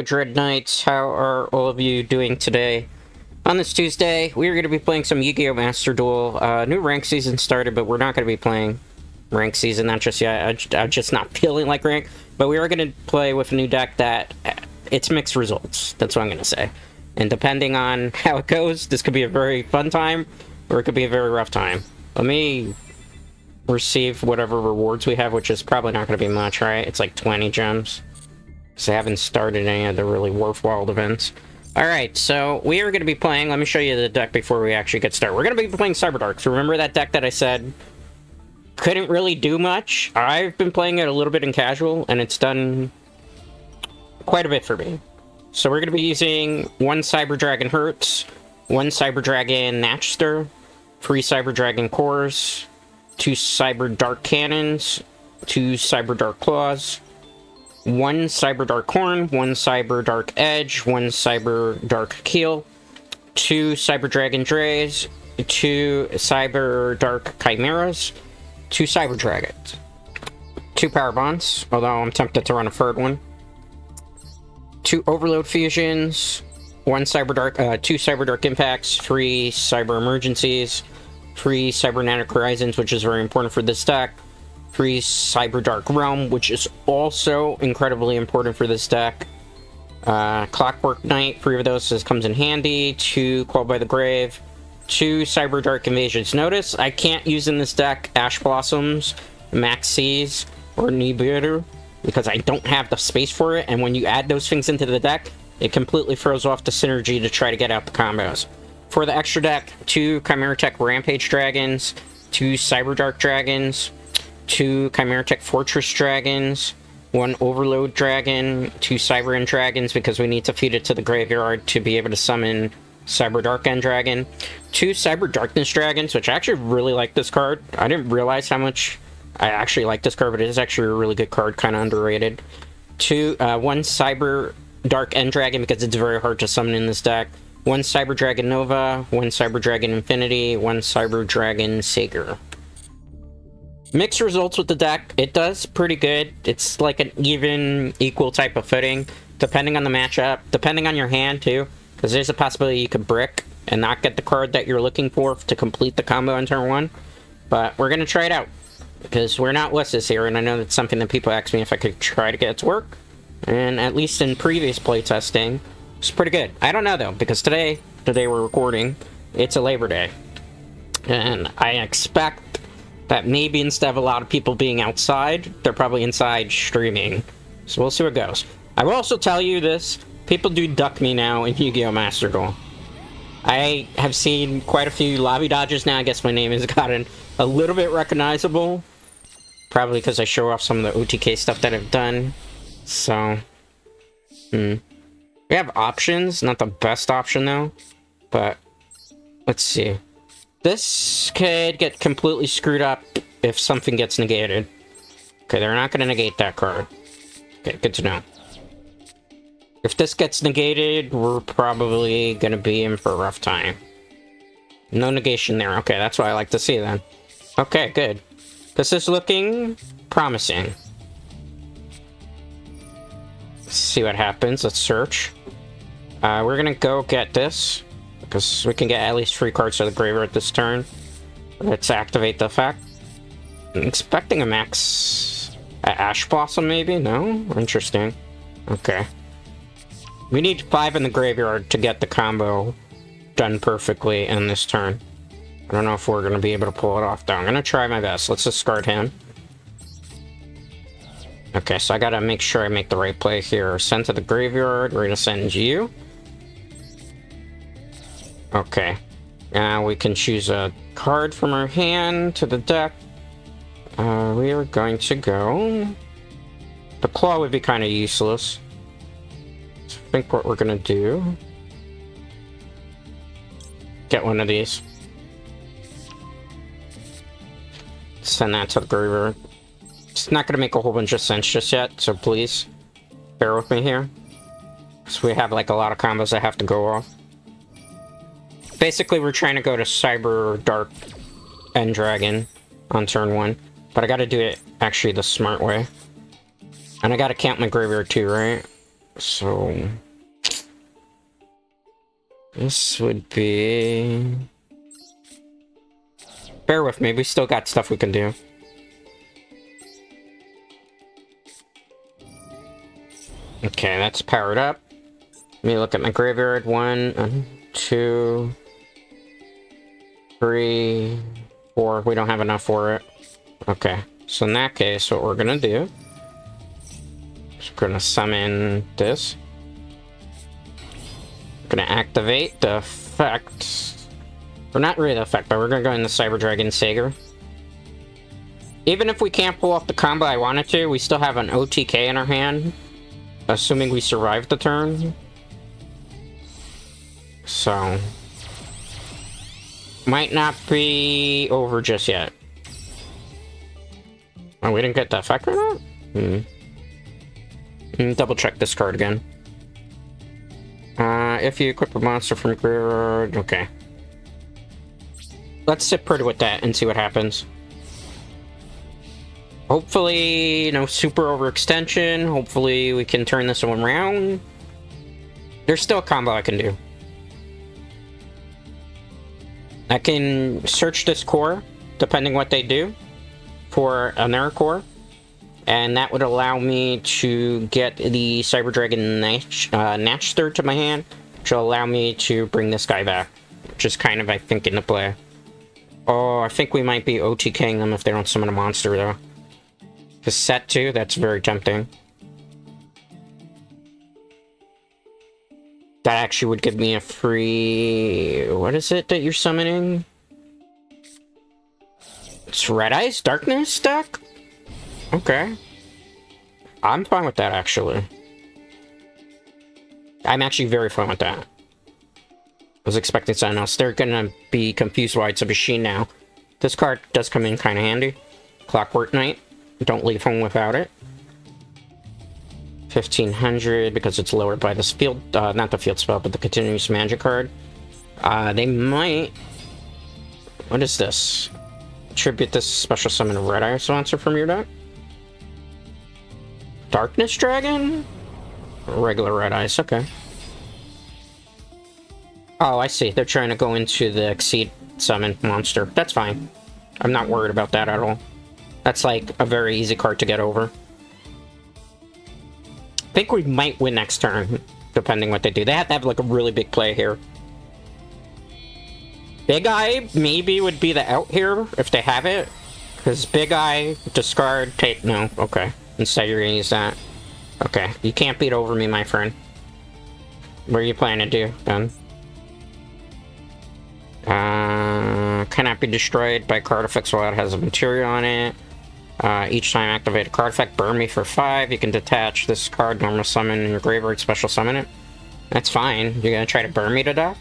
Dread Knights. How are all of you doing today? On this Tuesday, we are going to be playing some Yugioh Master Duel. New rank season started, but we're not going to be playing rank season, not just yet. I'm just not feeling like rank. But we are going to play with a new deck that it's mixed results. That's what I'm going to say. And depending on how it goes, this could be a very fun time, or it could be a very rough time. Let me receive whatever rewards we have, which is probably not going to be much, right? It's like 20 gems. Because I haven't started any of the really worthwhile events. Alright, so we are going to be playing... Let me show you the deck before we actually get started. We're going to be playing Cyberdark. So remember that deck that I said couldn't really do much? I've been playing it a little bit in casual, and it's done quite a bit for me. So we're going to be using one Cyber Dragon Hertz, one Cyber Dragon Natchster, 3 Cyber Dragon Cores, 2 Cyberdark Cannons, 2 Cyberdark Claws, 1 Cyberdark Horn, 1 Cyberdark Edge, 1 Cyberdark Keel, 2 Cyber Dragon Drays, 2 Cyberdark Chimeras, 2 Cyber Dragons, 2 Power Bonds, although I'm tempted to run a third one, 2 Overload Fusions, 2 Cyberdark Impacts, 3 Cyber Emergencies, 3 Cybernetic Horizons, which is very important for this deck, 3 Cyberdark Realm, which is also incredibly important for this deck. Clockwork Knight, 3 of those comes in handy. 2 Called by the Grave. 2 Cyberdark Invasions. Notice I can't use in this deck Ash Blossoms, Max Seas, or Nibiru, because I don't have the space for it, and when you add those things into the deck, it completely throws off the synergy to try to get out the combos. For the extra deck, 2 Chimeratech Rampage Dragons, 2 Cyberdark Dragons, 2 Chimeratech Fortress Dragons, 1 Overload Dragon, 2 Cyber End Dragons, because we need to feed it to the graveyard to be able to summon Cyberdark End Dragon, 2 Cyber Darkness Dragons, which I actually really like this card. I didn't realize how much I actually like this card, but it is actually a really good card, kind of underrated. 1 Cyber Dark End Dragon, because it's very hard to summon in this deck. 1 Cyber Dragon Nova, 1 Cyber Dragon Infinity, 1 Cyber Dragon Sager. Mixed results with the deck. It does pretty good. It's like an equal type of footing, depending on the matchup, depending on your hand too, because there's a possibility you could brick and not get the card that you're looking for to complete the combo in turn 1. But we're going to try it out, because we're not wusses here, and I know that's something that people ask me if I could try to get it to work. And at least in previous playtesting, it's pretty good. I don't know though, because today we're recording, it's a Labor Day. And I expect that maybe instead of a lot of people being outside, they're probably inside streaming. So we'll see what goes. I will also tell you this, people do duck me now in Yugioh Master Duel. I have seen quite a few lobby dodges now. I guess my name has gotten a little bit recognizable. Probably because I show off some of the OTK stuff that I've done. So, we have options. Not the best option though. But, let's see. This could get completely screwed up if something gets negated. Okay, they're not going to negate that card. Okay, good to know. If this gets negated, we're probably going to be in for a rough time. No negation there. Okay, that's what I like to see then. Okay, good. This is looking promising. Let's see what happens. Let's search. We're going to go get this, because we can get at least 3 cards to the graveyard this turn. Let's activate the effect. I'm expecting a max... Ash Blossom, maybe? No? Interesting. Okay. We need 5 in the graveyard to get the combo done perfectly in this turn. I don't know if we're going to be able to pull it off, though. I'm going to try my best. Let's discard him. Okay, so I got to make sure I make the right play here. Send to the graveyard. We're going to send you. Okay. Now we can choose a card from our hand to the deck. We are going to go... The Claw would be kind of useless. So I think what we're going to do... Get one of these. Send that to the graveyard. It's not going to make a whole bunch of sense just yet, so please bear with me here. So we have like a lot of combos I have to go off. Basically, we're trying to go to Cyberdark End Dragon on turn 1. But I gotta do it actually the smart way. And I gotta count my graveyard too, right? So this would be... Bear with me, we still got stuff we can do. Okay, that's powered up. Let me look at my graveyard. 1, 2, 3, 4. We don't have enough for it. Okay, so in that case, what we're gonna do is we're gonna summon this. We're gonna activate the effect. Or not really the effect, but we're gonna go in the Cyber Dragon Sager. Even if we can't pull off the combo I wanted to, we still have an OTK in our hand. Assuming we survive the turn. So... might not be over just yet. Oh, we didn't get the effect or not? Double check this card again. If you equip a monster from graveyard... okay. Let's sit pretty with that and see what happens. Hopefully, no super overextension. Hopefully, we can turn this one around. There's still a combo I can do. I can search this core, depending what they do, for another core. And that would allow me to get the Cyber Dragon Natchster to my hand, which will allow me to bring this guy back. Which is kind of, I think, into play. Oh, I think we might be OTKing them if they don't summon a monster, though. Because set 2, that's very tempting. That actually would give me a free... what is it that you're summoning? It's Red Eyes Darkness deck? Okay. I'm fine with that, actually. I'm actually very fine with that. I was expecting something else. They're gonna be confused why it's a machine now. This card does come in kind of handy. Clockwork Knight. Don't leave home without it. 1500 because it's lowered by this field, not the field spell, but the continuous magic card. They might... what is this? Tribute this special summon of Red Eye sponsor from your deck? Darkness Dragon? Regular Red Eyes, okay. Oh, I see. They're trying to go into the Exceed summon monster. That's fine. I'm not worried about that at all. That's like a very easy card to get over. I think we might win next turn, depending what they do. They have to have like a really big play here. Big Eye maybe would be the out here if they have it. Because Big Eye, discard, take... no, okay. Instead you're gonna use that. Okay, you can't beat over me, my friend. What are you planning to do, then? Cannot be destroyed by card effects while it has a material on it. Each time activate a card effect, burn me for 5. You can detach this card, normal summon in your graveyard, special summon it. That's fine. You're gonna try to burn me to death?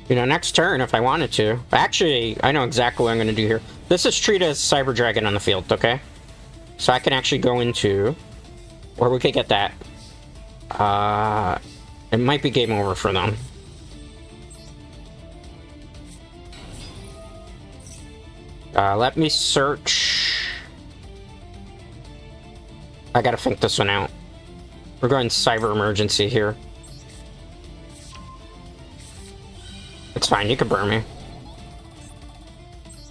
You know, next turn, if I wanted to. Actually, I know exactly what I'm gonna do here. This is treated as Cyber Dragon on the field, okay? So I can actually go into... or we could get that. It might be game over for them. Let me search... I gotta think this one out. We're going Cyber Emergency here. It's fine, you can burn me.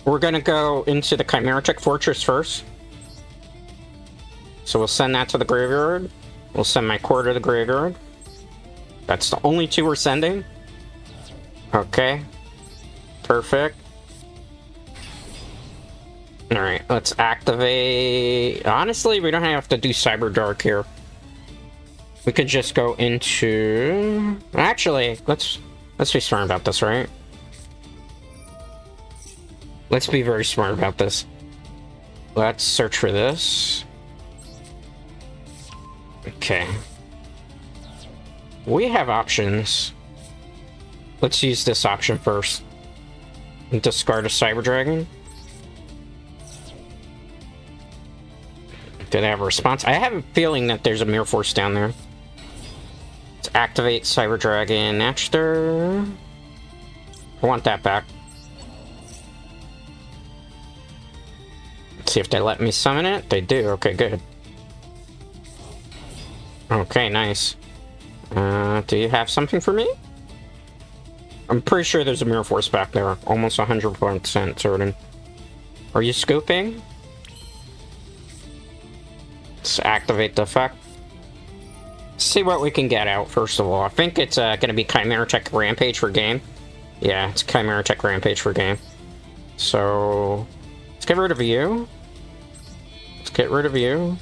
We're gonna go into the Chimeritic Fortress first. So we'll send that to the graveyard. We'll send my core to the graveyard. That's the only 2 we're sending. Okay. Perfect. Alright, let's activate... honestly, we don't have to do Cyberdark here. We could just go into... actually, let's be smart about this, right? Let's be very smart about this. Let's search for this. Okay. We have options. Let's use this option first. Discard a Cyber Dragon. Do they have a response? I have a feeling that there's a Mirror Force down there. Let's activate Cyber Dragon Natchster. I want that back. Let's see if they let me summon it. They do. Okay, good. Okay, nice. Do you have something for me? I'm pretty sure there's a Mirror Force back there. Almost 100% certain. Are you scooping? Let's activate the effect. See what we can get out, first of all. I think it's going to be Chimera Tech Rampage for game. Yeah, it's Chimera Tech Rampage for game. So, let's get rid of you. Let's get rid of you.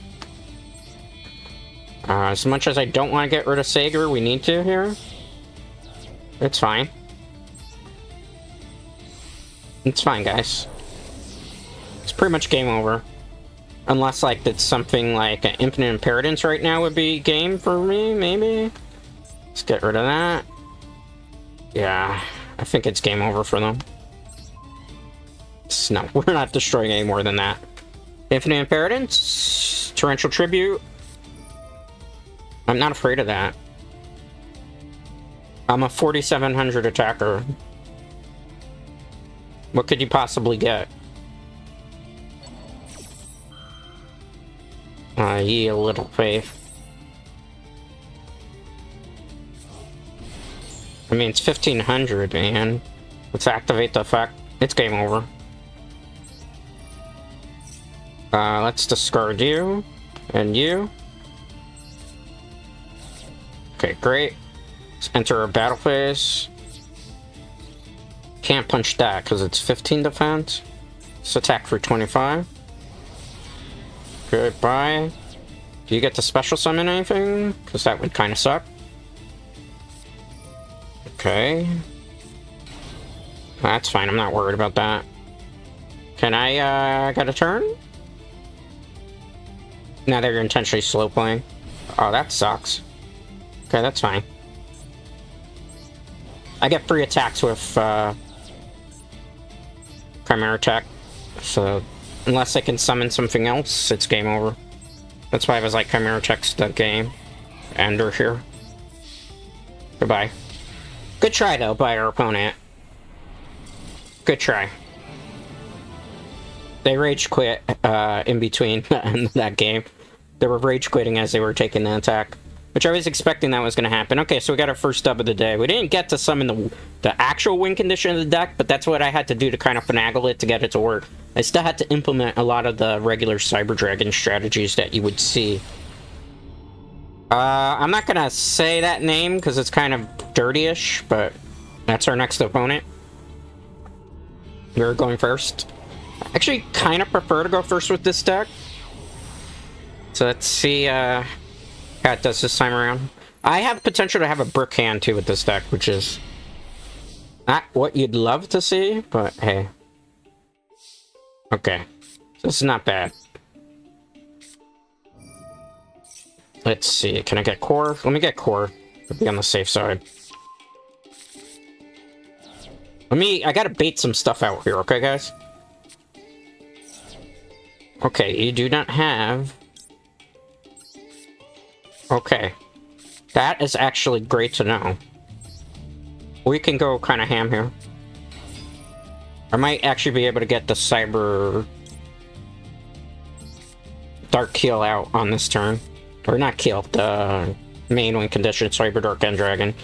As much as I don't want to get rid of Sager, we need to here. It's fine. It's fine, guys. It's pretty much game over. Unless, like, it's something like an Infinite Imperitance right now would be game for me, maybe? Let's get rid of that. Yeah, I think it's game over for them. No, we're not destroying any more than that. Infinite Imperitance? Torrential Tribute? I'm not afraid of that. I'm a 4700 attacker. What could you possibly get? Ye a little faith. I mean, it's 1500, man. Let's activate the effect. It's game over. Let's discard you. And you. Okay, great. Let's enter a battle phase. Can't punch that because it's 15 defense. Let's attack for 25. Goodbye. Do you get to special summon anything? Because that would kind of suck. Okay. That's fine, I'm not worried about that. Can I, get a turn? Now that you're intentionally slow playing. Oh, that sucks. Okay, that's fine. I get free attacks with, Chimera Tech. So, unless I can summon something else, it's game over. That's why I was like, Chimera Tech's the game. Ender here. Goodbye. Good try, though, by our opponent. Good try. They rage quit, in between that game. They were rage quitting as they were taking the attack. Which I was expecting that was going to happen. Okay, so we got our first dub of the day. We didn't get to summon the actual win condition of the deck, but that's what I had to do to kind of finagle it to get it to work. I still had to implement a lot of the regular Cyber Dragon strategies that you would see. I'm not going to say that name because it's kind of dirty-ish, but that's our next opponent. We're going first. I actually kind of prefer to go first with this deck. So let's see, how it does this time around. I have potential to have a brick hand too with this deck, which is not what you'd love to see, but hey. Okay, so this is not bad. Let's see, can I get core? Let me get core to be on the safe side. I gotta bait some stuff out here, okay guys? Okay, you do not have... Okay. That is actually great to know. We can go kind of ham here. I might actually be able to get the Cyber... Dark kill out on this turn. Or not kill, the main win condition, Cyberdark and Dragon.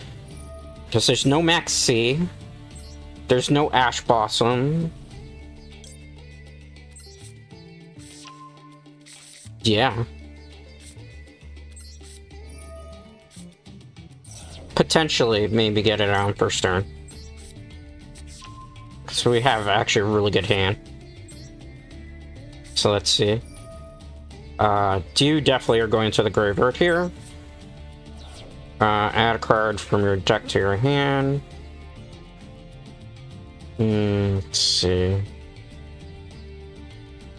Because there's no Max C. There's no Ash Blossom. Yeah. Potentially, maybe get it on first turn. So we have actually a really good hand. So let's see. You definitely are going to the graveyard here. Add a card from your deck to your hand. Let's see.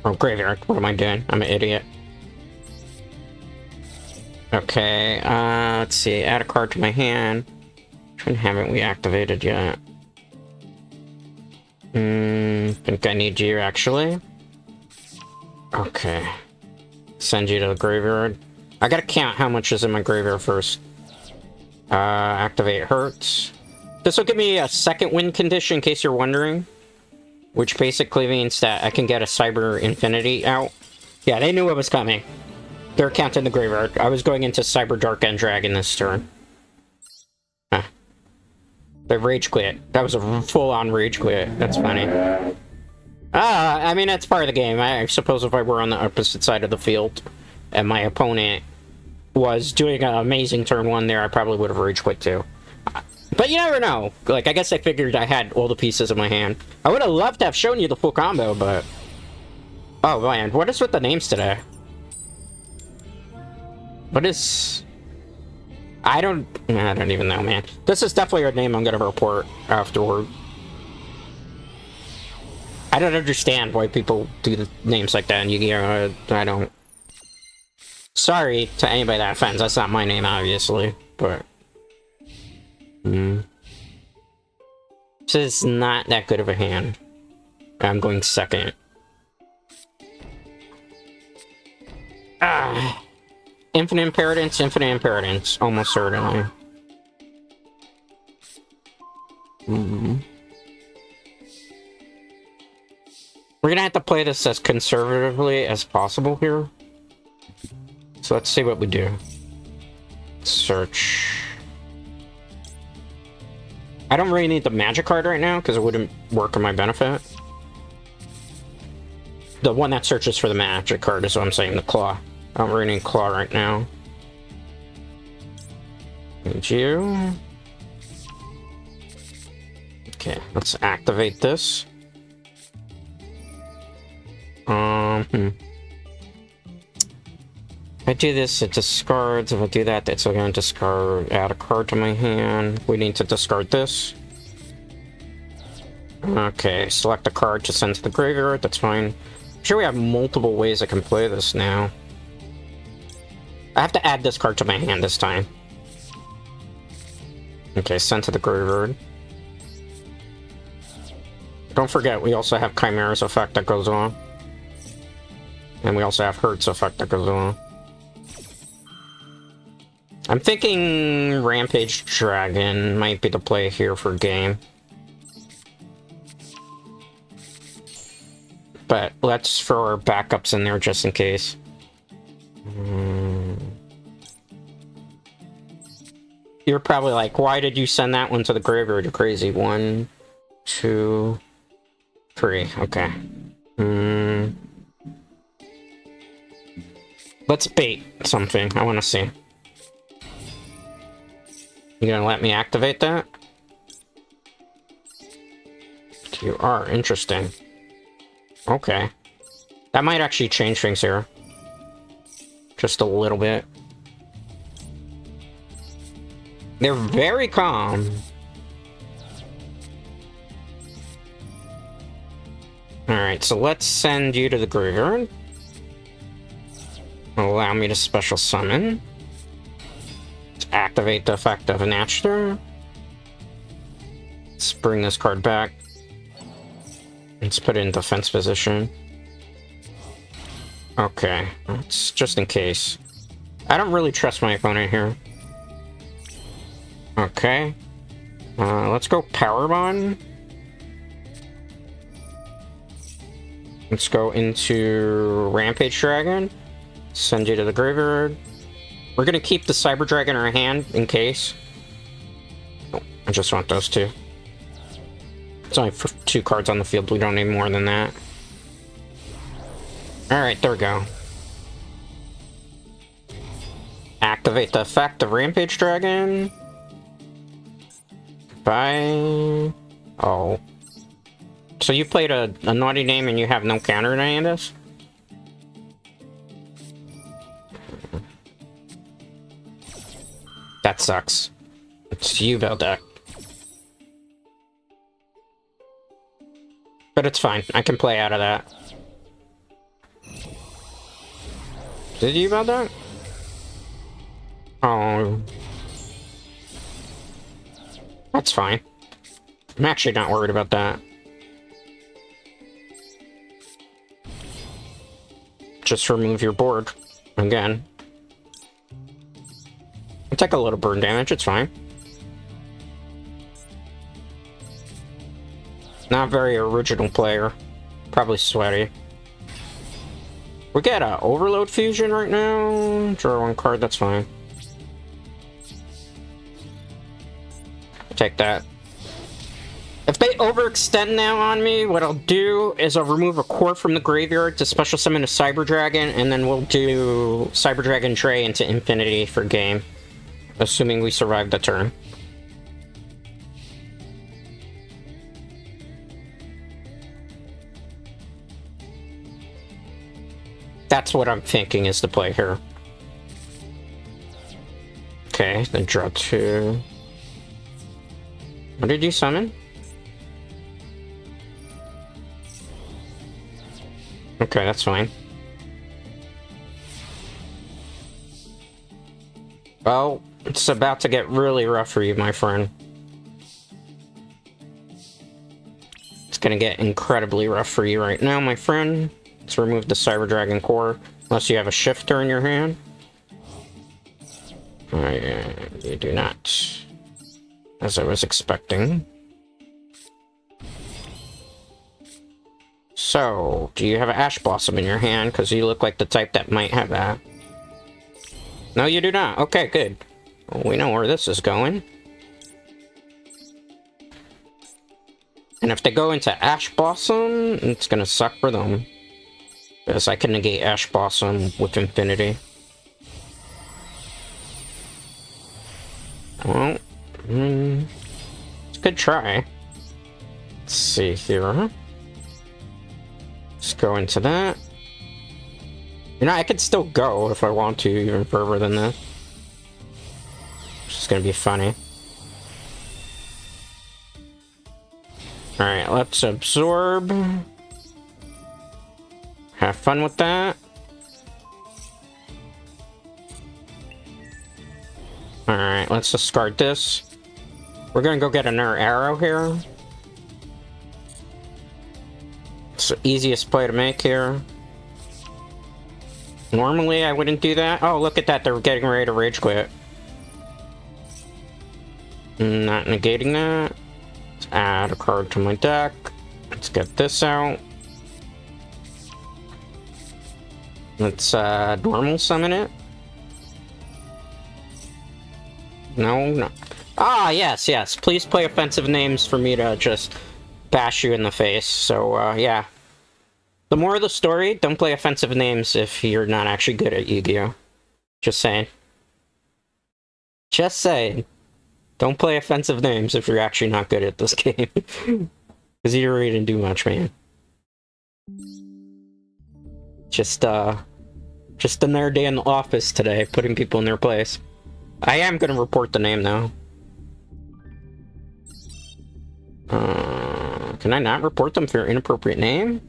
Oh, graveyard. What am I doing? I'm an idiot. Okay, let's see. Add a card to my hand. Which one haven't we activated yet? Think I need you, actually. Okay. Send you to the graveyard. I gotta count how much is in my graveyard first. Activate Hurts. This will give me a second win condition, in case you're wondering. Which basically means that I can get a Cyber Infinity out. Yeah, they knew it was coming. They're counting the graveyard. I was going into Cyberdark and Dragon this turn. Huh. They rage quit. That was a full-on rage quit. That's funny. I mean, that's part of the game. I suppose if I were on the opposite side of the field and my opponent was doing an amazing turn one there, I probably would have rage quit too. But you never know. Like, I guess I figured I had all the pieces in my hand. I would have loved to have shown you the full combo, but... Oh, man. What is with the names today? What is... I don't even know, man. This is definitely a name I'm gonna report afterward. I don't understand why people do the names like that in Yu-Gi-Oh! I don't. Sorry to anybody that offends. That's not my name, obviously, but... This is not that good of a hand. I'm going second. Infinite Imperitance, almost certainly. We're gonna have to play this as conservatively as possible here. So let's see what we do. Search. I don't really need the magic card right now because it wouldn't work in my benefit. The one that searches for the magic card is what I'm saying, the claw. I don't really need claw right now. Need you. Okay, let's activate this. If I do this, it discards. If I do that, it's going to discard, add a card to my hand. We need to discard this. Okay, select a card to send to the graveyard. That's fine. I'm sure we have multiple ways I can play this now. I have to add this card to my hand this time. Okay, send to the graveyard. Don't forget, we also have Chimera's effect that goes on. And we also have Hurt's effect that goes on. I'm thinking Rampage Dragon might be the play here for game. But let's throw our backups in there just in case. You're probably like, why did you send that one to the graveyard? You're crazy. 1, 2, 3. Okay. Let's bait something. I want to see. You gonna let me activate that? You are. Interesting. Okay. That might actually change things here. Just a little bit. They're very calm. Alright, so let's send you to the graveyard. Allow me to special summon. Let's activate the effect of an Aster. Let's bring this card back. Let's put it in defense position. Okay, that's just in case. I don't really trust my opponent here. Okay. Let's go Power Bond. Let's go into Rampage Dragon. Send you to the graveyard. We're gonna keep the Cyber Dragon in our hand in case. Oh, I just want those two. It's only for 2 cards on the field. We don't need more than that. Alright, there we go. Activate the effect of Rampage Dragon. Bye. Oh. So you played a naughty name and you have no counter in any of this? That sucks. It's Yugioh deck. But it's fine. I can play out of that. Did you about that? Oh. That's fine. I'm actually not worried about that. Just remove your board. Again. I'll take a little burn damage, it's fine. Not very original player. Probably sweaty. We get a Overload Fusion right now. Draw one card, that's fine. Take that. If they overextend now on me, what I'll do is I'll remove a core from the graveyard to special summon a Cyber Dragon, and then we'll do Cyber Dragon Dre into infinity for game. Assuming we survive the turn. That's what I'm thinking is the play here. Okay, then draw 2. What did you summon? Okay, that's fine. Well, it's about to get really rough for you, my friend. It's gonna get incredibly rough for you right now, my friend. Let's remove the Cyber Dragon core, unless you have a shifter in your hand. You do not. As I was expecting. So, do you have an Ash Blossom in your hand? Because you look like the type that might have that. No, you do not. Okay, good. Well, we know where this is going. And if they go into Ash Blossom, it's gonna suck for them. Because I can negate Ash Blossom with infinity. Well, it's a good try. Let's see here. Let's go into that. You know, I could still go if I want to, even further than this. It's just gonna be funny. Alright, let's absorb. Have fun with that. Alright, let's discard this. We're gonna go get another arrow here. It's the easiest play to make here. Normally, I wouldn't do that. Oh, look at that. They're getting ready to rage quit. Not negating that. Let's add a card to my deck. Let's get this out. Let's normal summon it. No. Ah, yes. Please play offensive names for me to just bash you in the face. So, yeah. The moral of the story, don't play offensive names if you're not actually good at Yu-Gi-Oh! Just saying. Just saying. Don't play offensive names if you're actually not good at this game. Because you really didn't do much, man. Just another day in the office today, putting people in their place. I am gonna report the name, though. Can I not report them for inappropriate name?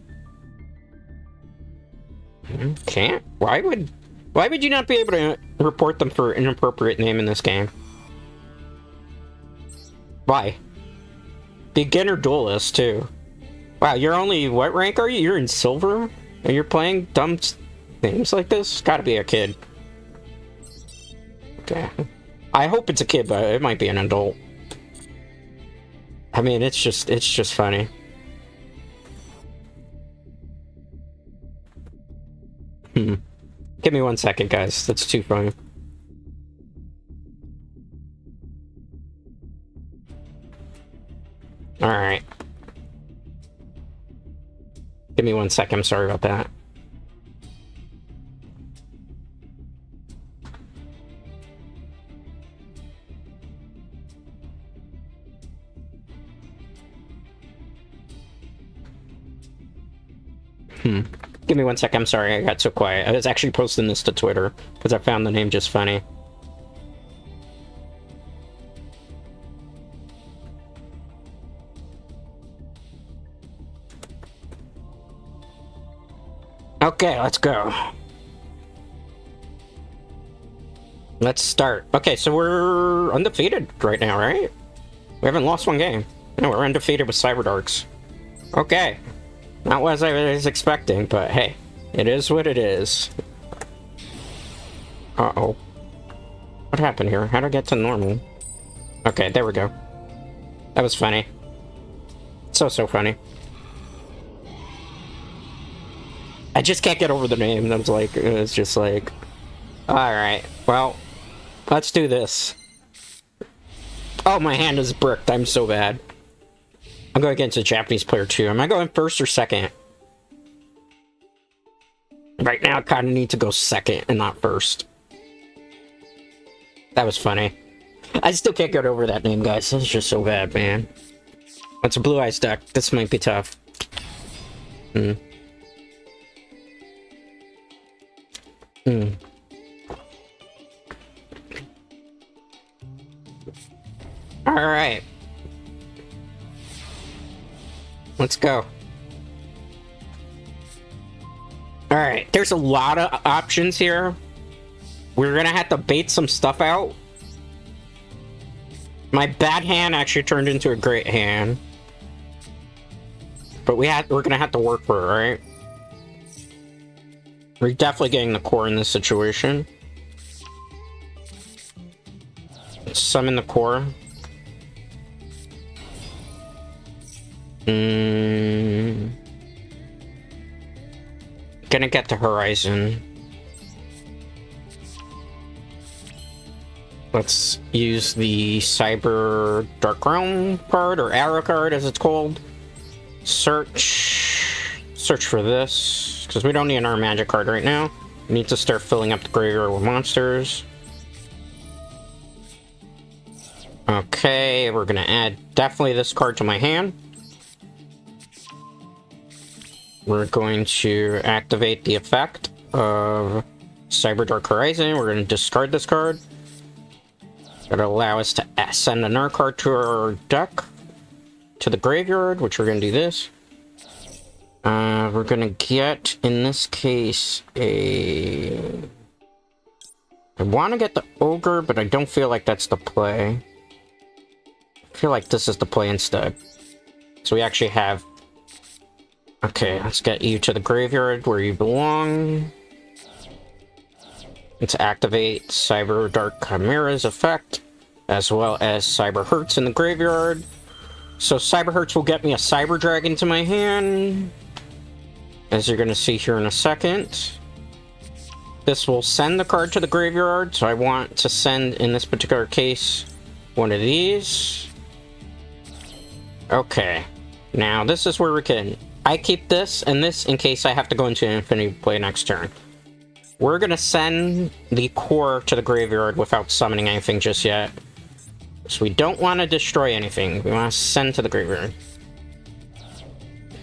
Can't? Why would you not be able to report them for inappropriate name in this game? Why? Beginner duelist, too. Wow, you're only... What rank are you? You're in silver? And you're playing dumb names like this? Gotta be a kid. Okay. I hope it's a kid, but it might be an adult. I mean, it's just funny. Give me 1 second, guys. That's too funny. Alright. Give me 1 second. I'm sorry about that. Give me 1 second. I'm sorry I got so quiet. I was actually posting this to Twitter because I found the name just funny. Okay, let's go. Let's start. Okay, so we're undefeated right now, right? We haven't lost one game. No, we're undefeated with Cyberdarks. Okay. Not what I was expecting, but hey, it is what it is. Uh-oh. What happened here? How did I get to normal? Okay, there we go. That was funny. So funny. I just can't get over the name. And I was like, it's just like, alright, well, let's do this. Oh, my hand is bricked. I'm so bad. I'm going against a Japanese player too. Am I going first or second? Right now, I kind of need to go second and not first. That was funny. I still can't get over that name, guys. This is just so bad, man. It's a Blue Eyes deck. This might be tough. Alright. Let's go. Alright, there's a lot of options here. We're gonna have to bait some stuff out. My bad hand actually turned into a great hand. But we're gonna have to work for it, right? We're definitely getting the core in this situation. Let's summon the core. Gonna get the Horizon. Let's use the Cyberdark Realm card, or Arrow card as it's called. Search for this, because we don't need our magic card right now. We need to start filling up the graveyard with monsters. Okay, we're gonna add definitely this card to my hand. We're going to activate the effect of Cyberdark Horizon. We're going to discard this card. That'll allow us to send another card to our deck, to the graveyard, which we're going to do this. We're going to get, in this case, I want to get the Ogre, but I don't feel like that's the play. I feel like this is the play instead. So we actually have... Okay, let's get you to the graveyard where you belong. Let's activate Cyberdark Chimera's effect, as well as Cyber Hurts in the graveyard. So Cyber Hurts will get me a Cyber Dragon to my hand, as you're going to see here in a second. This will send the card to the graveyard, so I want to send, in this particular case, one of these. Okay, now this is where we can... I keep this and this in case I have to go into Infinity Play next turn. We're gonna send the core to the graveyard without summoning anything just yet. So we don't want to destroy anything. We want to send to the graveyard.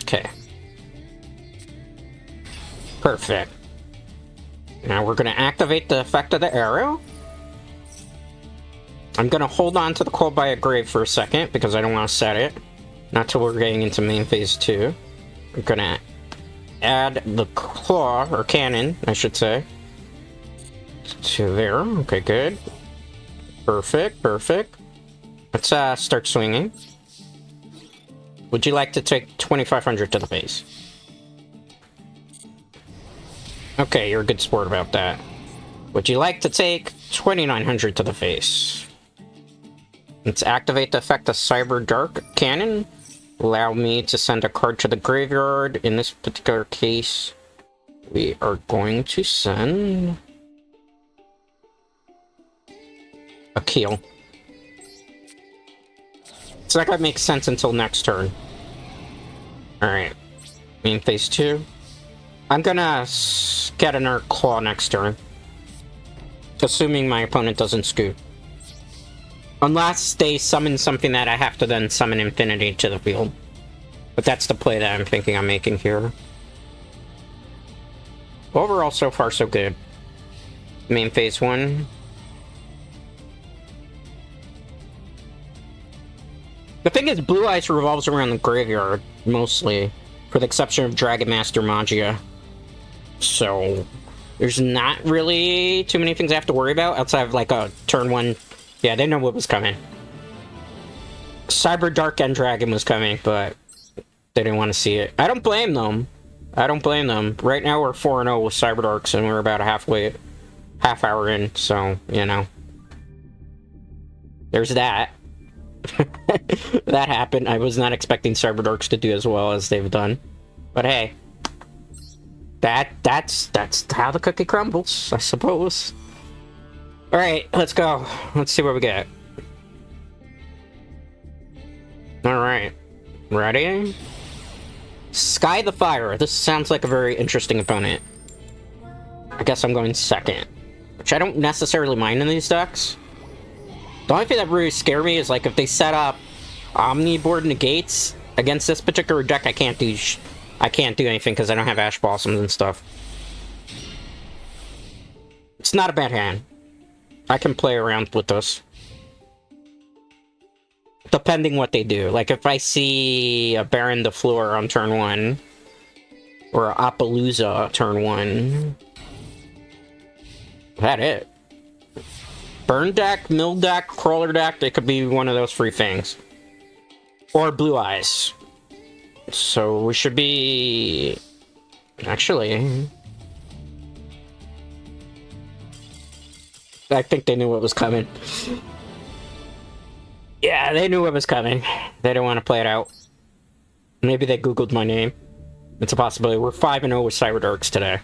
Okay. Perfect. Now we're gonna activate the effect of the arrow. I'm gonna hold on to the Call by a Grave for a second because I don't want to set it. Not till we're getting into main phase 2. We're gonna add the claw, or cannon, I should say, to there. Okay, good. Perfect, perfect. Let's start swinging. Would you like to take 2,500 to the face? Okay, you're a good sport about that. Would you like to take 2,900 to the face? Let's activate the effect of Cyberdark Cannon. Allow me to send a card to the graveyard. In this particular case, we are going to send a Keel. It's not gonna make sense until next turn. Alright. Main phase 2. I'm gonna get another Claw next turn. Assuming my opponent doesn't scoot. Unless they summon something that I have to then summon Infinity to the field. But that's the play that I'm thinking I'm making here. Overall, so far, so good. Main phase 1. The thing is, Blue Eyes revolves around the graveyard, mostly. For the exception of Dragon Master Magia. So, there's not really too many things I have to worry about outside of like a turn 1. Yeah, they know what was coming. Cyberdark and Dragon was coming, but they didn't want to see it. I don't blame them. I don't blame them. Right now we're 4-0 with Cyberdarks, and we're about a half hour in, so, you know. There's that. That happened. I was not expecting Cyberdarks to do as well as they've done. But hey. That's how the cookie crumbles, I suppose. Alright, let's go. Let's see what we get. Alright. Ready? Sky the Fire. This sounds like a very interesting opponent. I guess I'm going second. Which I don't necessarily mind in these decks. The only thing that really scares me is like if they set up Omniboard Negates against this particular deck, I can't do anything because I don't have Ash Blossoms and stuff. It's not a bad hand. I can play around with this. Depending what they do. Like if I see a Baron the Floor on turn 1 or a Appaloosa turn 1. That it. Burn deck, mill deck, crawler deck, it could be one of those three things. Or Blue Eyes. So we should be... Actually... I think they knew what was coming. Yeah, they knew what was coming. They didn't want to play it out. Maybe they Googled my name. It's a possibility. We're 5-0 with Cyberdarks today.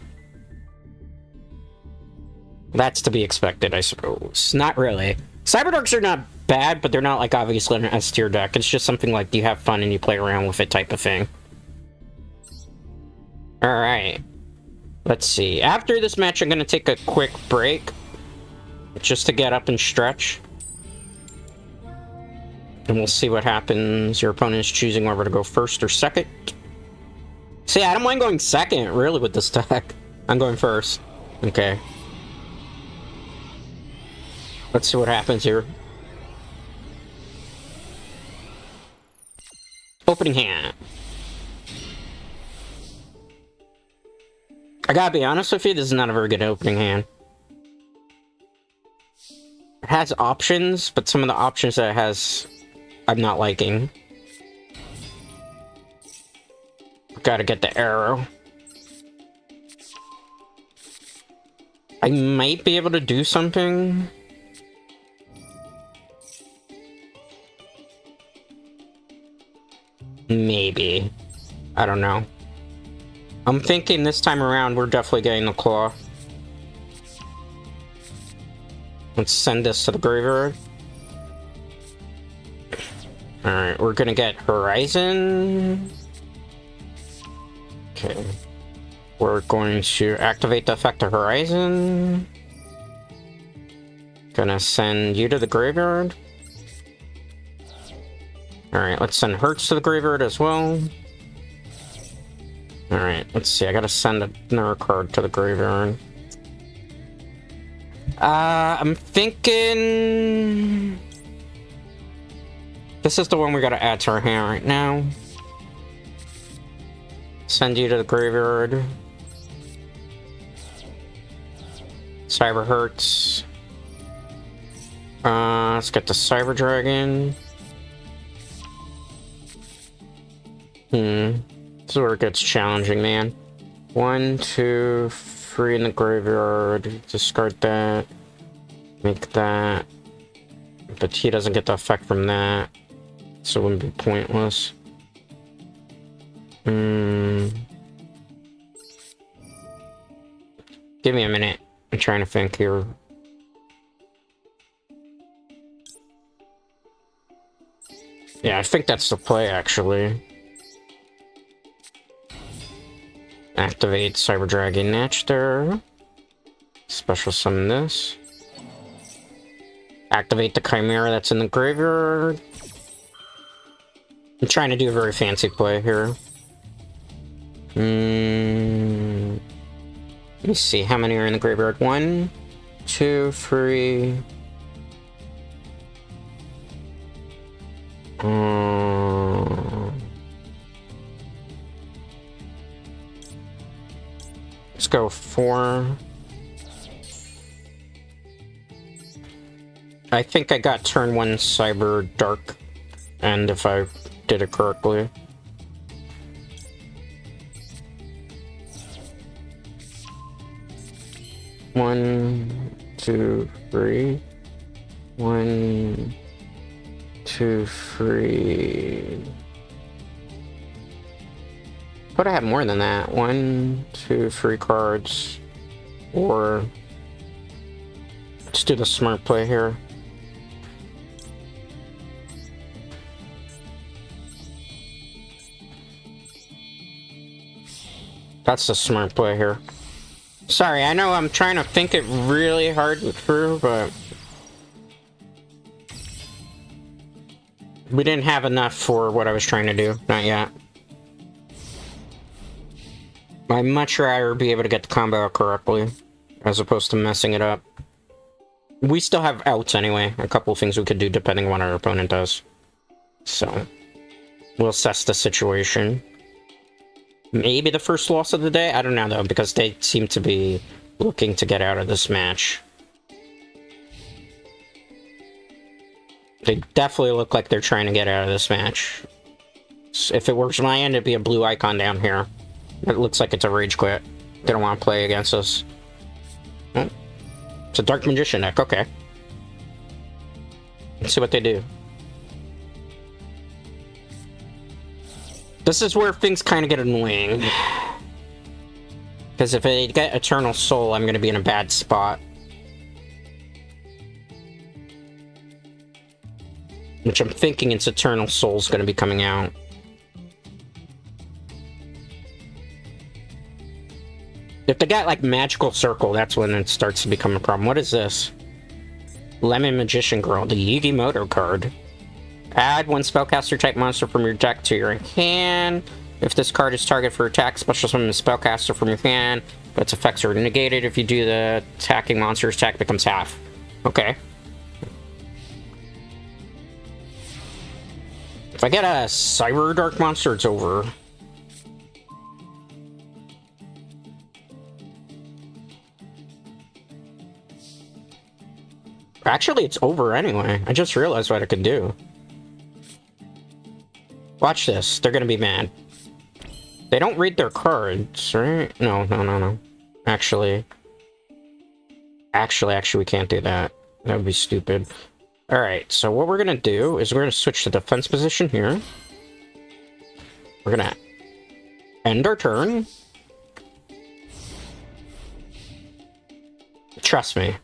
That's to be expected, I suppose. Not really. Cyberdarks are not bad, but they're not like obviously an S tier deck. It's just something like you have fun and you play around with it type of thing. Alright. Let's see. After this match, I'm going to take a quick break. Just to get up and stretch. And we'll see what happens. Your opponent is choosing whether to go first or second. See, I don't mind going second, really, with this deck. I'm going first. Okay. Let's see what happens here. Opening hand. I gotta be honest with you, this is not a very good opening hand. It has options, but some of the options that it has, I'm not liking. Gotta get the arrow. I might be able to do something. Maybe. I don't know. I'm thinking this time around we're definitely getting the claw. Let's send this to the graveyard. Alright, we're gonna get Horizon. Okay. We're going to activate the effect of Horizon. Gonna send you to the graveyard. Alright, let's send Hertz to the graveyard as well. Alright, let's see. I gotta send another card to the graveyard. I'm thinking... This is the one we gotta add to our hand right now. Send you to the graveyard. Cyber Hertz. Let's get the Cyber Dragon. This is where it gets challenging, man. 1, 2, 3 in the graveyard. Discard that. Make that. But he doesn't get the effect from that. So it wouldn't be pointless. Give me a minute. I'm trying to think here. Yeah, I think that's the play, actually. Activate Cyber Dragon Natchter. Special summon this. Activate the Chimera that's in the graveyard. I'm trying to do a very fancy play here. Let me see, how many are in the graveyard? 1, 2, 3... Let's go 4. I think I got turn 1 Cyberdark, and if I did it correctly. One, 2, 3. 1, 2, 3. Could I have more than that? 1, 2, 3 cards. Or let's do the smart play here. That's the smart play here. Sorry, I know I'm trying to think it really hard through, but we didn't have enough for what I was trying to do. Not yet. I'd much rather be able to get the combo out correctly, as opposed to messing it up. We still have outs anyway. A couple of things we could do depending on what our opponent does. So, we'll assess the situation. Maybe the first loss of the day? I don't know though, because they seem to be looking to get out of this match. They definitely look like they're trying to get out of this match. So if it works on my end, it'd be a blue icon down here. It looks like it's a rage quit. They don't want to play against us. Oh, it's a Dark Magician deck, okay. Let's see what they do. This is where things kind of get annoying. Because if they get Eternal Soul, I'm going to be in a bad spot. Which I'm thinking it's Eternal Soul's going to be coming out. If they got, like, Magical Circle, that's when it starts to become a problem. What is this? Lemon Magician Girl, the Yugioh Master card. Add one spellcaster-type monster from your deck to your hand. If this card is target for attack, special summon the spellcaster from your hand, but its effects are negated. If you do, the attacking monster's attack becomes half. Okay. If I get a Cyberdark monster, it's over. Actually, it's over anyway. I just realized what I could do. Watch this. They're gonna be mad. They don't read their cards, right? No. Actually, we can't do that. That would be stupid. Alright, so what we're gonna do is we're gonna switch to defense position here. We're gonna end our turn. Trust me.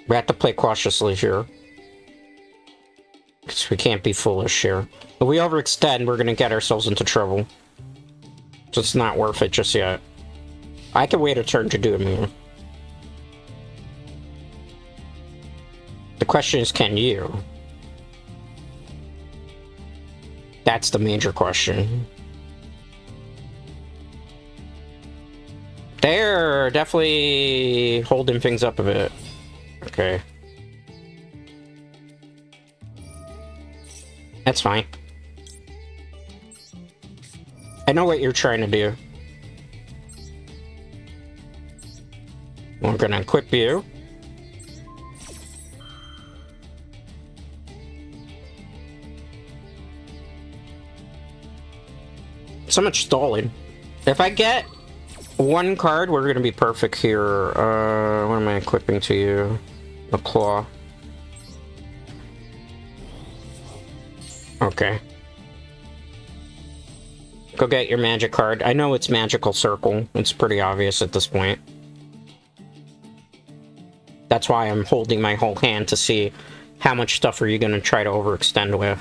We have to play cautiously here. Because we can't be foolish here. If we overextend, we're gonna get ourselves into trouble. So it's not worth it just yet. I can wait a turn to do a move. The question is, can you? That's the major question. They're definitely holding things up a bit. Okay. That's fine. I know what you're trying to do. We're gonna equip you. So much stalling. If I get one card, we're gonna be perfect here. What am I equipping to you? A claw. Okay. Go get your magic card. I know it's Magical Circle. It's pretty obvious at this point. That's why I'm holding my whole hand to see how much stuff are you gonna try to overextend with.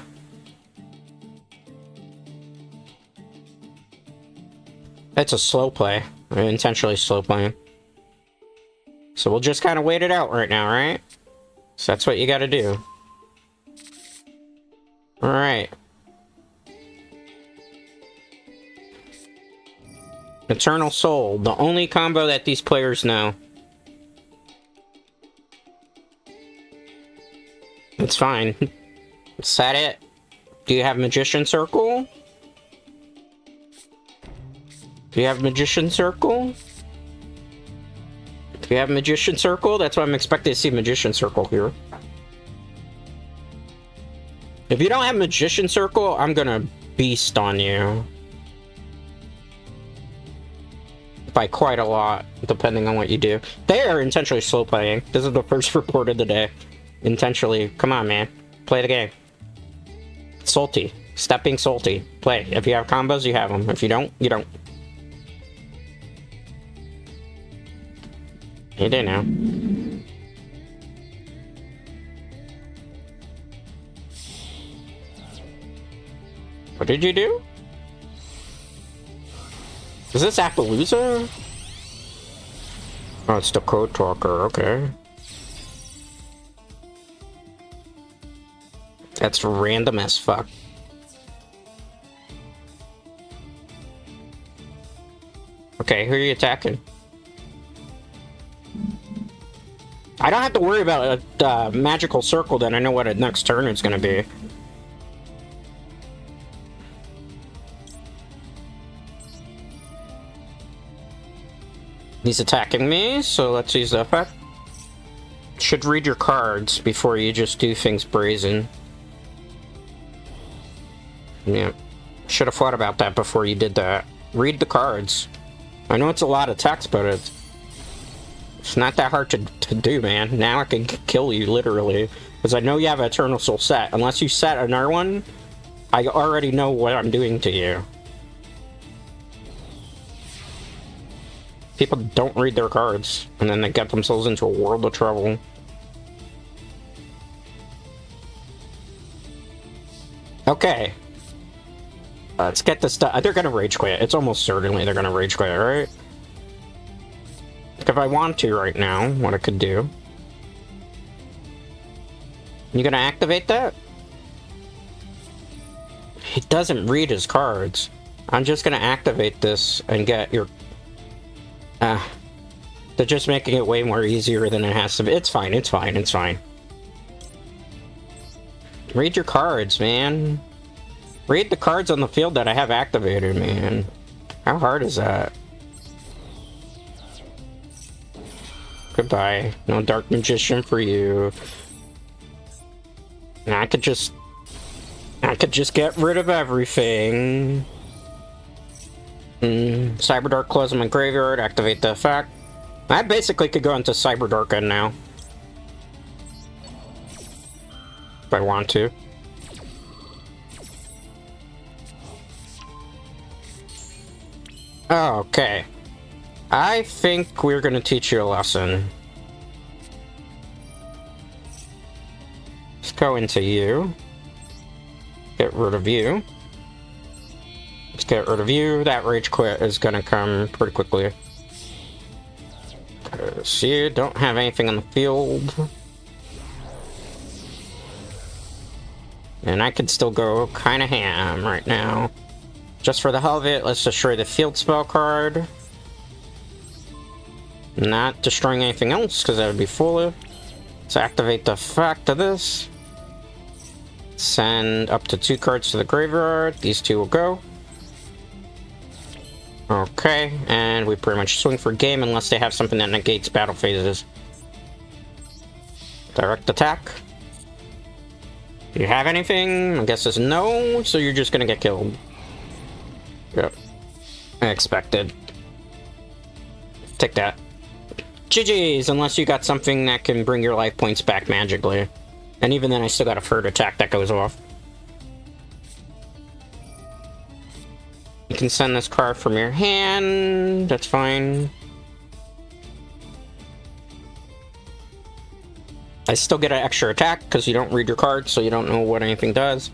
It's a slow play. Intentionally slow playing. So we'll just kind of wait it out right now, right? So that's what you gotta do. Alright. Eternal Soul, the only combo that these players know. It's fine. Is that it? Do you have Magician Circle? Do you have Magician Circle? Do you have Magician Circle? That's what I'm expecting to see, Magician Circle here. If you don't have Magician Circle, I'm gonna beast on you. By quite a lot, depending on what you do. They are intentionally slow playing. This is the first report of the day. Intentionally. Come on, man. Play the game. Salty. Stop being salty. Play. If you have combos, you have them. If you don't, you don't. You do now. What did you do? Is this Appaloosa? Oh, it's the Code Talker, okay. That's random as fuck. Okay, who are you attacking? I don't have to worry about a magical circle then. I know what a next turn is gonna be. He's attacking me, so let's use the effect. Should read your cards before you just do things brazen. Yeah. Should have thought about that before you did that. Read the cards. I know it's a lot of text, but it's not that hard to do, man. Now I can kill you, literally. Because I know you have Eternal Soul set. Unless you set another one, I already know what I'm doing to you. People don't read their cards, and then they get themselves into a world of trouble. Okay. Let's get this done. They're gonna rage quit. It's almost certainly they're gonna rage quit, right? If I want to right now, what I could do. You gonna activate that? He doesn't read his cards. I'm just gonna activate this and get your... they're just making it way more easier than it has to be. It's fine, it's fine, it's fine. Read your cards, man. Read the cards on the field that I have activated, man. How hard is that? Goodbye. No Dark Magician for you. And I could just get rid of everything. Cyberdark close my graveyard, activate the effect. I basically could go into Cyberdark end now. If I want to. Okay. I think we're gonna teach you a lesson. Let's go into you. Get rid of you. Let's get rid of you. That rage quit is gonna come pretty quickly. Because you don't have anything on the field. And I could still go kind of ham right now. Just for the hell of it, let's destroy the field spell card. Not destroying anything else, because that would be foolish. Let's activate the effect of this. Send up to 2 cards to the graveyard. These 2 will go. Okay, and we pretty much swing for game unless they have something that negates battle phases. Direct attack. Do you have anything? I guess it's no, so you're just gonna get killed. Yep. I expected. Take that. GG's, unless you got something that can bring your life points back magically. And even then, I still got a third attack that goes off. You can send this card from your hand. That's fine. I still get an extra attack because you don't read your cards, so you don't know what anything does.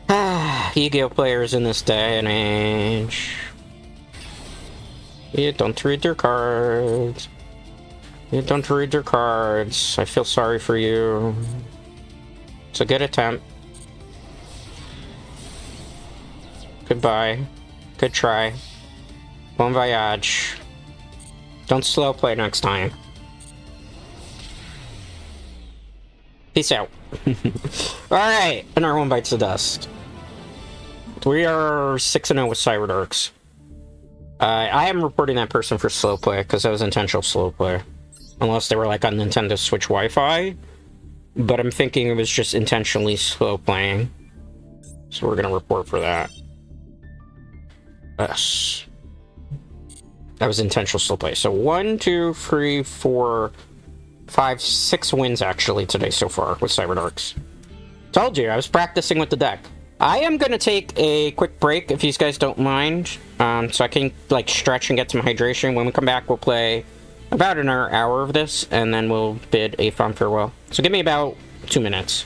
Yu-Gi-Oh players in this day and age. You don't read your cards. You don't read your cards. I feel sorry for you. It's a good attempt. Goodbye. Good try. Bon voyage. Don't slow play next time. Peace out. Alright, another one bites the dust. We are 6-0 with Cyberdarks. I am reporting that person for slow play, because that was intentional slow play. Unless they were like on Nintendo Switch Wi-Fi. But I'm thinking it was just intentionally slow playing. So we're gonna report for that. Yes. That was intentional slow play. So 1, 2, 3, 4, 5, 6 wins actually today so far with Cyberdarks. Told you, I was practicing with the deck. I am gonna take a quick break if you guys don't mind, so I can like stretch and get some hydration. When we come back, we'll play about another hour of this, and then we'll bid a fond farewell. So give me about 2 minutes.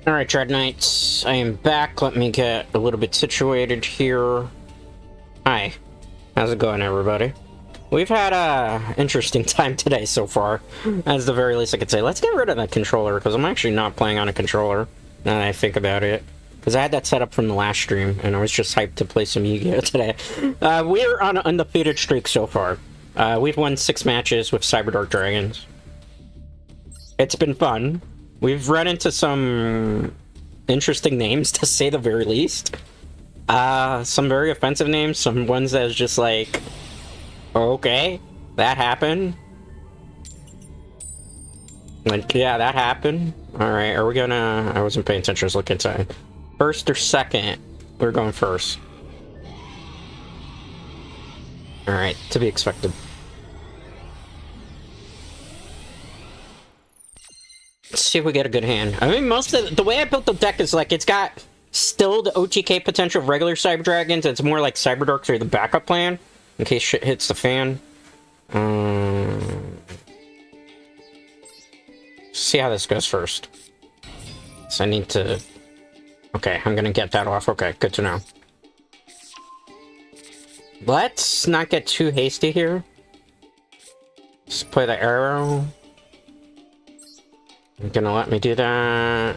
Alright, Dread Knights, I am back. Let me get a little bit situated here. Hi. How's it going, everybody? We've had a interesting time today so far, as the very least I could say. Let's get rid of that controller, because I'm actually not playing on a controller, now that I think about it. Because I had that set up from the last stream, and I was just hyped to play some Yu-Gi-Oh! Today. We're on an undefeated streak so far. We've won 6 matches with Cyberdark Dragons. It's been fun. We've run into some interesting names, to say the very least. Some very offensive names, some ones that was just like, okay, that happened. Like, yeah, that happened. Alright, are we gonna... I wasn't paying attention, I was looking inside. First or second? We're going first. Alright, to be expected. Let's see if we get a good hand. I mean, most of the way I built the deck is like, it's got still the OTK potential of regular Cyber Dragons. It's more like Cyberdarks are the backup plan in case shit hits the fan. See how this goes first. So I need to... Okay, I'm gonna get that off. Okay, good to know. Let's not get too hasty here. Let's play the arrow. You're gonna let me do that.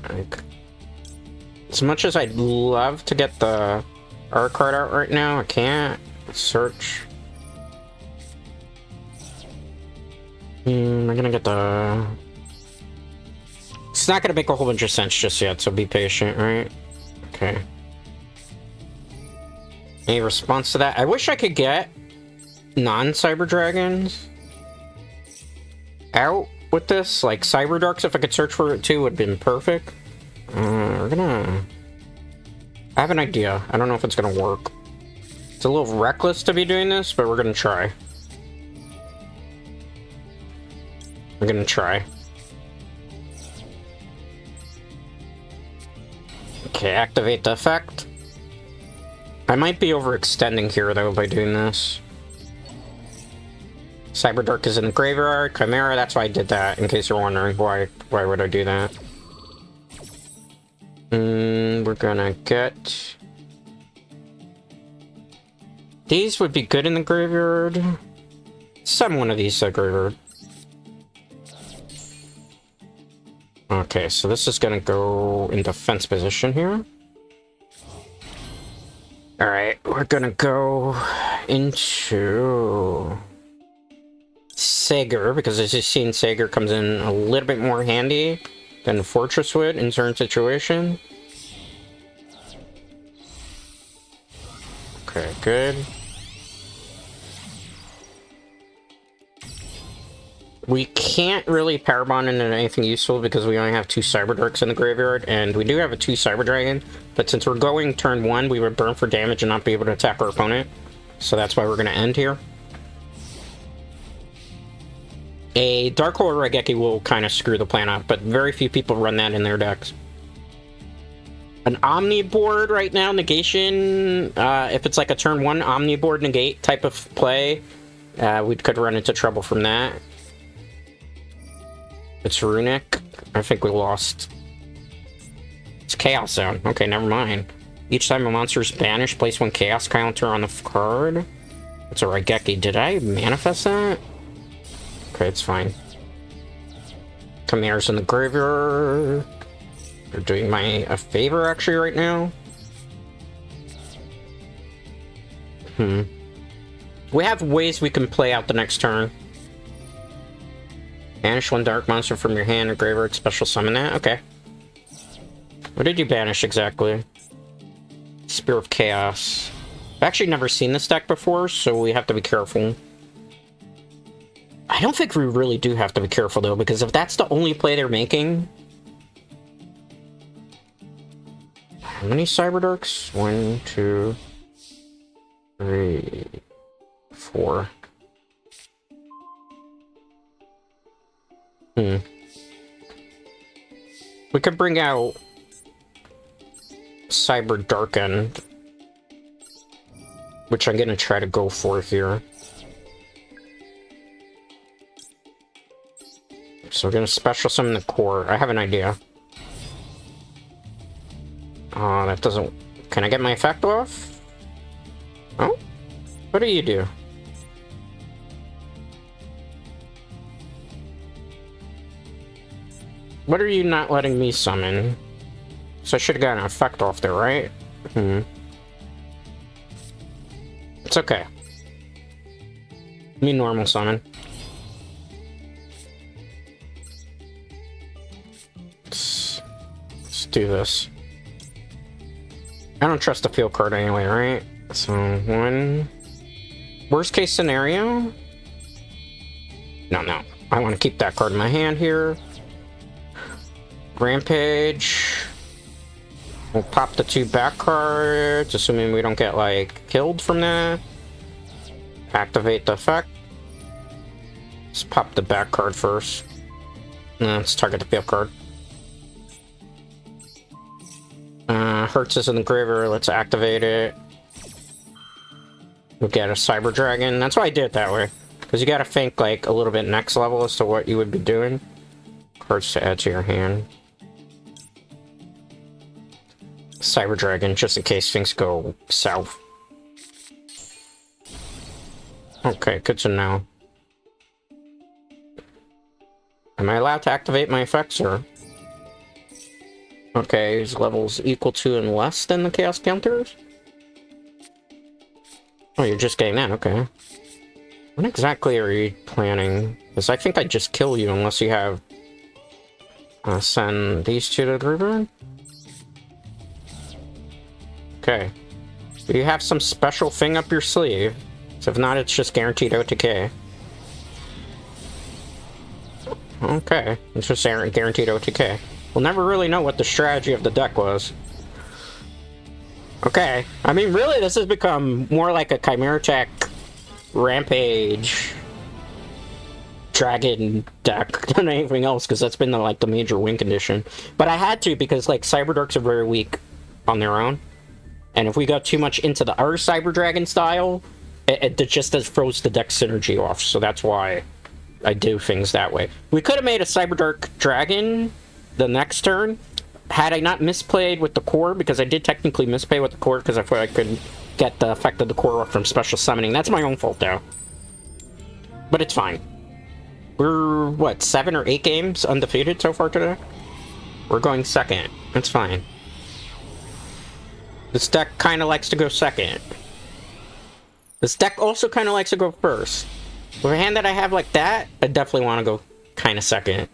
As much as I'd love to get the R card out right now, I can't. Search. We're gonna get the... It's not gonna make a whole bunch of sense just yet, so be patient, right? Okay. Any response to that? I wish I could get non-Cyber Dragons out with this. Like, Cyberdarks, if I could search for it too, would have been perfect. We're gonna... I have an idea. I don't know if it's gonna work. It's a little reckless to be doing this, but we're gonna try. We're gonna try. Okay, activate the effect. I might be overextending here, though, by doing this. Cyberdark is in the graveyard. Chimera, that's why I did that, in case you're wondering why would I do that. We're gonna get... These would be good in the graveyard. Send one of these to the graveyard. Okay, so this is gonna go in defense position here. Alright, we're gonna go into Sager, because as you've seen, Sager comes in a little bit more handy than Fortress would in certain situations. Okay, good. We can't really power bond into anything useful because we only have 2 Cyberdarks in the graveyard, and we do have a 2 Cyber Dragon, but since we're going turn 1, we would burn for damage and not be able to attack our opponent. So that's why we're going to end here. A Dark Hole Raigeki will kind of screw the plan up, but very few people run that in their decks. An Omni board right now, negation, if it's like a turn 1 Omni board negate type of play, we could run into trouble from that. It's Runic. I think we lost. It's Chaos Zone. Okay, never mind. Each time a monster is banished, place 1 Chaos counter on the card. It's a Raigeki. Did I manifest that? Okay, it's fine. Chimeras in the graveyard. They're doing me a favor, actually, right now. We have ways we can play out the next turn. Banish 1 dark monster from your hand or graveyard, special summon that? Okay. What did you banish exactly? Spear of Chaos. I've actually never seen this deck before, so we have to be careful. I don't think we really do have to be careful, though, because if that's the only play they're making... How many Cyberdarks? 1, 2, 3, 4. We could bring out Cyberdark, which I'm gonna try to go for here. So we're gonna special summon the core. I have an idea. Oh, that doesn't... Can I get my effect off? Oh? What do you do? What are you not letting me summon? So I should have gotten an effect off there, right? It's okay. Let me normal summon. Let's do this. I don't trust the field card anyway, right? So, 1... Worst case scenario? No. I want to keep that card in my hand here. Rampage. We'll pop the 2 back cards, assuming we don't get, like, killed from that. Activate the effect. Let's pop the back card first. Let's target the field card. Hertz is in the graveyard. Let's activate it. We'll get a Cyber Dragon. That's why I did it that way. Because you gotta think, like, a little bit next level as to what you would be doing. Cards to add to your hand. Cyber Dragon, just in case things go south. Okay, good to know. Am I allowed to activate my effects, or? Okay, his level's equal to and less than the Chaos Counters? Oh, you're just getting that, okay. What exactly are you planning? Because I think I'd just kill you unless you have... send these two to the river? Okay. Do you have some special thing up your sleeve? So if not, it's just guaranteed OTK. Okay, it's just guaranteed OTK. We'll never really know what the strategy of the deck was. Okay, I mean, really, this has become more like a Chimera Tech Rampage Dragon deck than anything else, because that's been the major win condition. But I had to, because like Cyberdarks are very weak on their own, and if we got too much into the our Cyber Dragon style, it just throws the deck synergy off. So that's why I do things that way. We could have made a Cyberdark Dragon the next turn, had I not misplayed with the core, because I did technically misplay with the core, because I thought I could get the effect of the core off from special summoning. That's my own fault, though. But it's fine. We're, what, 7 or 8 games undefeated so far today? We're going second. That's fine. This deck kind of likes to go second. This deck also kind of likes to go first. With a hand that I have like that, I definitely want to go kind of second.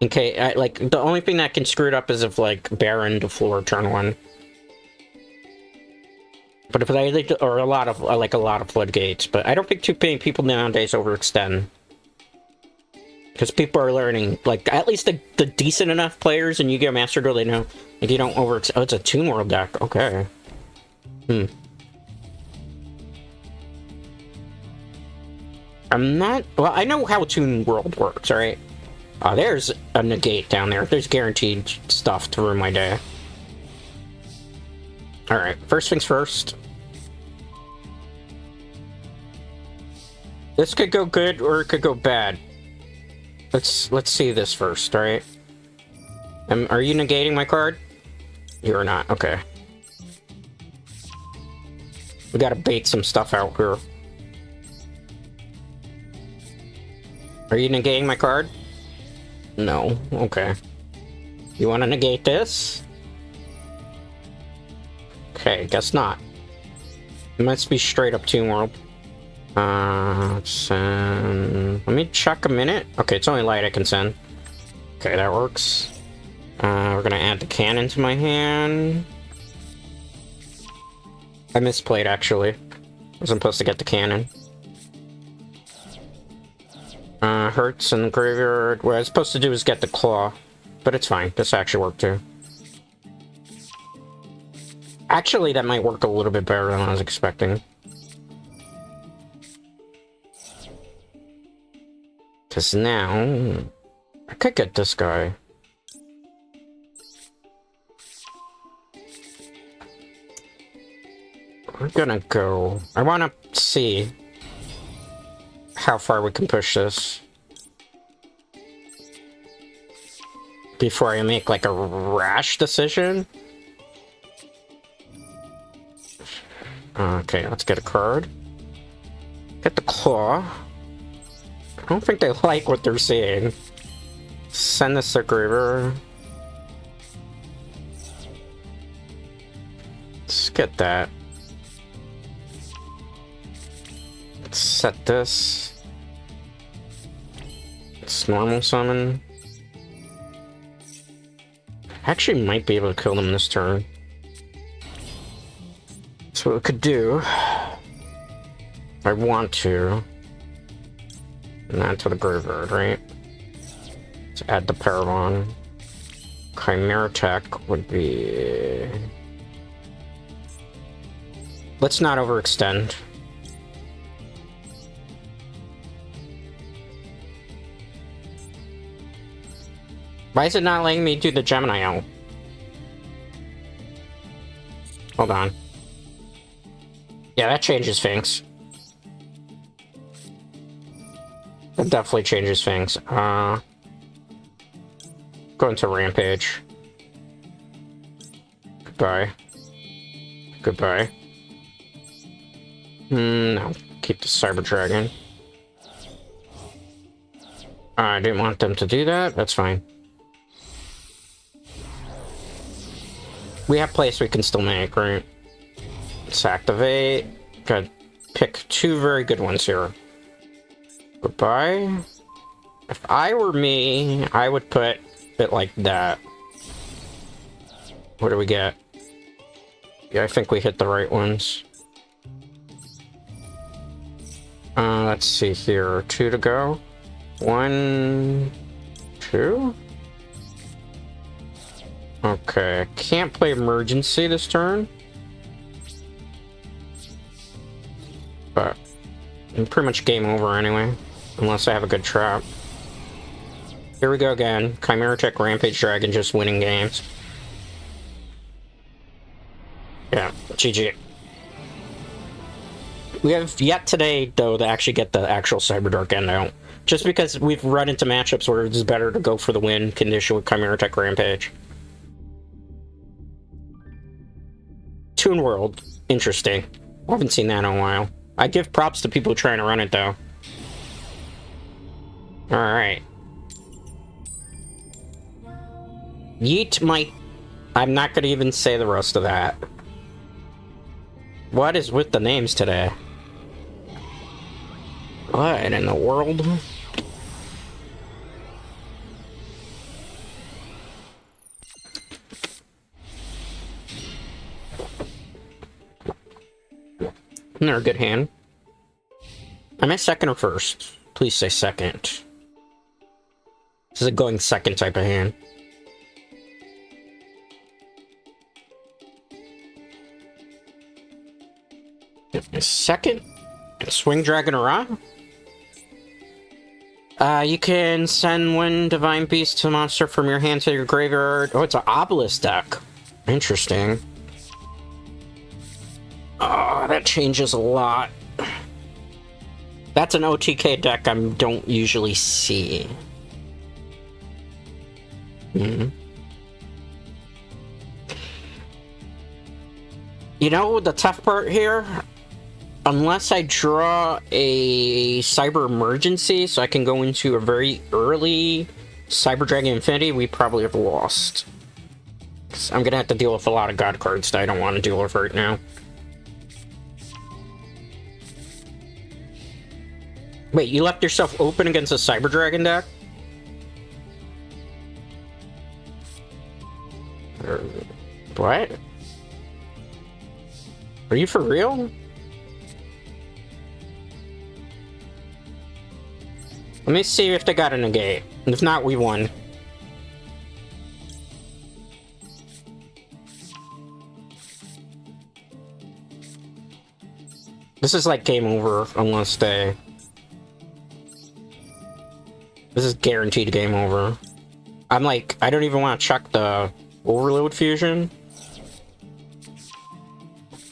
Okay, like, the only thing that can screw it up is if, like, Baron to floor turn 1. But if I, or a lot of floodgates, but I don't think too many people nowadays overextend. Because people are learning, like, at least the decent enough players in Yu-Gi-Oh! Master Duel, they know, if you don't overextend. Oh, it's a Toon World deck, okay. I'm not, well, I know how Toon World works, alright? There's a negate down there. There's guaranteed stuff to ruin my day. Alright, first things first. This could go good, or it could go bad. Let's see this first, alright? Are you negating my card? You're not, okay. We gotta bait some stuff out here. Are you negating my card? No, okay. You want to negate this? Okay, guess not. It must be straight up Toon World. Send... Let me check a minute. Okay, it's only light I can send. Okay, that works. We're gonna add the cannon to my hand. I misplayed, actually. I wasn't supposed to get the cannon. Hurts in the graveyard. What I was supposed to do is get the claw. But it's fine. This actually worked too. Actually, that might work a little bit better than I was expecting. Because now... I could get this guy. We're gonna go... I want to see how far we can push this before I make, like, a rash decision. Okay, let's get a card. Get the claw. I don't think they like what they're seeing. Send this to Graver. Let's get that. Let's set this. It's normal summon. Actually might be able to kill them this turn. That's what we could do. If I want to. And add to the graveyard, right? Let's add the Paragon. Chimera Tech would be... Let's not overextend. Why is it not letting me do the Gemini out? Hold on. Yeah, that changes things. That definitely changes things. Go into Rampage. Goodbye. Goodbye. No. Keep the Cyber Dragon. I didn't want them to do that. That's fine. We have plays we can still make, right? Let's activate. Gotta pick two very good ones here. Goodbye. If I were me, I would put it like that. What do we get? Yeah, I think we hit the right ones. Let's see here. 2 to go. 1, 2. Okay, can't play emergency this turn. But I'm pretty much game over anyway, unless I have a good trap. Here we go again. Chimera Tech Rampage Dragon just winning games. Yeah, GG. We have yet today, though, to actually get the actual Cyberdark end out. Just because we've run into matchups where it's better to go for the win condition with Chimera Tech Rampage. Toon World. Interesting. I haven't seen that in a while. I give props to people trying to run it, though. Alright. Yeet might... I'm not gonna even say the rest of that. What is with the names today? What in the world? They're a good hand. Am I second or first? Please say second. This is a going second type of hand. Second? Swing Dragon Ra? You can send one Divine Beast to a monster from your hand to your graveyard. Oh, it's an Obelisk deck. Interesting. Oh, that changes a lot. That's an OTK deck I don't usually see. You know, the tough part here? Unless I draw a Cyber Emergency so I can go into a very early Cyber Dragon Infinity, we probably have lost. I'm gonna have to deal with a lot of God cards that I don't want to deal with right now. Wait, you left yourself open against a Cyber Dragon deck? What? Are you for real? Let me see if they got a negate. If not, we won. This is like game over unless they... This is guaranteed game over. I'm like, I don't even want to check the overload fusion.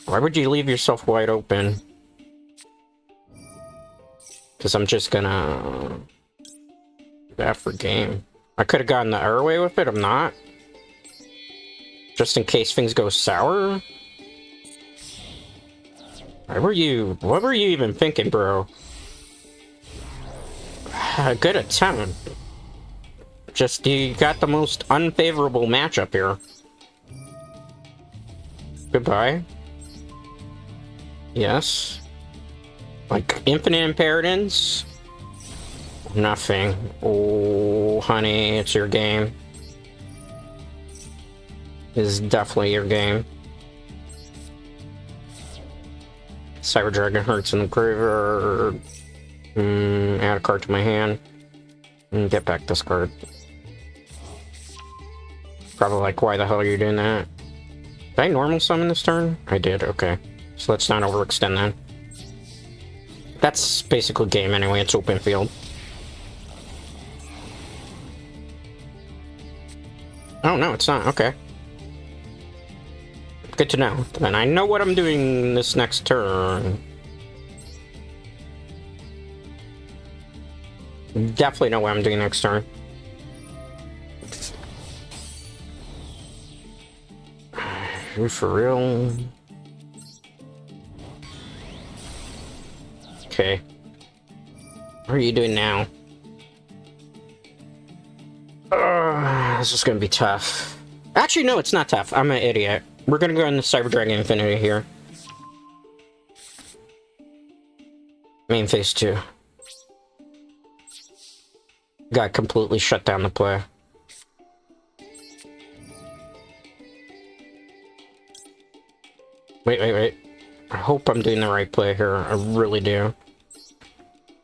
Why would you leave yourself wide open? Because I'm just gonna... that for game. I could have gotten the airway with it, I'm not. Just in case things go sour. What were you even thinking, bro? Good attempt. Just, you got the most unfavorable matchup here. Goodbye. Yes. Like, infinite inheritance? Nothing. Oh, honey, it's your game. This is definitely your game. Cyber Dragon hurts in the graveyard. Add a card to my hand. And get back this card. Probably like, why the hell are you doing that? Did I normal summon this turn? I did, okay. So let's not overextend then. That's basically game anyway, it's open field. Oh no, it's not, okay. Good to know. Then I know what I'm doing this next turn. Definitely know what I'm doing next turn. You for real? Okay. What are you doing now? This is gonna be tough. Actually, no, it's not tough. I'm an idiot. We're gonna go into Cyberdark Infinity here. Main phase 2. Got completely shut down the play. Wait. I hope I'm doing the right play here. I really do.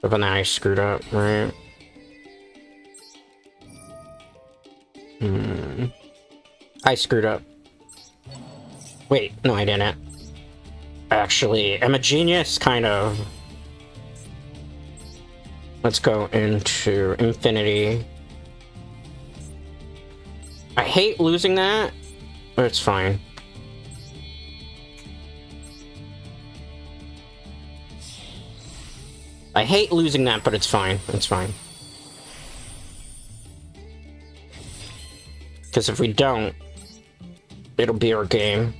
But then I screwed up, right? I screwed up. Wait, no I didn't. Actually, I'm a genius, kind of. Let's go into Infinity. I hate losing that, but it's fine. I hate losing that, but it's fine. It's fine. Because if we don't, it'll be our game.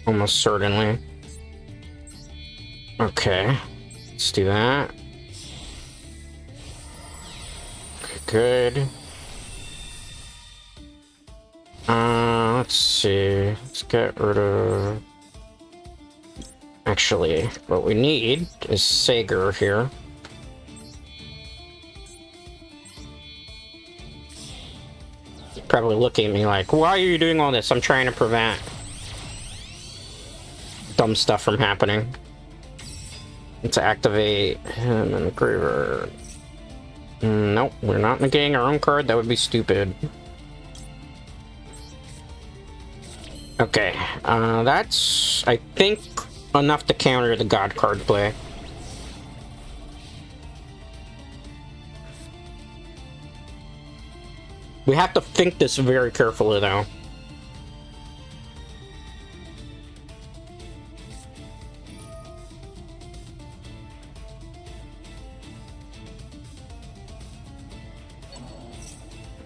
Almost certainly. Okay. Let's do that. Okay, good. Let's see. Let's get rid of... Actually, what we need is Sager here. You're probably looking at me like, why are you doing all this? I'm trying to prevent dumb stuff from happening. Let's activate him and Graver. Nope, we're not negating our own card. That would be stupid. Okay, that's, I think, enough to counter the God card play. We have to think this very carefully, though.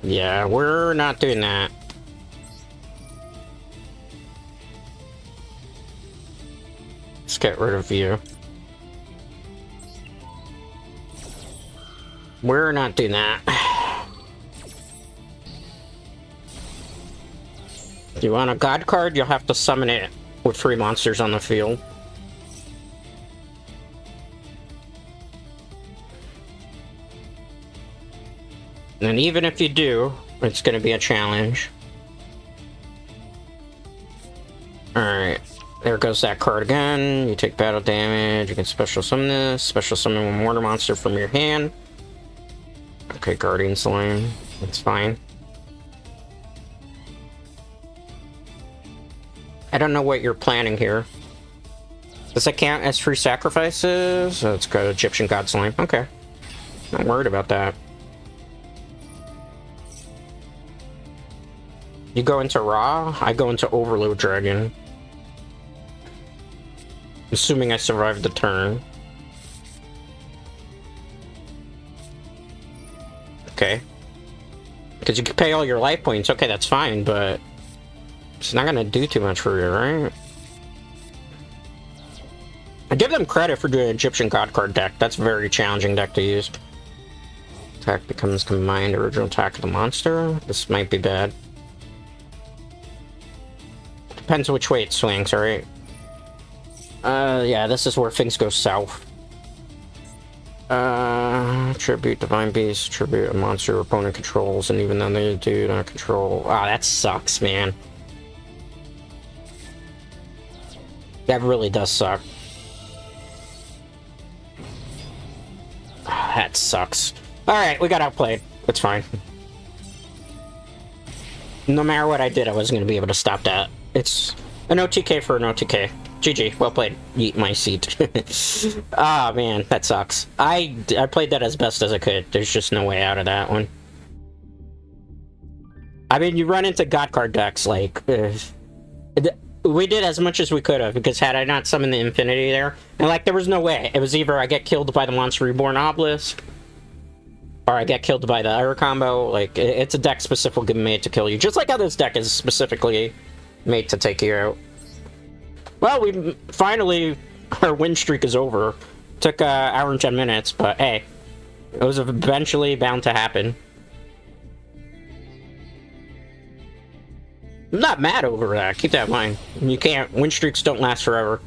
Yeah, we're not doing that. Let's get rid of you. We're not doing that. If you want a God card, you'll have to summon it with 3 monsters on the field. And even if you do, it's going to be a challenge. Alright, there goes that card again. You take battle damage, you can special summon this. Special summon one mortar monster from your hand. Okay, Guardian Slime. That's fine. I don't know what you're planning here. Does that count as free sacrifices? Let's go Egyptian God Slime. Okay. Not worried about that. You go into Ra, I go into Overload Dragon. Assuming I survived the turn. Okay. Because you can pay all your life points. Okay, that's fine, but it's not gonna do too much for you, right? I give them credit for doing an Egyptian God card deck. That's a very challenging deck to use. Attack becomes combined original attack of the monster. This might be bad. Depends which way it swings, alright? Yeah, this is where things go south. Tribute Divine Beast, tribute a monster your opponent controls, and even though they do not control... Ah, that sucks, man. That really does suck. That sucks. Alright, we got outplayed. It's fine. No matter what I did, I wasn't going to be able to stop that. It's an OTK for an OTK. GG, well played. Eat my seat. Ah, man, that sucks. I played that as best as I could. There's just no way out of that one. I mean, you run into God card decks, like... we did as much as we could have, because had I not summoned the Infinity there, and like, there was no way. It was either I get killed by the Monster Reborn Obelisk, or I get killed by the Air Combo. Like, it's a deck specifically made to kill you, just like how this deck is specifically made to take you out. Well, we finally, our win streak is over. Took an hour and 10 minutes, but hey, it was eventually bound to happen. I'm not mad over that. Keep that in mind. You can't. Win streaks don't last forever.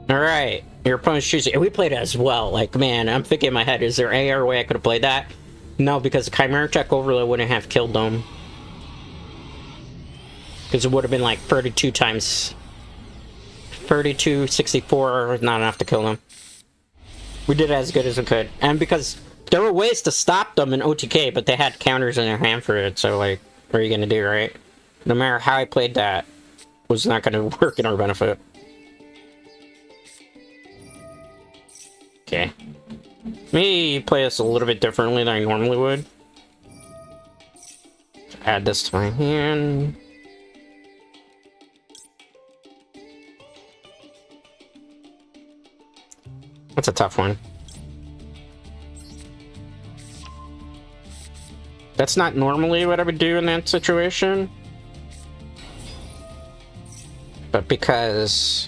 Alright. Your opponent's choosing. And we played it as well. Like, man, I'm thinking in my head, is there any other way I could have played that? No, because the Chimera Tech Overload wouldn't have killed them. Because it would have been like 32 times. 32, 64, not enough to kill them. We did as good as we could. And because there were ways to stop them in OTK, but they had counters in their hand for it, so like, what are you gonna do, right? No matter how I played that, was not gonna work in our benefit. Okay. Me play this a little bit differently than I normally would. Add this to my hand. That's a tough one. That's not normally what I would do in that situation. But because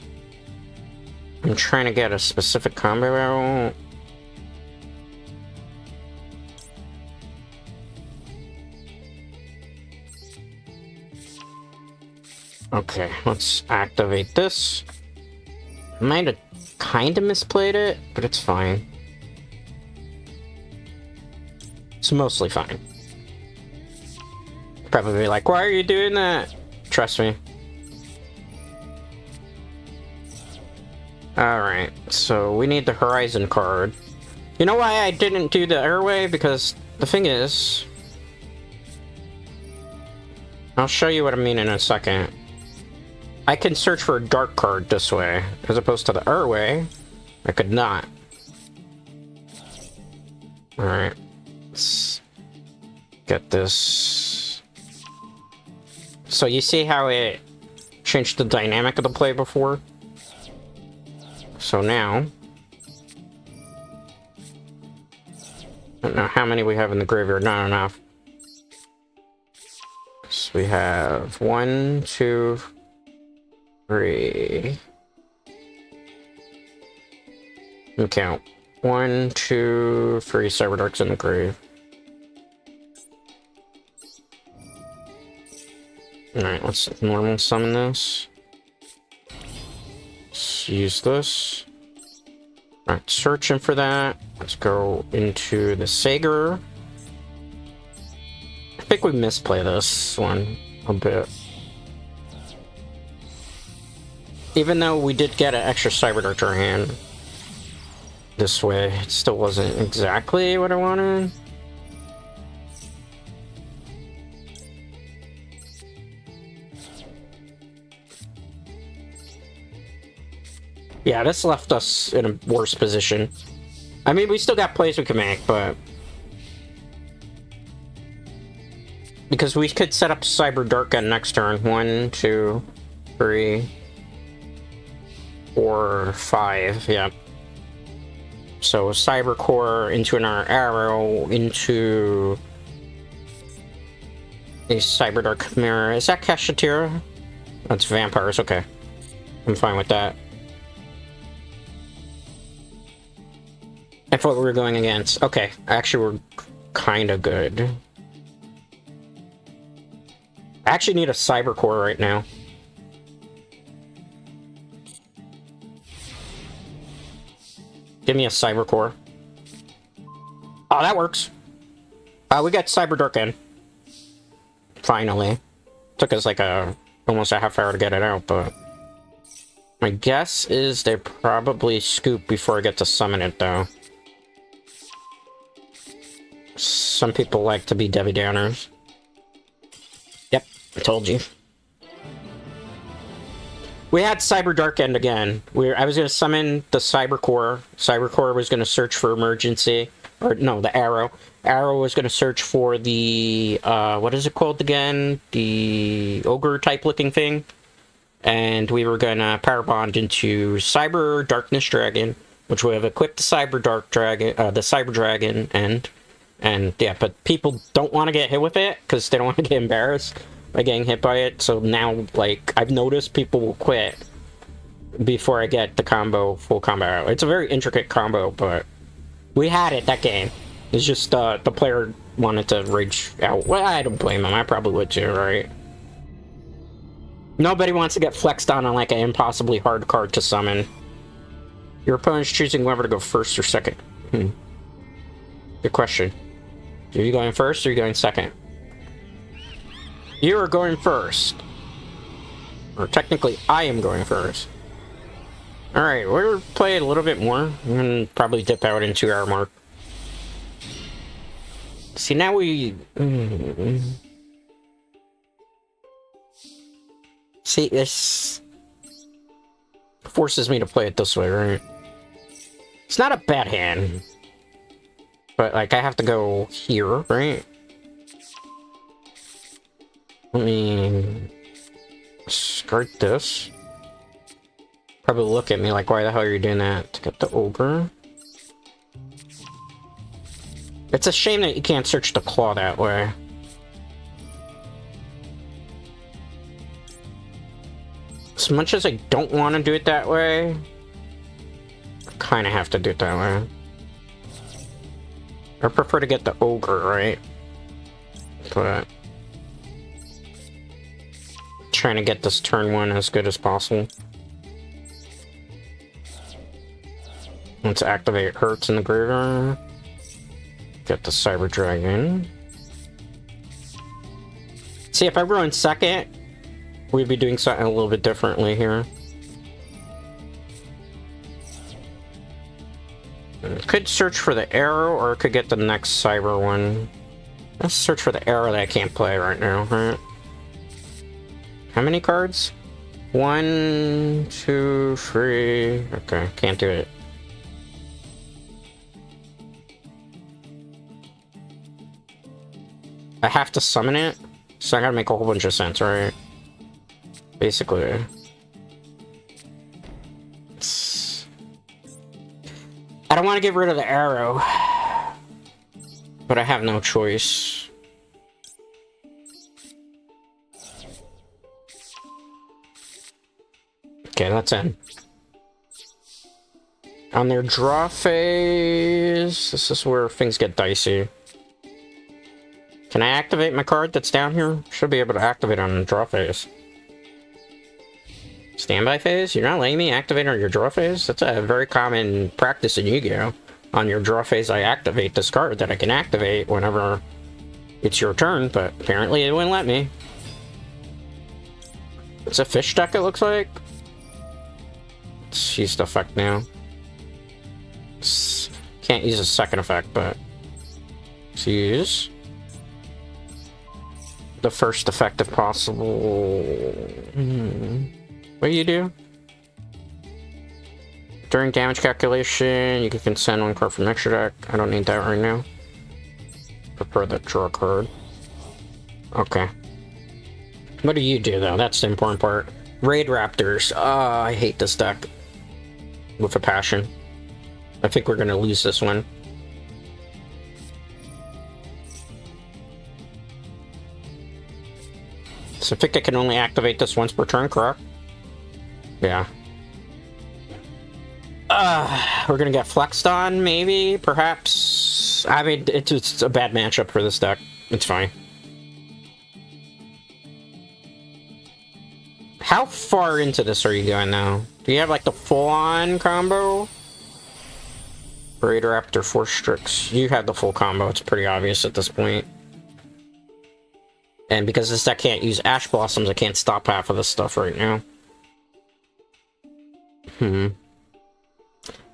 I'm trying to get a specific combo out. Okay, let's activate this. Might have kind of misplayed it, but it's fine. It's mostly fine. Probably like, why are you doing that? Trust me. Alright, so we need the Horizon card. You know why I didn't do the airway? Because the thing is... I'll show you what I mean in a second. I can search for a dark card this way, as opposed to the airway. I could not. Alright. Let's get this. So you see how it changed the dynamic of the play before? So now... I don't know how many we have in the graveyard, not enough. So we have 1, 2, 3. Let me count. 1, 2, 3 Cyberdarks in the grave. Alright, let's normal summon this. Let's use this. Alright, searching for that. Let's go into the Sager. I think we misplay this one a bit. Even though we did get an extra Cyberdark to our hand this way, it still wasn't exactly what I wanted. Yeah, this left us in a worse position. I mean, we still got plays we can make, but... Because we could set up Cyberdark on next turn. 1, 2, 3, 4, 5, yeah. So Cybercore into an arrow into a Cyberdark Mirror. Is that Kashatira? That's vampires, okay. I'm fine with that. I thought we were going against. Okay, actually we're kind of good. I actually need a Cybercore right now. Give me a Cybercore. Oh, that works. We got Cyberdark in. Finally. Took us like almost a half hour to get it out, but... My guess is they probably scoop before I get to summon it, though. Some people like to be Debbie Downers. Yep, I told you. We had Cyberdark end again. I was going to summon the Cybercore. Cybercore was going to search for emergency. Or, no, the Arrow. Arrow was going to search for the, what is it called again? The ogre-type looking thing. And we were going to power bond into Cyber Darkness Dragon, which would have equipped the Cyber Dark Dragon, the Cyber Dragon end. And yeah, but people don't want to get hit with it because they don't want to get embarrassed by getting hit by it. So now, like, I've noticed people will quit before I get the combo, full combo out. It's a very intricate combo, but we had it that game. It's just the player wanted to rage out. Well, I don't blame him. I probably would too, right? Nobody wants to get flexed on like an impossibly hard card to summon. Your opponent's choosing whether to go first or second. Good question. Are you going first or are you going second? You are going first. Or technically, I am going first. Alright, we'll play a little bit more. And probably dip out in 2 hour mark. See, now we... See, this... forces me to play it this way, right? It's not a bad hand. But, like, I have to go here, right? Let me... discard this. Probably look at me like, why the hell are you doing that? To get the ogre. It's a shame that you can't search the claw that way. As much as I don't want to do it that way, I kind of have to do it that way. I prefer to get the ogre, right? But... trying to get this turn 1 as good as possible. Let's activate Hurts in the graveyard. Get the Cyber Dragon. See, if I were in second, we'd be doing something a little bit differently here. Could search for the arrow, or could get the next cyber one. Let's search for the arrow that I can't play right now, right? How many cards? 1, 2, 3... okay, can't do it. I have to summon it, so I gotta make a whole bunch of sense, right? Basically. I don't want to get rid of the arrow, but I have no choice. Okay, that's in. On their draw phase, this is where things get dicey. Can I activate my card that's down here? Should be able to activate on the draw phase. Standby phase? You're not letting me activate on your draw phase? That's a very common practice in Yu-Gi-Oh! On your draw phase, I activate this card that I can activate whenever it's your turn, but apparently it wouldn't let me. It's a fish deck, it looks like. Let's use the effect now. Can't use a second effect, but let's use the first effect if possible. What do you do? During damage calculation, you can send 1 card from extra deck. I don't need that right now. Prefer the draw card. Okay. What do you do, though? That's the important part. Raid Raptors. Oh, I hate this deck. With a passion. I think we're gonna lose this one. So I think I can only activate this once per turn, correct? Yeah. We're gonna get flexed on, maybe? Perhaps? I mean, it's a bad matchup for this deck. It's fine. How far into this are you going now? Do you have, like, the full-on combo? Raid Raptor, 4 Strix. You have the full combo. It's pretty obvious at this point. And because this deck can't use Ash Blossoms, I can't stop half of this stuff right now.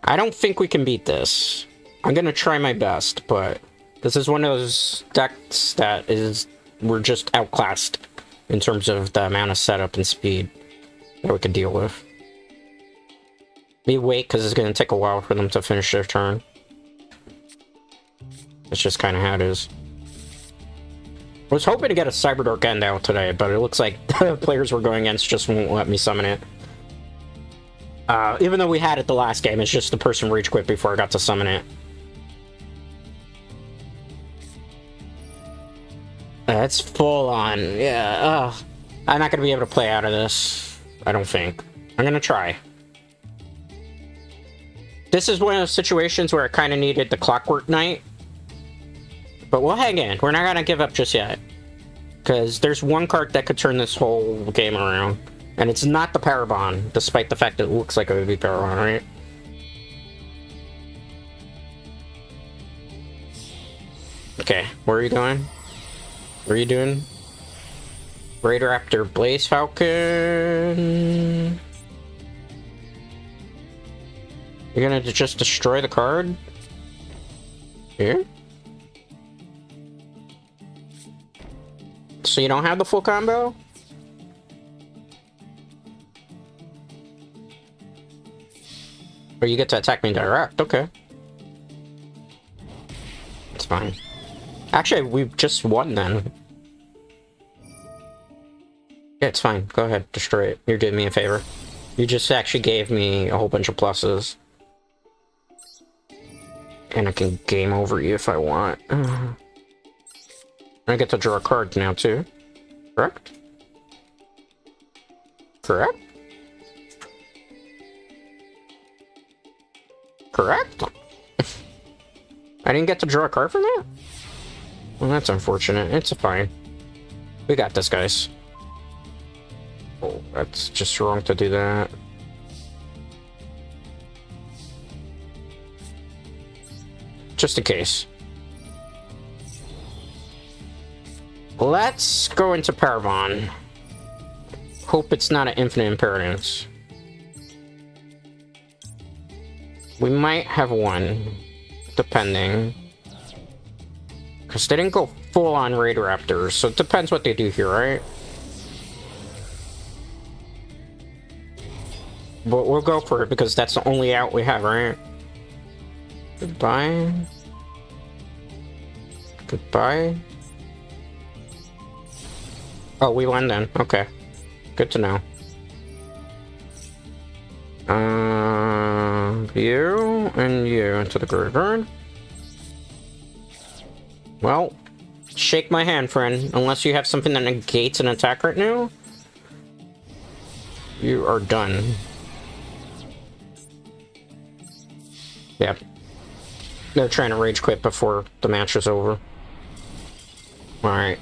I don't think we can beat this. I'm gonna try my best, but this is one of those decks that we're just outclassed in terms of the amount of setup and speed that we can deal with. Maybe wait, because it's gonna take a while for them to finish their turn. That's just kind of how it is. I was hoping to get a Cyberdark end out today, but it looks like the players we're going against just won't let me summon it. Even though we had it the last game, it's just the person rage quit before I got to summon it. That's full on. Yeah, I'm not going to be able to play out of this. I don't think. I'm going to try. This is one of those situations where I kind of needed the Clockwork Knight But we'll hang in. We're not gonna give up just yet. Because there's one card that could turn this whole game around. And it's not the Power Bond, despite the fact that it looks like it would be Power Bond, right? Okay, where are you going? What are you doing? Raider Raptor Blaze Falcon. You're gonna just destroy the card? Here? So you don't have the full combo? Or you get to attack me direct, okay. It's fine. Actually, we've just won then. Yeah, it's fine. Go ahead, destroy it. You're doing me a favor. You just actually gave me a whole bunch of pluses. And I can game over you if I want. I get to draw a card now, too. Correct? Correct? Correct? I didn't get to draw a card from that? Well, that's unfortunate. It's fine. We got this, guys. Oh, that's just wrong to do that. Just in case. Let's go into Power Bond. Hope it's not an infinite impermanence. We might have one, depending. Because they didn't go full-on Raider Raptors, so it depends what they do here, right? But we'll go for it because that's the only out we have, right? Goodbye. Goodbye. Oh, we won then. Okay. Good to know. You and you into the graveyard. Well, shake my hand, friend. Unless you have something that negates an attack right now, you are done. Yep. They're trying to rage quit before the match is over. Alright.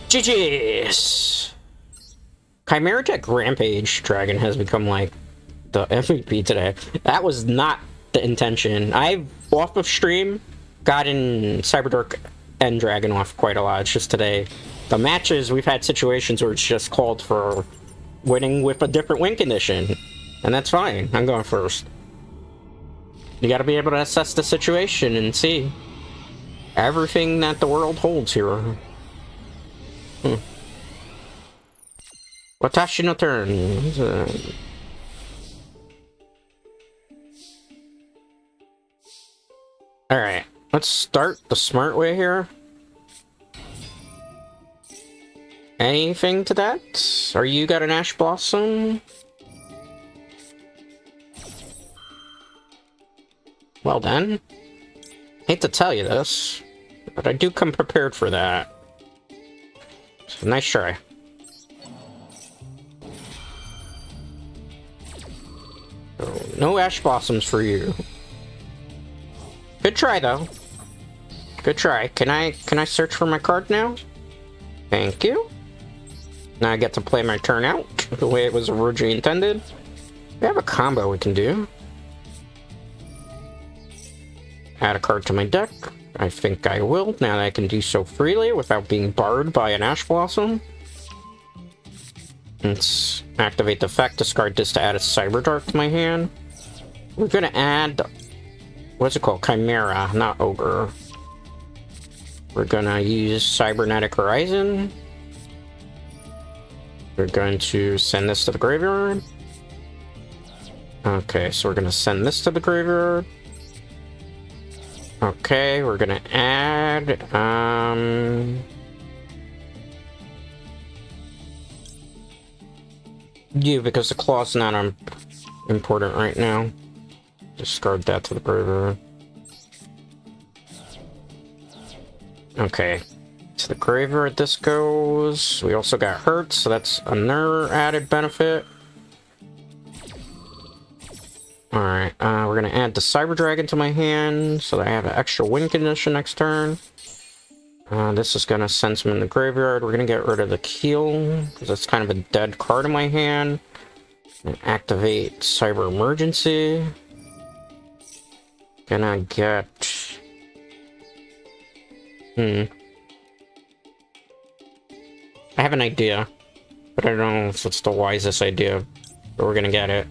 GG's! Chimera Tech Rampage Dragon has become like the MVP today. That was not the intention. I've, off of stream, gotten Cyberdark and Dragon off quite a lot. It's just today. The matches, we've had situations where it's just called for winning with a different win condition. And that's fine. I'm going first. You gotta be able to assess the situation and see everything that the world holds here. Watashi no turn. Alright, let's start the smart way here. Anything to that? Or you got an Ash Blossom? Well then. Hate to tell you this, but I do come prepared for that. So nice try. So, no Ash Blossoms for you. Good try though. Good try. Can I search for my card now? Thank you. Now I get to play my turn out the way it was originally intended. We have a combo we can do. Add a card to my deck. I think I will, now that I can do so freely without being barred by an Ash Blossom. Let's activate the effect, discard this to add a Cyberdark to my hand. We're gonna add... what's it called? Chimera, not Ogre. We're gonna use Cybernetic Horizon. We're going to send this to the graveyard. Okay, so we're gonna send this to the graveyard. Okay, we're gonna add, you, because the claw's not important right now. Discard that to the graveyard. Okay, to the graveyard this goes. We also got hurt, so that's another added benefit. Alright, we're gonna add the Cyber Dragon to my hand so that I have an extra win condition next turn. This is gonna send some in the graveyard. We're gonna get rid of the Keel, because it's kind of a dead card in my hand. And activate Cyber Emergency. Gonna get... I have an idea, but I don't know if it's the wisest idea, but we're gonna get it.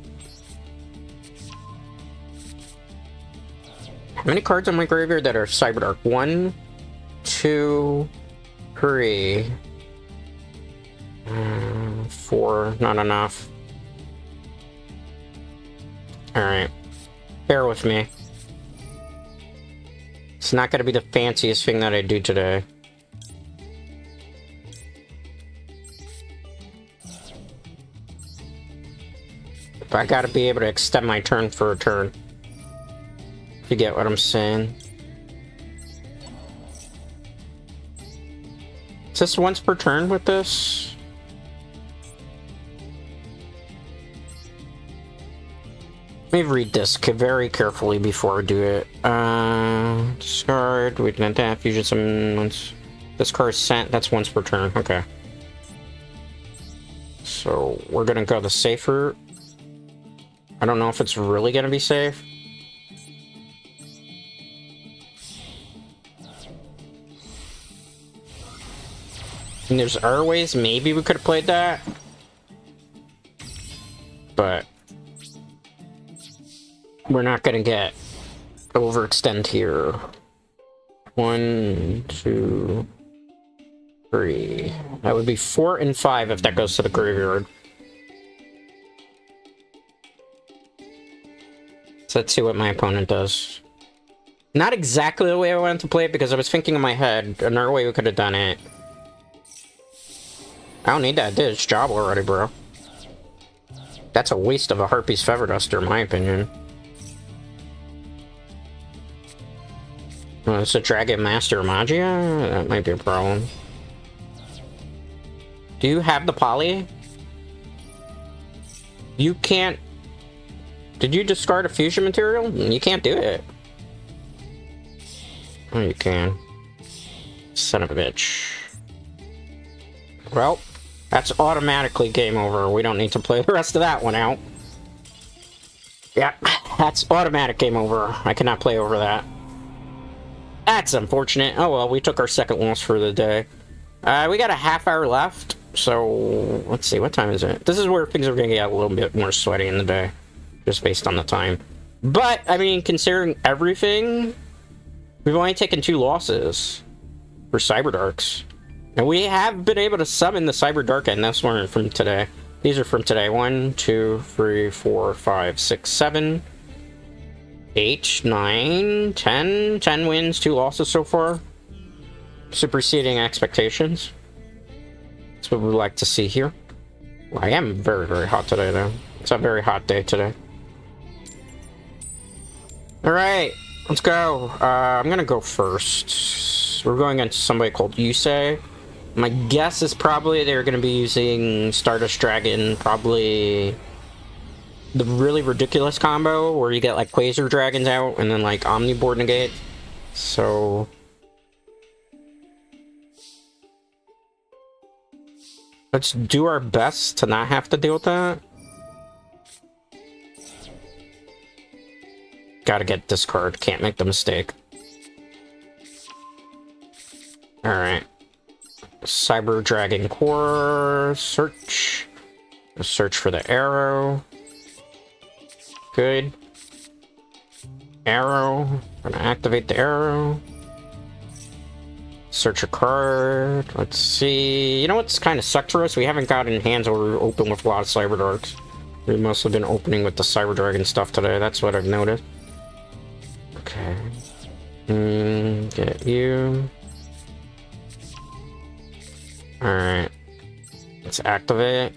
How many cards on my graveyard that are Cyberdark? 1, 2, 3, 4, not enough. Alright. Bear with me. It's not gonna be the fanciest thing that I do today. But I gotta be able to extend my turn for a turn. If you get what I'm saying. Is this once per turn with this? Let me read this very carefully before I do it. Discard, we can attack, fusion summons. This card is sent, that's once per turn, okay. So, we're gonna go the safe route. I don't know if it's really gonna be safe. And there's other ways, maybe we could have played that. But we're not gonna get overextend here. 1, 2, 3. That would be 4 and 5 if that goes to the graveyard. So let's see what my opponent does. Not exactly the way I wanted to play it, because I was thinking in my head another way we could have done it. I don't need that. I did its job already, bro. That's a waste of a Harpy's Feather Duster, in my opinion. Oh, it's a Dragon Master Magia? That might be a problem. Do you have the poly? You can't... Did you discard a fusion material? You can't do it. Oh, you can. Son of a bitch. Well, that's automatically game over. We don't need to play the rest of that one out. Yeah, that's automatic game over. I cannot play over that. That's unfortunate. Oh well, we took our second loss for the day. We got a half hour left, so let's see, what time is it? This is where things are gonna get a little bit more sweaty in the day, just based on the time. But, I mean, considering everything, we've only taken 2 losses for Cyberdarks. And we have been able to summon the Cyberdark, and that's one from today. These are from today. 1, 2, 3, 4, 5, 6, 7, 8, 9, 10. 10 wins, 2 losses so far. Superseding expectations. That's what we like to see here. Well, I am very, very hot today, though. It's a very hot day today. Alright, let's go. I'm gonna go first. We're going against somebody called Yusei. My guess is probably they're going to be using Stardust Dragon, probably the really ridiculous combo where you get like Quasar Dragons out and then like Omniboard Negate. So let's do our best to not have to deal with that. Gotta get this card, can't make the mistake. Alright. Cyber Dragon Core, search. Search for the arrow. Good. Arrow. Gonna activate the arrow. Search a card. Let's see. You know what's kind of sucked for us? We haven't gotten hands where we're open with a lot of Cyberdarks. We've mostly been opening with the Cyber Dragon stuff today. That's what I've noticed. Okay. Get you. Alright. Let's activate.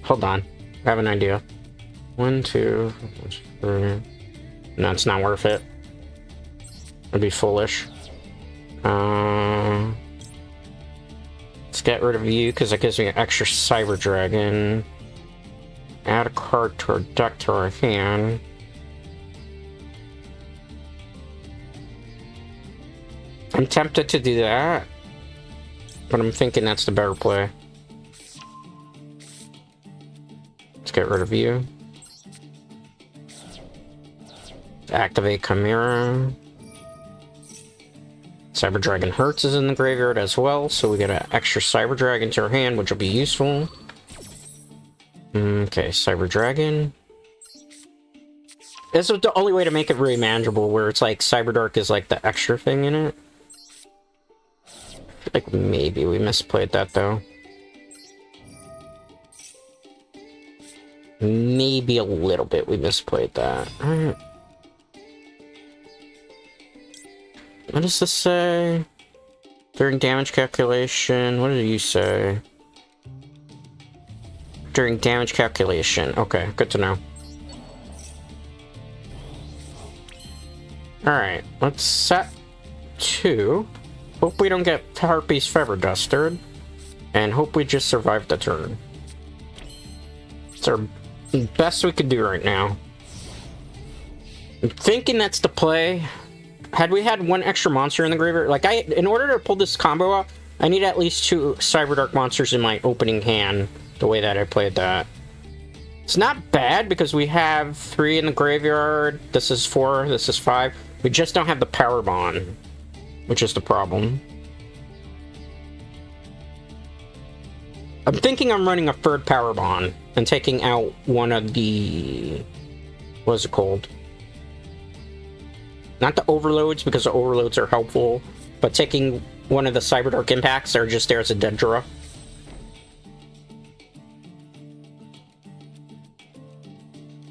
Hold on. I have an idea. 1, 2, 3. No, it's not worth it. It'd be foolish. get rid of you because that gives me an extra Cyber Dragon. Add a card to our deck to our hand. I'm tempted to do that, but I'm thinking that's the better play. Let's get rid of you. Activate Chimera. Cyber Dragon Hertz is in the graveyard as well, so we get an extra Cyber Dragon to our hand, which will be useful. Okay, Cyber Dragon. This is the only way to make it really manageable, where it's like Cyberdark is like the extra thing in it. I feel like maybe we misplayed that though. Maybe a little bit we misplayed that. Alright. What does this say? During damage calculation, what did you say? During damage calculation. Okay, good to know. Alright, let's set 2. Hope we don't get Harpy's Feather Dustered. And hope we just survive the turn. It's our best we could do right now. I'm thinking that's the play. Had we had one extra monster in the graveyard, like in order to pull this combo off, I need at least 2 Cyberdark monsters in my opening hand, the way that I played that. It's not bad because we have 3 in the graveyard, this is 4, this is 5. We just don't have the Power Bond, which is the problem. I'm thinking I'm running a 3rd Power Bond and taking out one of the... what is it called? Not the overloads, because the overloads are helpful, but taking one of the Cyberdark impacts that are just there as a dead draw.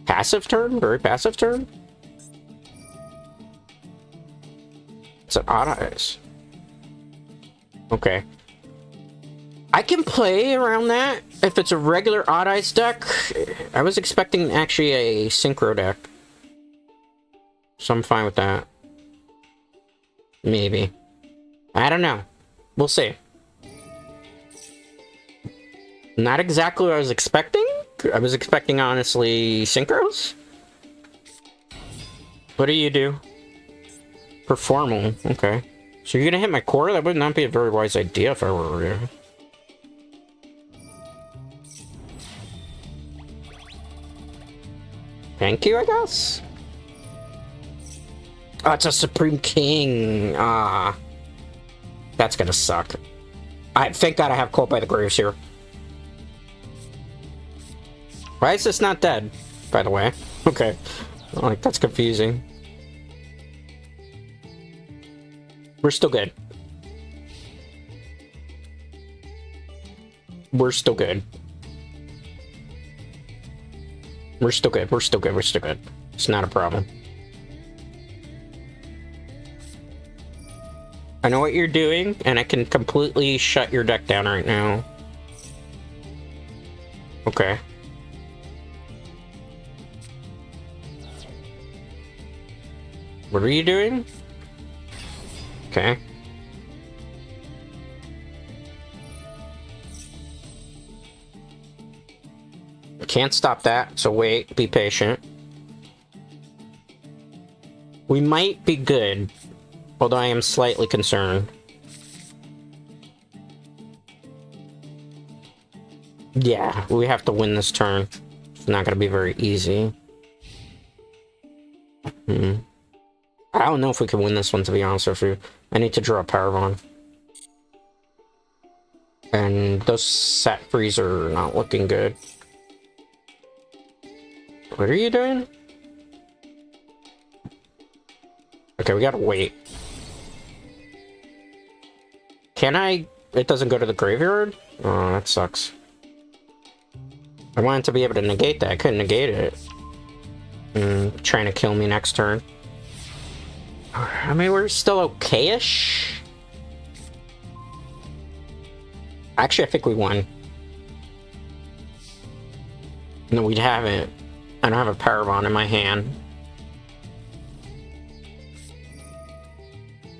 Passive turn? Very passive turn? It's an Odd Eyes. Okay. I can play around that if it's a regular Odd Eyes deck. I was expecting actually a Synchro deck. So I'm fine with that. Maybe. I don't know. We'll see. Not exactly what I was expecting. I was expecting, honestly, Synchros. What do you do? Performal. Okay. So you're gonna hit my core? That would not be a very wise idea if I were you. Thank you, I guess? Oh, it's a Supreme King. Ah. That's gonna suck. Thank God I have Caught by the Graves here. Why is this not dead, by the way? Okay. Like, that's confusing. We're still good. We're still good. We're still good. We're still good. We're still good. It's not a problem. I know what you're doing, and I can completely shut your deck down right now. Okay. What are you doing? Okay. Can't stop that, so wait, be patient. We might be good, although I am slightly concerned. Yeah, we have to win this turn. It's not gonna be very easy. I don't know if we can win this one, to be honest with you. I need to draw a Power Bond. And those sat frees are not looking good. What are you doing? Okay, we gotta wait. Can I... It doesn't go to the graveyard? Oh, that sucks. I wanted to be able to negate that. I couldn't negate it. Trying to kill me next turn. I mean, we're still okay-ish. Actually, I think we won. No, we haven't. I don't have a Power Bond in my hand.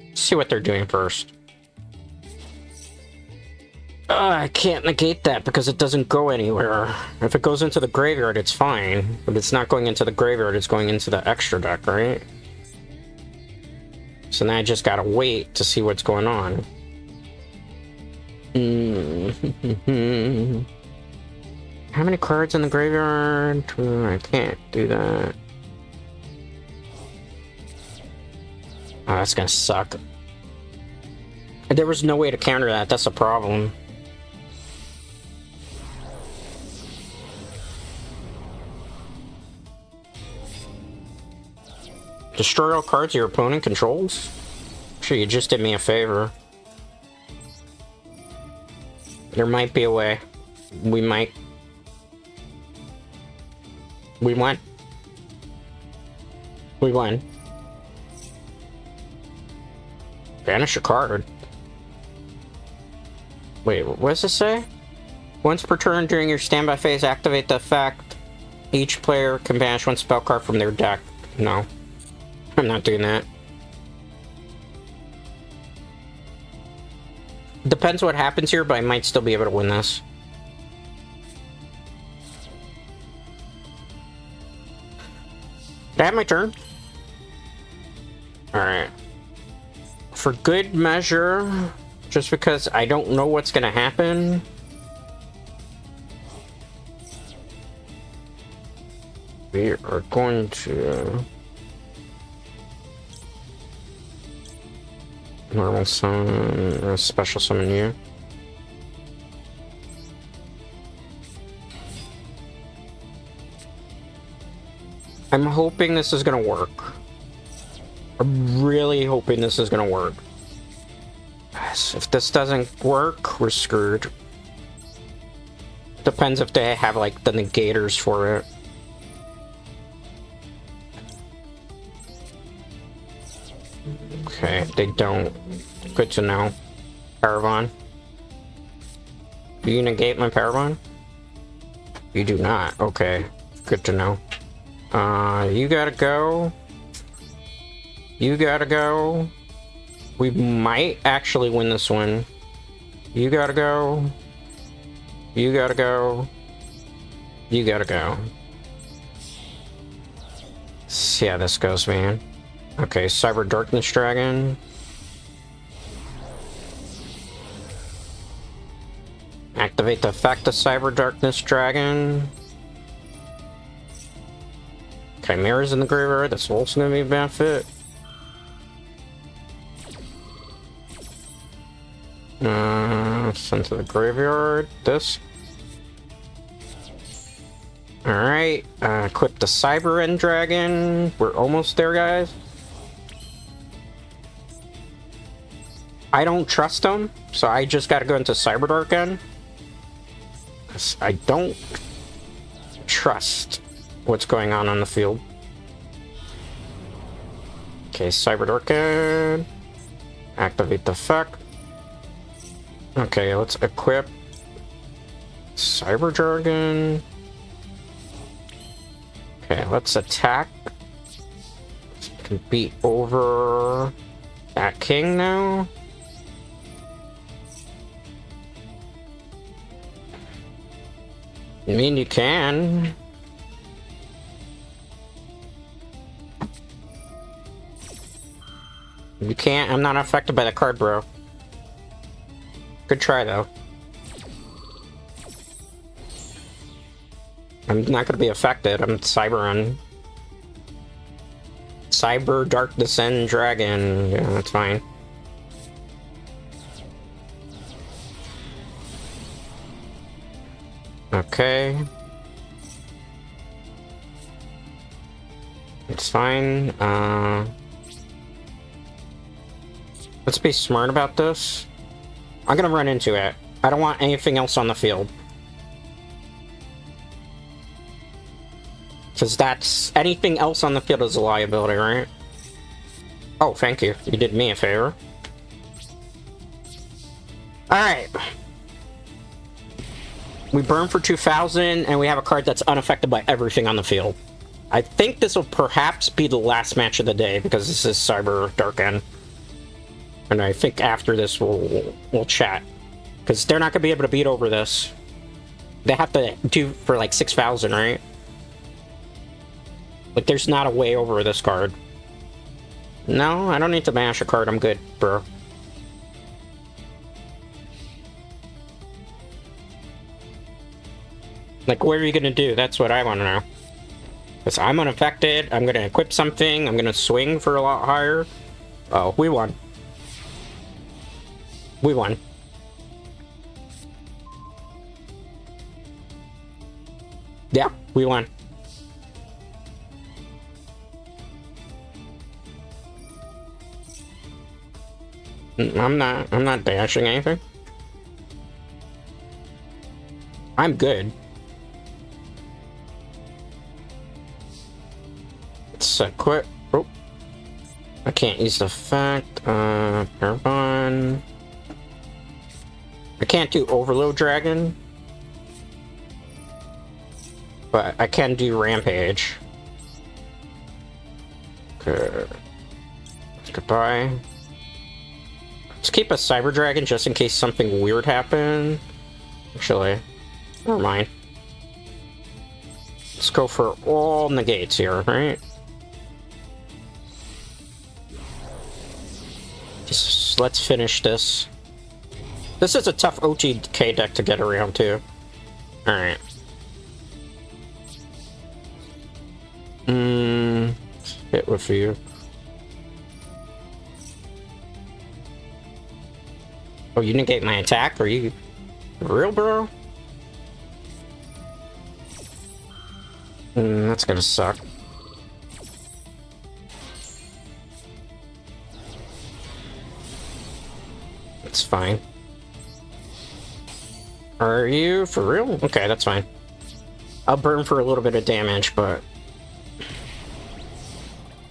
Let's see what they're doing first. I can't negate that because it doesn't go anywhere. If it goes into the graveyard, it's fine. But it's not going into the graveyard, it's going into the extra deck, right? So now I just gotta wait to see what's going on. How many cards in the graveyard? I can't do that. Oh, that's gonna suck. There was no way to counter that, that's a problem. Destroy all cards your opponent controls? Sure, you just did me a favor. There might be a way. We might. We won. We won. Banish a card. Wait, what does this say? Once per turn during your standby phase, activate the effect. Each player can banish one spell card from their deck. No. I'm not doing that. Depends what happens here, but I might still be able to win this. Did I have my turn? Alright. For good measure, just because I don't know what's gonna happen. We are going to... normal summon, or special summon you. I'm hoping this is gonna work. I'm really hoping this is gonna work. If this doesn't work, we're screwed. Depends if they have like the negators for it. Okay, they don't. Good to know. Paravon. Do you negate my Paravon? You do not. Okay. Good to know. You gotta go. You gotta go. We might actually win this one. You gotta go. You gotta go. You gotta go. See how this goes, man. Okay, Cyber Darkness Dragon. Activate the effect of Cyber Darkness Dragon. Chimera's in the graveyard, that's also gonna be a benefit. Send to the graveyard. This. Alright, equip the Cyber End Dragon. We're almost there, guys. I don't trust him, so I just gotta go into Cyberdark again. I don't trust what's going on the field. Okay, Cyberdark again. Activate the effect. Okay, let's equip Cyber Jargon. Okay, let's attack. Can beat over that king now. I mean, you can. You can't. I'm not affected by the card, bro. Good try, though. I'm not gonna be affected. I'm Cyber Dark Descend Dragon. Yeah, that's fine. Okay. It's fine. Let's be smart about this. I'm gonna run into it. I don't want anything else on the field. Because that's... anything else on the field is a liability, right? Oh, thank you. You did me a favor. Alright. We burn for 2,000, and we have a card that's unaffected by everything on the field. I think this will perhaps be the last match of the day, because this is Cyber Dark End. And I think after this, we'll chat. Because they're not going to be able to beat over this. They have to do for like 6,000, right? Like, there's not a way over this card. No, I don't need to mash a card. I'm good, bro. Like, what are you gonna do? That's what I want to know. Because I'm unaffected. I'm gonna equip something. I'm gonna swing for a lot higher. Oh, we won. We won. Yeah, we won. I'm not dashing anything. I'm good. Let's quit. Oh. I can't use the effect. Carbon. I can't do Overload Dragon. But I can do Rampage. Okay. Goodbye. Let's keep a Cyber Dragon just in case something weird happened. Actually, never mind. Let's go for all negates here, right? Just let's finish this. This is a tough OTK deck to get around too. Alright. Hit with you. Oh, you negate my attack? Are you real, bro? That's gonna suck. It's fine. Are you for real? Okay, that's fine. I'll burn for a little bit of damage, but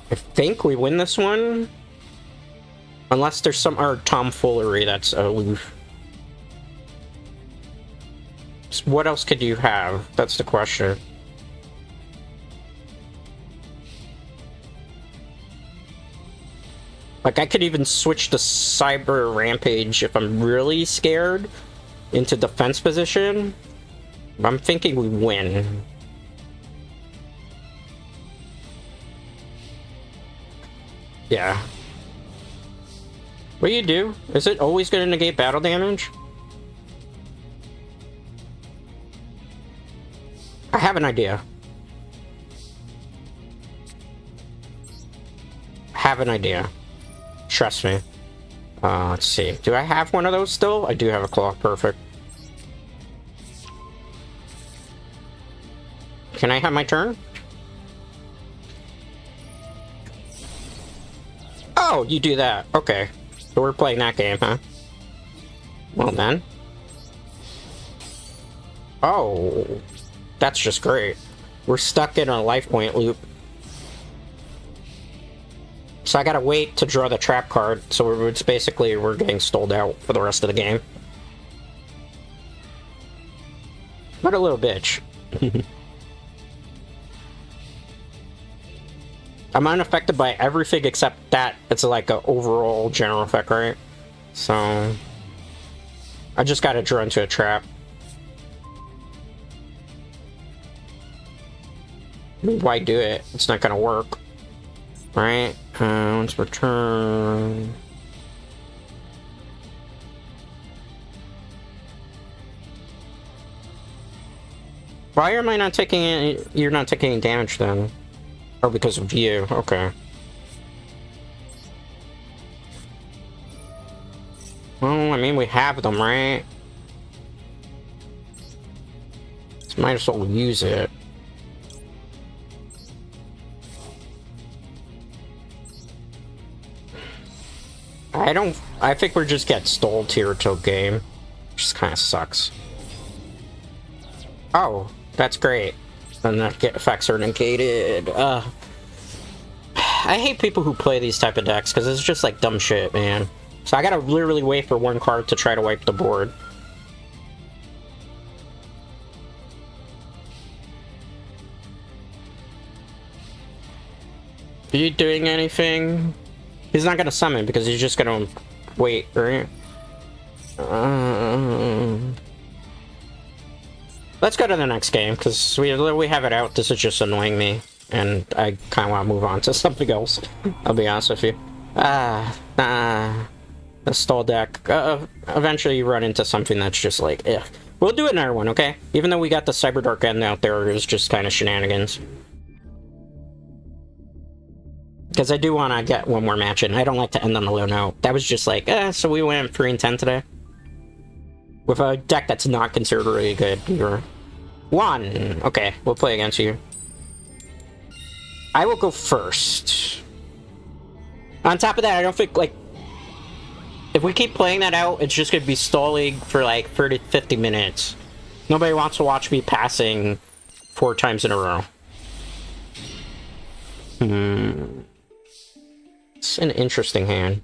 I think we win this one. Unless there's some tomfoolery that's aloof. So what else could you have? That's the question. Like, I could even switch to Cyber Rampage if I'm really scared into defense position. But I'm thinking we win. Yeah. What do you do? Is it always going to negate battle damage? I have an idea. I have an idea. Trust me. Let's see. Do I have one of those still? I do have a claw. Perfect. Can I have my turn? Oh, you do that. Okay. So we're playing that game, huh? Well then. Oh. That's just great. We're stuck in a life point loop. So I gotta wait to draw the trap card, so it's basically we're getting stalled out for the rest of the game. What a little bitch. I'm unaffected by everything except that. It's like an overall general effect, right? So I just gotta draw into a trap. Why do it? It's not gonna work. Right? Once return. Why am I not taking any? You're not taking any damage then? Oh, because of you. Okay. Well, I mean, we have them, right? So might as well use it. I think we're just getting stalled here till game. Which just kind of sucks. Oh, that's great. And the effects are negated. I hate people who play these type of decks because it's just like dumb shit, man. So I gotta literally wait for one card to try to wipe the board. Are you doing anything? He's not gonna summon because he's just gonna wait, right? Let's go to the next game, because we have it out. This is just annoying me, and I kind of want to move on to something else. I'll be honest with you. The stall deck. Eventually you run into something that's just like, ugh. We'll do another one, okay? Even though we got the Cyberdark end out there, it was just kind of shenanigans. Because I do want to get one more match in. I don't like to end on a low note. That was just like, so we went 3-10 today. With a deck that's not considered really good. You're 1. Okay, we'll play against you. I will go first. On top of that, I don't think, like, if we keep playing that out, it's just going to be stalling for like 30 to 50 minutes. Nobody wants to watch me passing 4 times in a row. It's an interesting hand.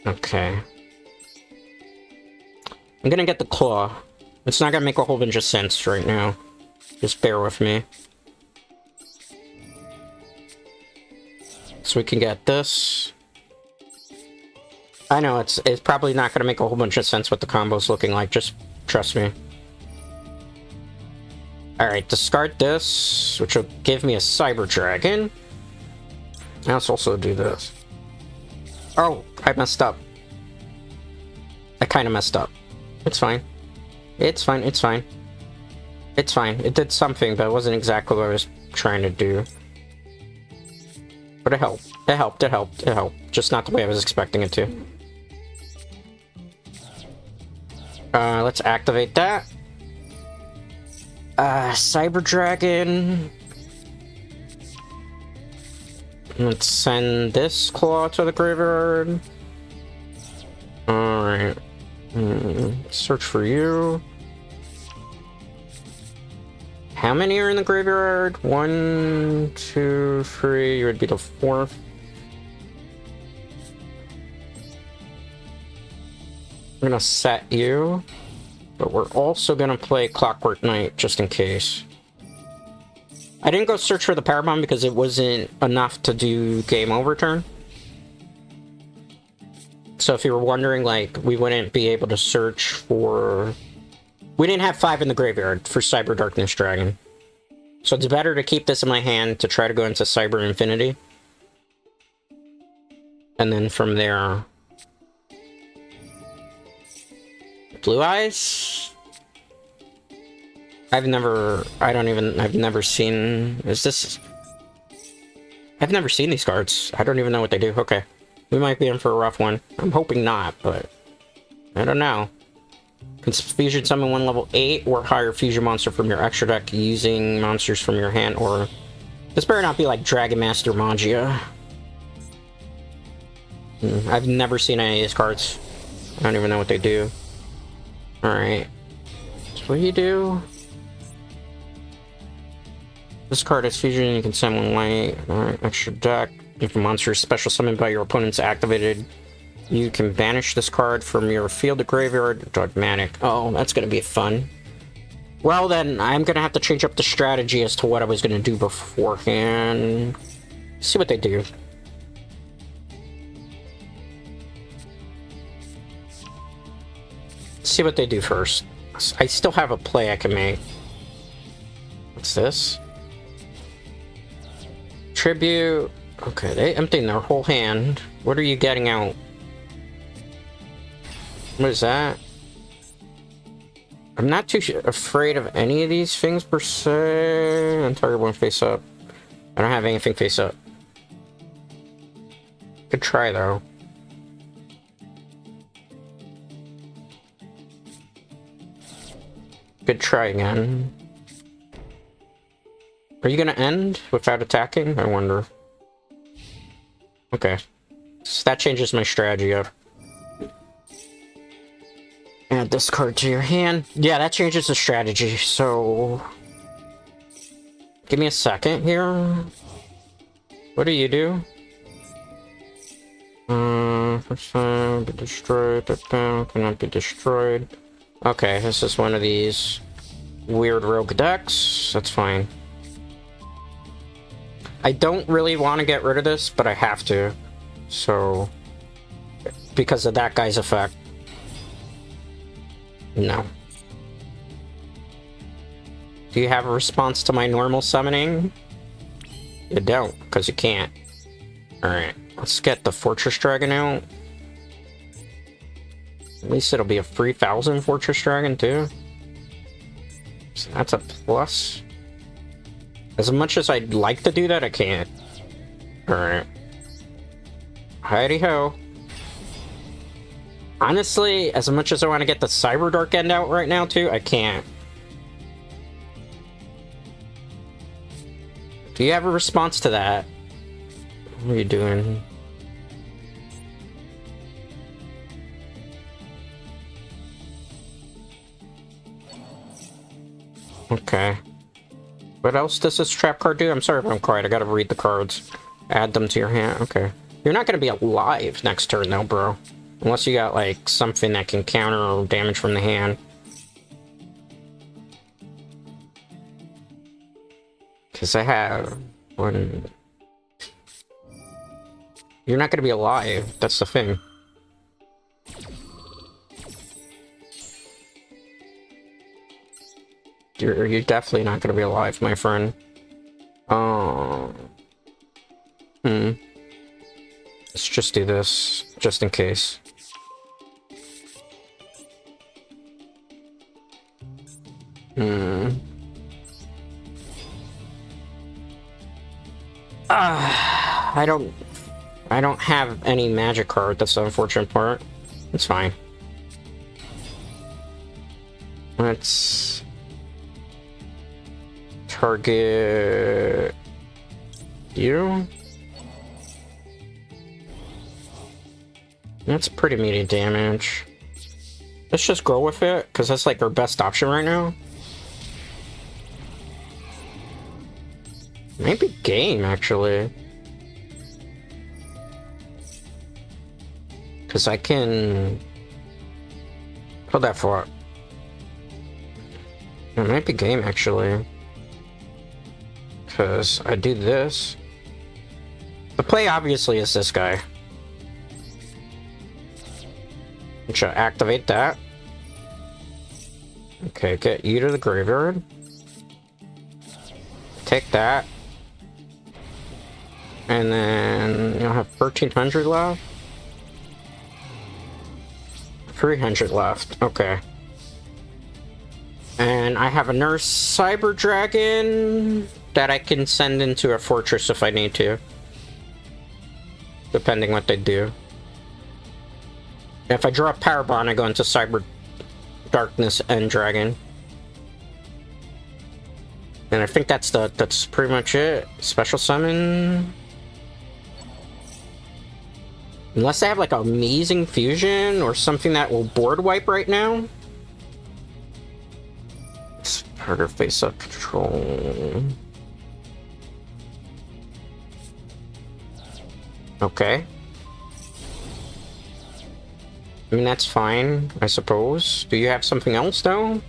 Okay. I'm gonna get the claw. It's not gonna make a whole bunch of sense right now. Just bear with me. So we can get this. I know it's probably not gonna make a whole bunch of sense what the combo's looking like. Just trust me. Alright, discard this, which will give me a Cyber Dragon. Let's also do this. Oh, I messed up. I kind of messed up. It's fine. It's fine, it's fine. It's fine. It did something, but it wasn't exactly what I was trying to do. But it helped. It helped, it helped, it helped. Just not the way I was expecting it to. Let's activate that. Cyber Dragon. Let's send this claw to the graveyard. Alright. Search for you. How many are in the graveyard? 1, 2, 3. You would be the 4th. I'm gonna set you. But we're also gonna play Clockwork Knight, just in case. I didn't go search for the Power Bomb because it wasn't enough to do game over turn. So if you were wondering, like, we wouldn't be able to search for... We didn't have 5 in the graveyard for Cyber Darkness Dragon. So it's better to keep this in my hand to try to go into Cyber Infinity. And then from there... Blue Eyes? I've never seen... Is this... I've never seen these cards. I don't even know what they do. Okay. We might be in for a rough one. I'm hoping not, but... I don't know. Can fusion summon 1 level 8 or higher fusion monster from your extra deck using monsters from your hand, or... This better not be like Dragon Master Magia. I've never seen any of these cards. I don't even know what they do. Alright. So what do you do? This card is fusion and you can send 1 light. Alright, extra deck. If a monster is special summoned by your opponent's activated, you can banish this card from your field to graveyard. Dogmatic. Oh, that's gonna be fun. Well then, I'm gonna have to change up the strategy as to what I was gonna do beforehand. See what they do. See what they do first. I still have a play I can make. What's this? Tribute. Okay, they emptied their whole hand. What are you getting out? What is that? I'm not too afraid of any of these things per se. Entire one face up. I don't have anything face up. Good try though. Good try again. Are you gonna end without attacking? I wonder. Okay. So that changes my strategy up. Add this card to your hand. Yeah, that changes the strategy, so... Give me a second here. What do you do? First time, be destroyed. That down cannot be destroyed. Okay, this is one of these weird rogue decks. That's fine. I don't really want to get rid of this, but I have to. So, because of that guy's effect. No. Do you have a response to my normal summoning? You don't, because you can't. Alright, let's get the Fortress Dragon out. At least it'll be a 3,000 Fortress Dragon, too. So that's a plus. As much as I'd like to do that, I can't. Alright. Heidi-ho. Honestly, as much as I want to get the Cyberdark end out right now, too, I can't. Do you have a response to that? What are you doing? Okay. What else does this trap card do? I'm sorry if I'm quiet. I gotta read the cards. Add them to your hand. Okay. You're not gonna be alive next turn, though, bro. Unless you got, like, something that can counter damage from the hand. Because I have one... You're not gonna be alive. That's the thing. You're definitely not gonna be alive, my friend. Oh. Let's just do this, just in case. I don't have any magic card. That's the unfortunate part. It's fine. Let's target you. That's pretty meaty damage. Let's just go with it, because that's like our best option right now. Maybe game, actually. Because I can... Hold that for... It might be game, actually. Because I do this. The play, obviously, is this guy. I should activate that. Okay, get you to the graveyard. Take that. And then you'll have 1,300 left. 300 left. Okay. And I have a Nurse Cyber Dragon that I can send into a fortress if I need to. Depending what they do. If I draw a Power Bond, I go into Cyber Darkness and Dragon. And I think that's pretty much it. Special summon. Unless they have like amazing fusion or something that will board wipe right now. It's harder face up control. Okay. I mean, that's fine, I suppose. Do you have something else, though?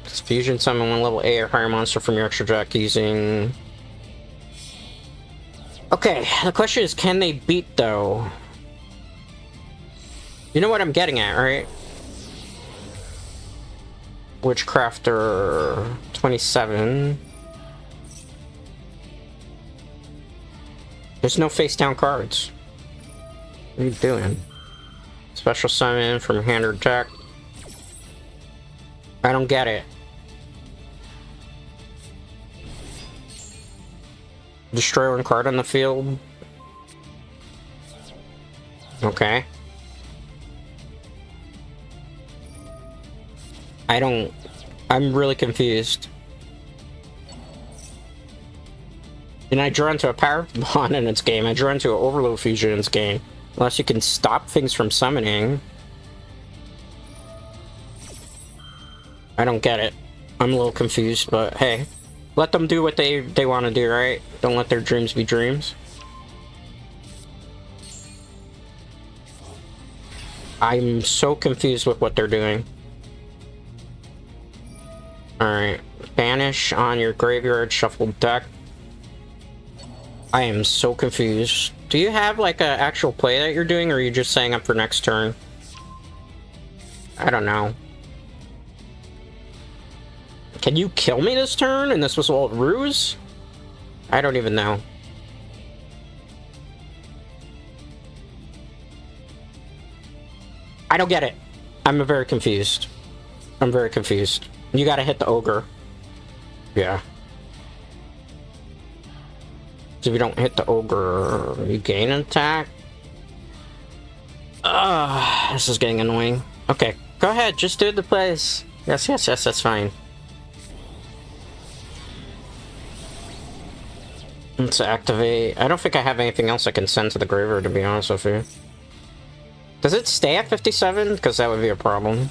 It's fusion summon one level A or higher monster from your extra deck using... Okay, the question is, can they beat, though? You know what I'm getting at, right? Witchcrafter 27. There's no face-down cards. What are you doing? Special summon from hand or deck. I don't get it. Destroy one card on the field. Okay. I'm really confused. And I draw into a Power Bond in its game. I draw into an Overload Fusion in its game. Unless you can stop things from summoning. I don't get it. I'm a little confused, but hey. Let them do what they want to do, right? Don't let their dreams be dreams. I'm so confused with what they're doing. Alright, Banish on your graveyard shuffled deck. I am so confused. Do you have like an actual play that you're doing, or are you just saying up for next turn? I don't know. Can you kill me this turn and this was all ruse? I don't even know. I don't get it. I'm very confused. I'm very confused. You gotta hit the ogre. Yeah. So if you don't hit the ogre, you gain an attack. This is getting annoying. Okay, go ahead, just do the plays. Yes, yes, yes, that's fine. Let's activate. I don't think I have anything else I can send to the graveyard, to be honest with you. Does it stay at 57? Because that would be a problem.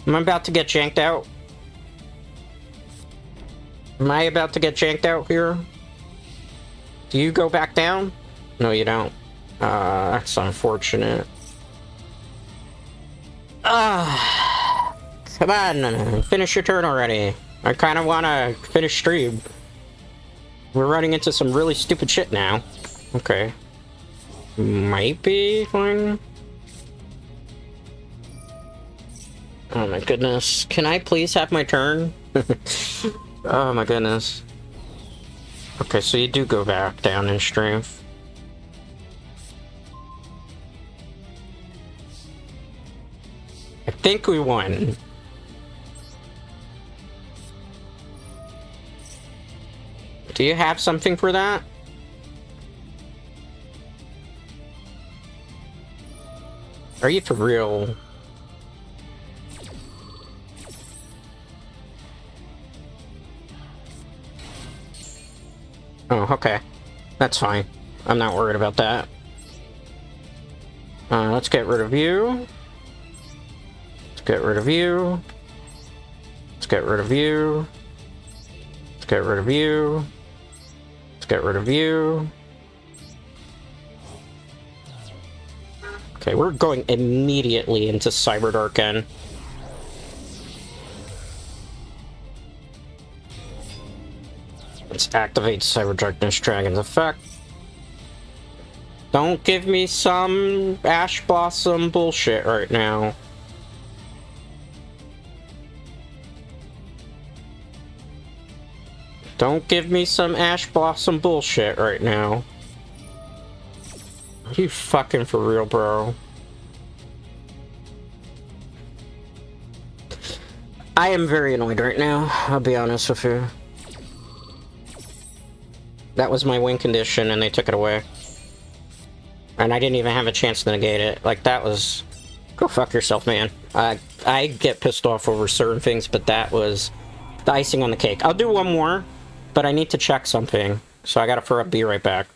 Am I about to get janked out? Am I about to get janked out here? Do you go back down? No, you don't. That's unfortunate. Come on, finish your turn already. I kind of want to finish stream. We're running into some really stupid shit now. Okay. Might be fine. Oh my goodness. Can I please have my turn? Oh my goodness. Okay, so you do go back down in strength. I think we won. Do you have something for that? Are you for real? Oh, okay. That's fine. I'm not worried about that. Let's get rid of you. Let's get rid of you. Let's get rid of you. Let's get rid of you. Let's get rid of you. Okay, we're going immediately into Cyberdark End. Let's activate Cyber Darkness Dragon's effect. Don't give me some Ash Blossom bullshit right now. Don't give me some Ash Blossom bullshit right now. Are you fucking for real, bro? I am very annoyed right now, I'll be honest with you. That was my win condition and they took it away. And I didn't even have a chance to negate it. Like, that was... Go fuck yourself, man. I get pissed off over certain things, but that was the icing on the cake. I'll do one more, but I need to check something. So I gotta throw up, be right back.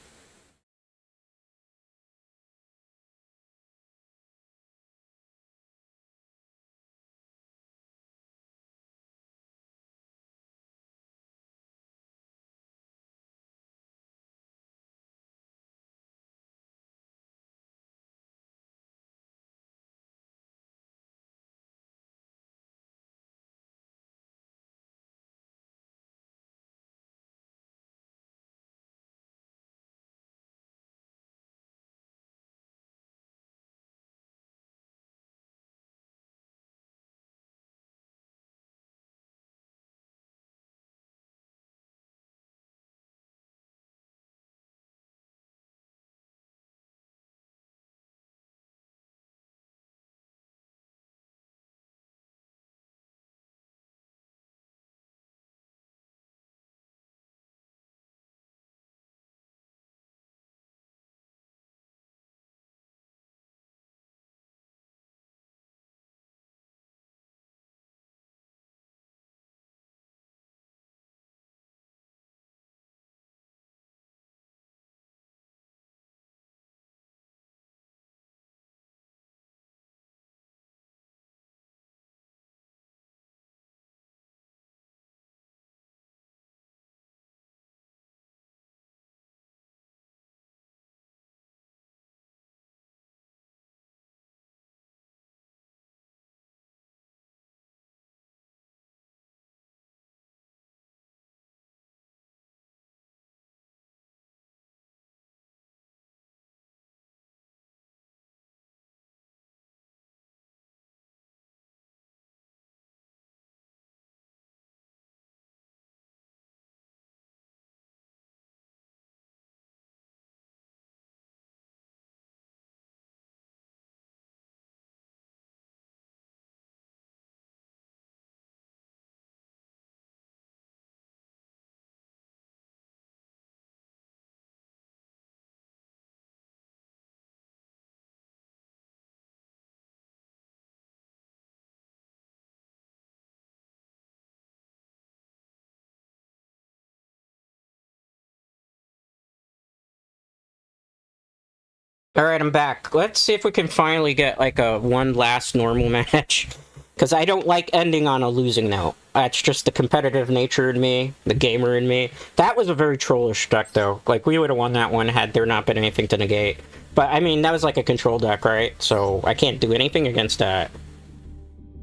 Alright, I'm back. Let's see if we can finally get, like, one last normal match. Because I don't like ending on a losing note. That's just the competitive nature in me, the gamer in me. That was a very trollish deck, though. Like, we would have won that one had there not been anything to negate. But, I mean, that was like a control deck, right? So, I can't do anything against that.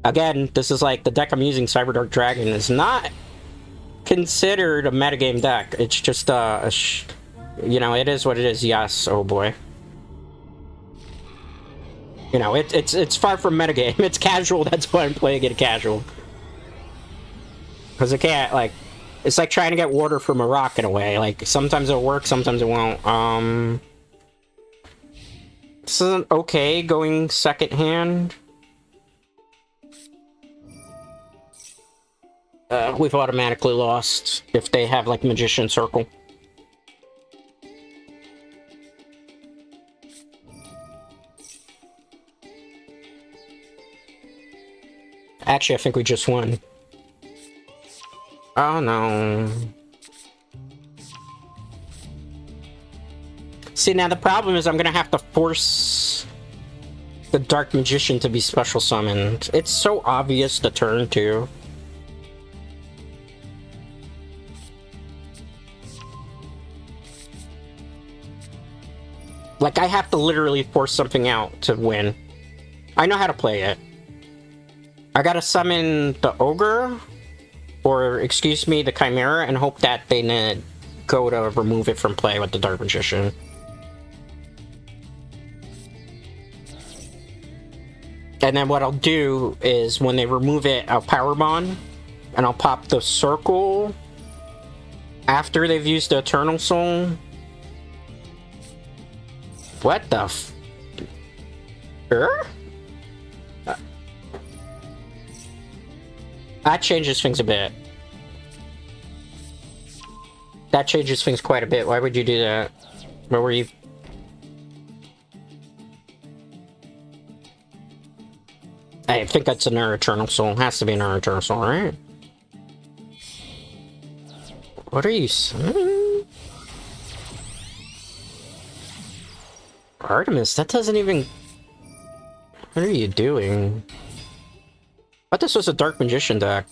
Again, this is like, the deck I'm using, Cyberdark Dragon, is not considered a metagame deck. It's just, you know, it is what it is, yes, oh boy. You know, it's far from metagame. It's casual, that's why I'm playing it casual. Because it can't, like... It's like trying to get water from a rock in a way. Like, sometimes it'll work, sometimes it won't. This isn't okay, going second hand. We've automatically lost if they have, like, Magician Circle. Actually, I think we just won. Oh, no. See, now the problem is I'm gonna have to force the Dark Magician to be special summoned. It's so obvious the turn, too. Like, I have to literally force something out to win. I know how to play it. I gotta summon the Ogre, or, excuse me, the Chimera, and hope that they go to remove it from play with the Dark Magician. And then what I'll do is, when they remove it, I'll Power Bond, and I'll pop the Circle after they've used the Eternal Soul. What the f... That changes things a bit. That changes things quite a bit. Why would you do that? Where were you? I think that's another Eternal Soul. It has to be another Eternal Soul, right? What are you summoning? Artemis, that doesn't even... What are you doing? I thought this was a Dark Magician deck.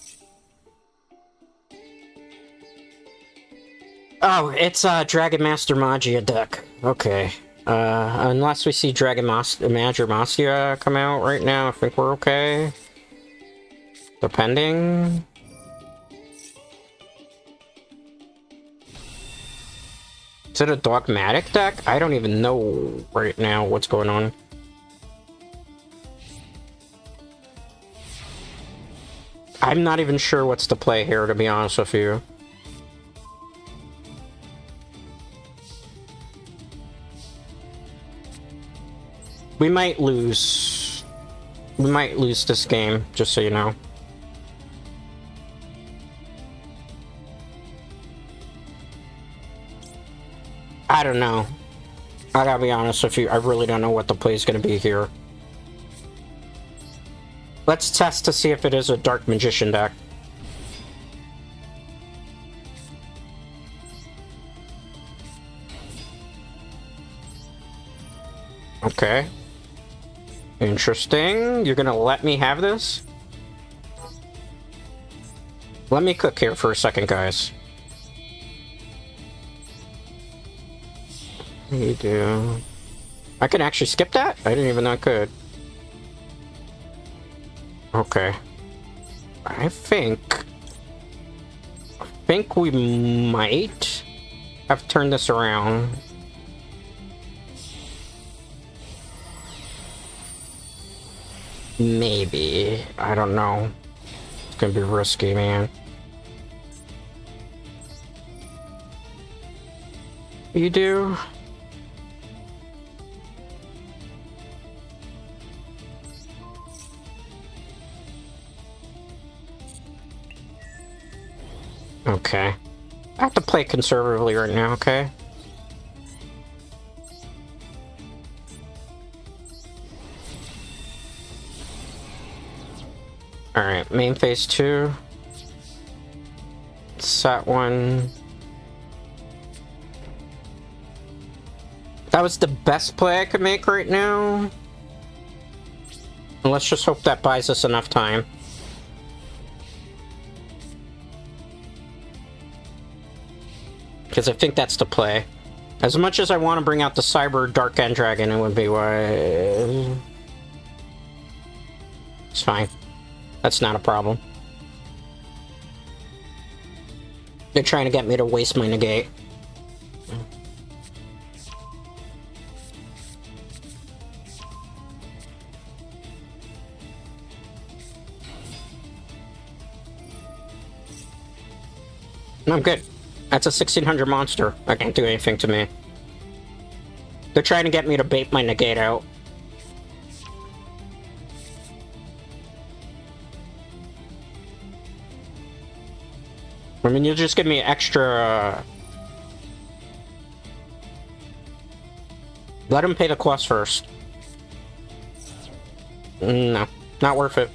Oh, it's a Dragon Master Magia deck. Okay. Unless we see Dragon Master Magia come out right now, I think we're okay. Depending. Is it a Dogmatic deck? I don't even know right now what's going on. I'm not even sure what's the play here, to be honest with you. We might lose. We might lose this game, just so you know. I don't know. I gotta be honest with you, I really don't know what the play is gonna be here. Let's test to see if it is a Dark Magician deck. Okay. Interesting. You're gonna let me have this? Let me cook here for a second, guys. What do you do? I can actually skip that? I didn't even know I could. Okay. I think we might have turned this around. Maybe. I don't know. It's gonna be risky, man. You do? Okay. I have to play conservatively right now, okay? Alright, main phase 2. Set 1. That was the best play I could make right now. And let's just hope that buys us enough time. Because I think that's the play. As much as I want to bring out the Cyberdark End Dragon, it would be why... It's fine. That's not a problem. They're trying to get me to waste my negate. I'm good. That's a 1600 monster. That can't do anything to me. They're trying to get me to bait my negate out. I mean, you'll just give me extra... Let him pay the cost first. No, not worth it.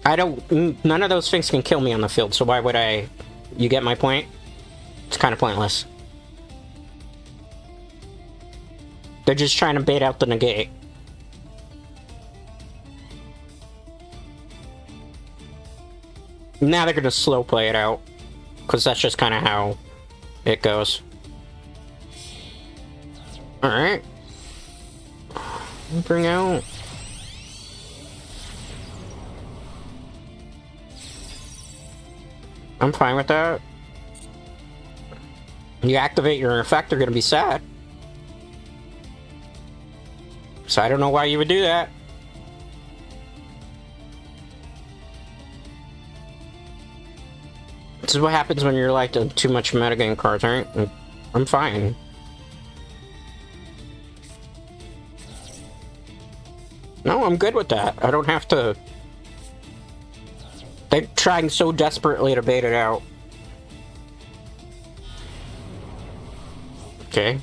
I don't... None of those things can kill me on the field, so why would I... You get my point? It's kind of pointless. They're just trying to bait out the negate. Now they're gonna slow play it out. Because that's just kind of how it goes. Alright. Bring out... I'm fine with that. You activate your effect, they're gonna be sad. So I don't know why you would do that. This is what happens when you're like too much metagame cards, right? I'm fine. No, I'm good with that. I don't have to... They're trying so desperately to bait it out. Okay.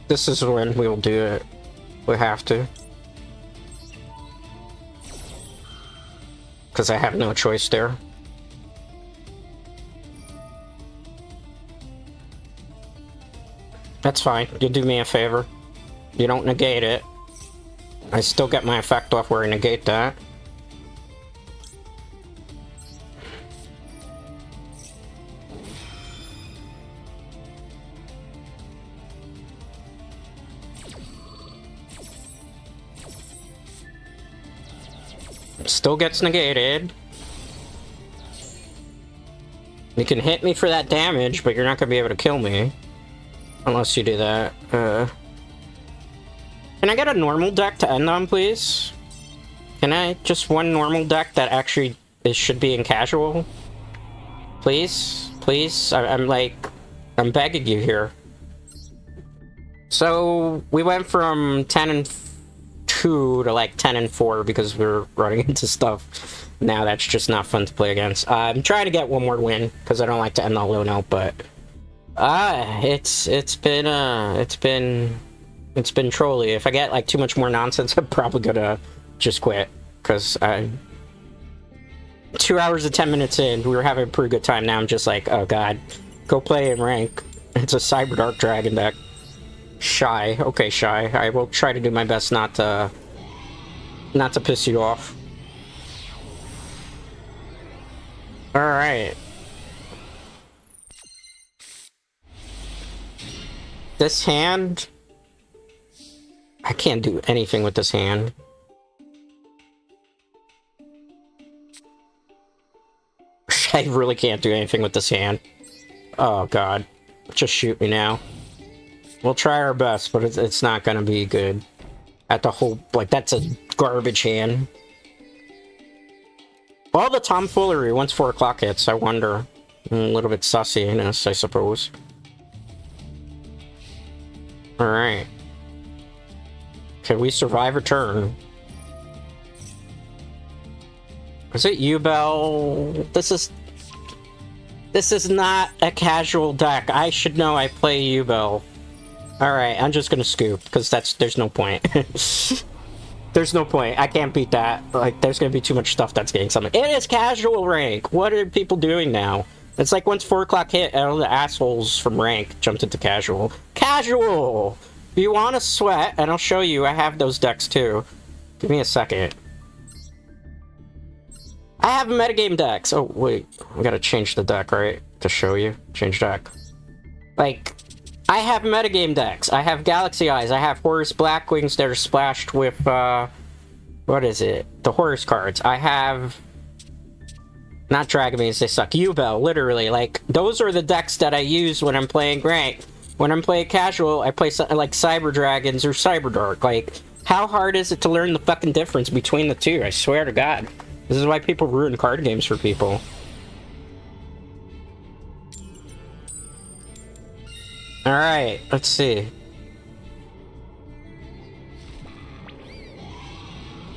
This is when we'll do it. We have to. Because I have no choice there. That's fine. You do me a favor. You don't negate it. I still get my effect off where I negate that. Still gets negated. You can hit me for that damage, but you're not gonna be able to kill me. Unless you do that. Can I get a normal deck to end on, please? Can I? Just one normal deck that actually should be in casual? Please? Please? I'm begging you here. So, we went from 10 and 2 to like 10 and 4 because we were running into stuff. Now that's just not fun to play against. I'm trying to get one more win because I don't like to end on a low note, but it's been trolly. If I get like too much more nonsense, I'm probably gonna just quit because 2 hours and 10 minutes in, we were having a pretty good time. Now I'm just like, oh god, go play in rank. It's a Cyberdark Dragon deck. Shy. Okay, Shy. I will try to do my best not to piss you off. Alright. This hand... I can't do anything with this hand. I really can't do anything with this hand. Oh god. Just shoot me now. We'll try our best, but it's not gonna be good. At the whole... Like, that's a garbage hand. All the tomfoolery once 4 o'clock hits, I wonder. A little bit sussiness, I suppose. Alright. Can we survive a turn? Is it Yubel? This is not a casual deck. I should know I play Yubel. Alright, I'm just gonna scoop, because there's no point. There's no point. I can't beat that. Like, there's gonna be too much stuff that's getting something. It is casual rank! What are people doing now? It's like once 4 o'clock hit, all the assholes from rank jumped into casual. Casual! If you want to sweat, and I'll show you, I have those decks too. Give me a second. I have metagame decks! Oh, wait. I gotta change the deck, right? To show you. Change deck. Like, I have metagame decks. I have Galaxy Eyes. I have Horus Blackwings that are splashed with, what is it? The Horus cards. I have... Not Dragon Maze, they suck. Yubel, literally. Like, those are the decks that I use when I'm playing ranked. When I'm playing casual, I play something like Cyber Dragons or Cyberdark. Like, how hard is it to learn the fucking difference between the two? I swear to God. This is why people ruin card games for people. Alright, let's see.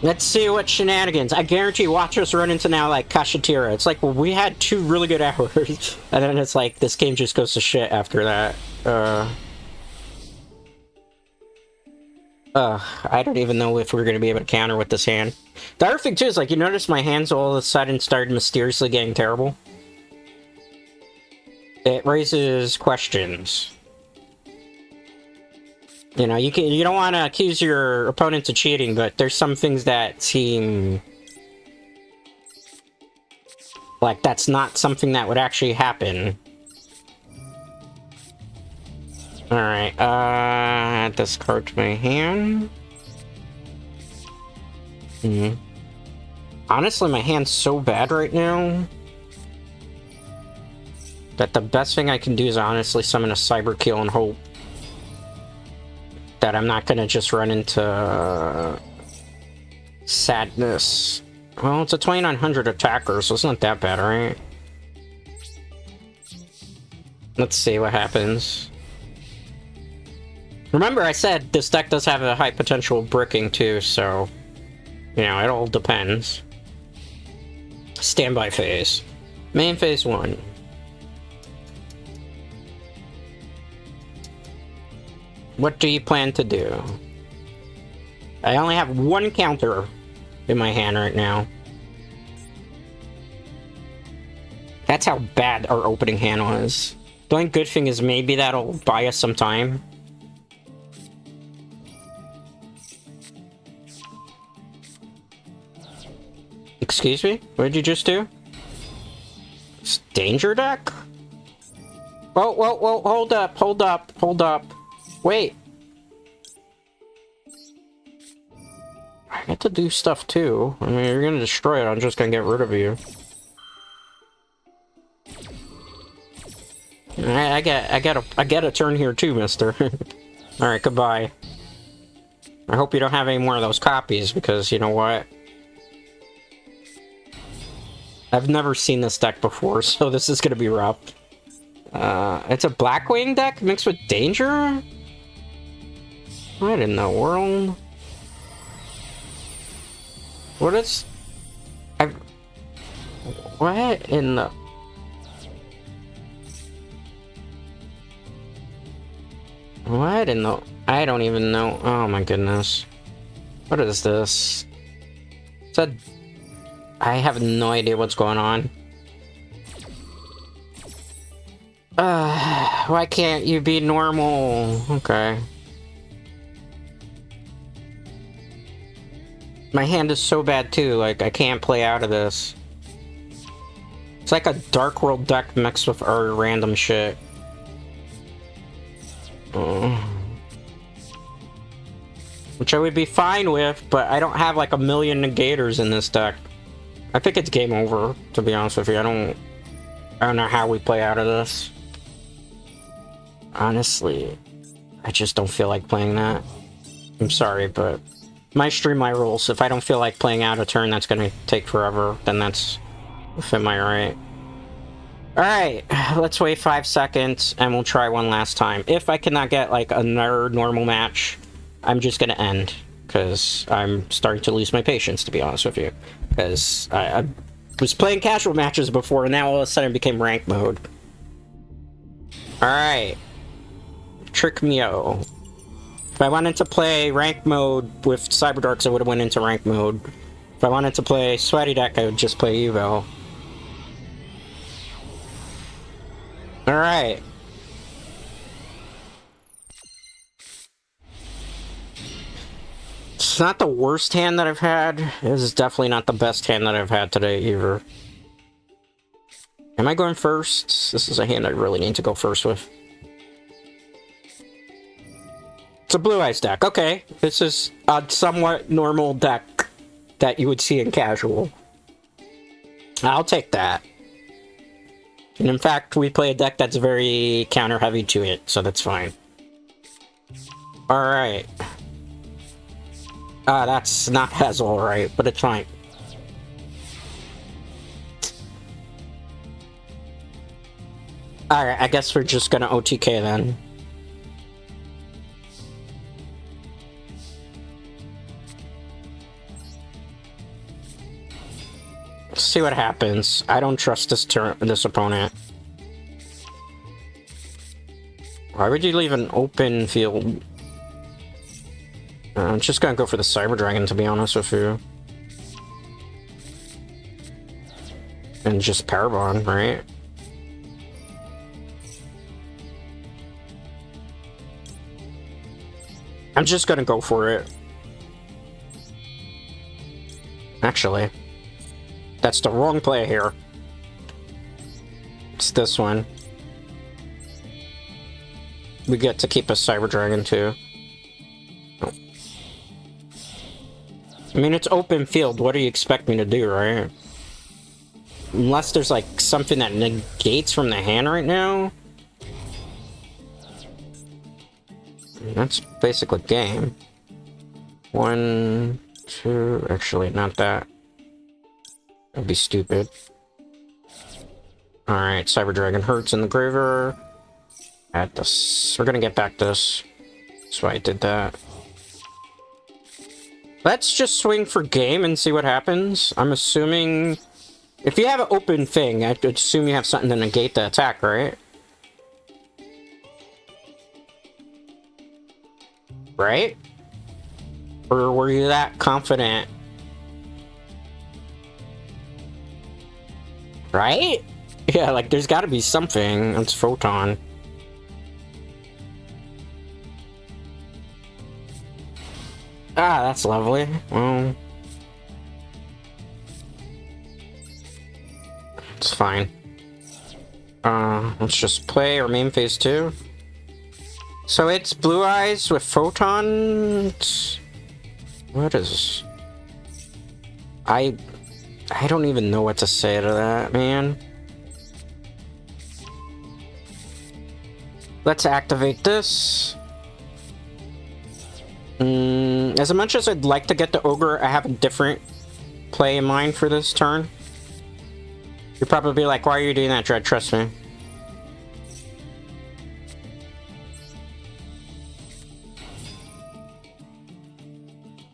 Let's see what shenanigans. I guarantee watch us run into now like Kashatira. It's like, well, we had 2 really good hours. And then it's like, this game just goes to shit after that. I don't even know if we're going to be able to counter with this hand. The other thing too is like, you notice my hands all of a sudden started mysteriously getting terrible? It raises questions. You know, you don't want to accuse your opponent of cheating, but there's some things that seem like that's not something that would actually happen. Alright, add this card to my hand. Honestly, my hand's so bad right now that the best thing I can do is honestly summon a Cyber Kill and hope that I'm not gonna just run into sadness. Well, it's a 2900 attacker, so it's not that bad, right? Let's see what happens. Remember, I said this deck does have a high potential of bricking too, so you know, it all depends. Standby phase. Main phase 1. What do you plan to do? I only have 1 counter in my hand right now. That's how bad our opening hand was. The only good thing is maybe that'll buy us some time. Excuse me? What did you just do? It's danger deck? Whoa, whoa, whoa, hold up, hold up, hold up. Wait. I get to do stuff too. I mean, you're gonna destroy it, I'm just gonna get rid of you. I get a turn here too, mister. Alright, goodbye. I hope you don't have any more of those copies, because you know what? I've never seen this deck before, so this is gonna be rough. It's a Blackwing deck mixed with Danger? What in the world? What is... What in the... What in the... I don't even know. Oh my goodness. What is this? It's a... I have no idea what's going on. Why can't you be normal? Okay. My hand is so bad too, like I can't play out of this. It's like a Dark World deck mixed with our random shit. Which I would be fine with, but I don't have like a million negators in this deck. I think it's game over, to be honest with you. I don't know how we play out of this. Honestly, I just don't feel like playing that. I'm sorry, but my stream, my rules. If I don't feel like playing out a turn that's gonna take forever, then that's within my right. Alright, let's wait 5 seconds, and we'll try one last time. If I cannot get, like, another normal match, I'm just gonna end. Because I'm starting to lose my patience, to be honest with you. Because I was playing casual matches before, and now all of a sudden it became rank mode. Alright. Trick Mio. If I wanted to play rank mode with Cyberdarks, I would have went into rank mode. If I wanted to play Sweaty Deck, I would just play Evo. Alright. It's not the worst hand that I've had. This is definitely not the best hand that I've had today, either. Am I going first? This is a hand I really need to go first with. It's a Blue Eyes deck. Okay, this is a somewhat normal deck that you would see in casual. I'll take that. And in fact, we play a deck that's very counter-heavy to it, so that's fine. Alright. That's not as alright, but it's fine. Alright, I guess we're just gonna OTK then. See what happens. I don't trust this opponent. Why would you leave an open field? I'm just gonna go for the Cyber Dragon, to be honest with you. And just Power Bond, right? I'm just gonna go for it. Actually, that's the wrong play here. It's this one. We get to keep a Cyber Dragon too. Oh. I mean, it's open field. What do you expect me to do, right? Unless there's like something that negates from the hand right now. That's basically game. 1, 2, actually not that. That'd be stupid. Alright, Cyber Dragon hurts in the graveyard. Add this. We're gonna get back this. That's why I did that. Let's just swing for game and see what happens. I'm assuming... If you have an open thing, I'd assume you have something to negate the attack, right? Right? Or were you that confident? Right? Yeah, like, there's gotta be something. It's Photon. Ah, that's lovely. Well... It's fine. Let's just play our main phase 2. So it's Blue Eyes with Photons. What is... I don't even know what to say to that, man. Let's activate this. As much as I'd like to get the Ogre, I have a different play in mind for this turn. You'd probably be like, why are you doing that, Dread? Trust me.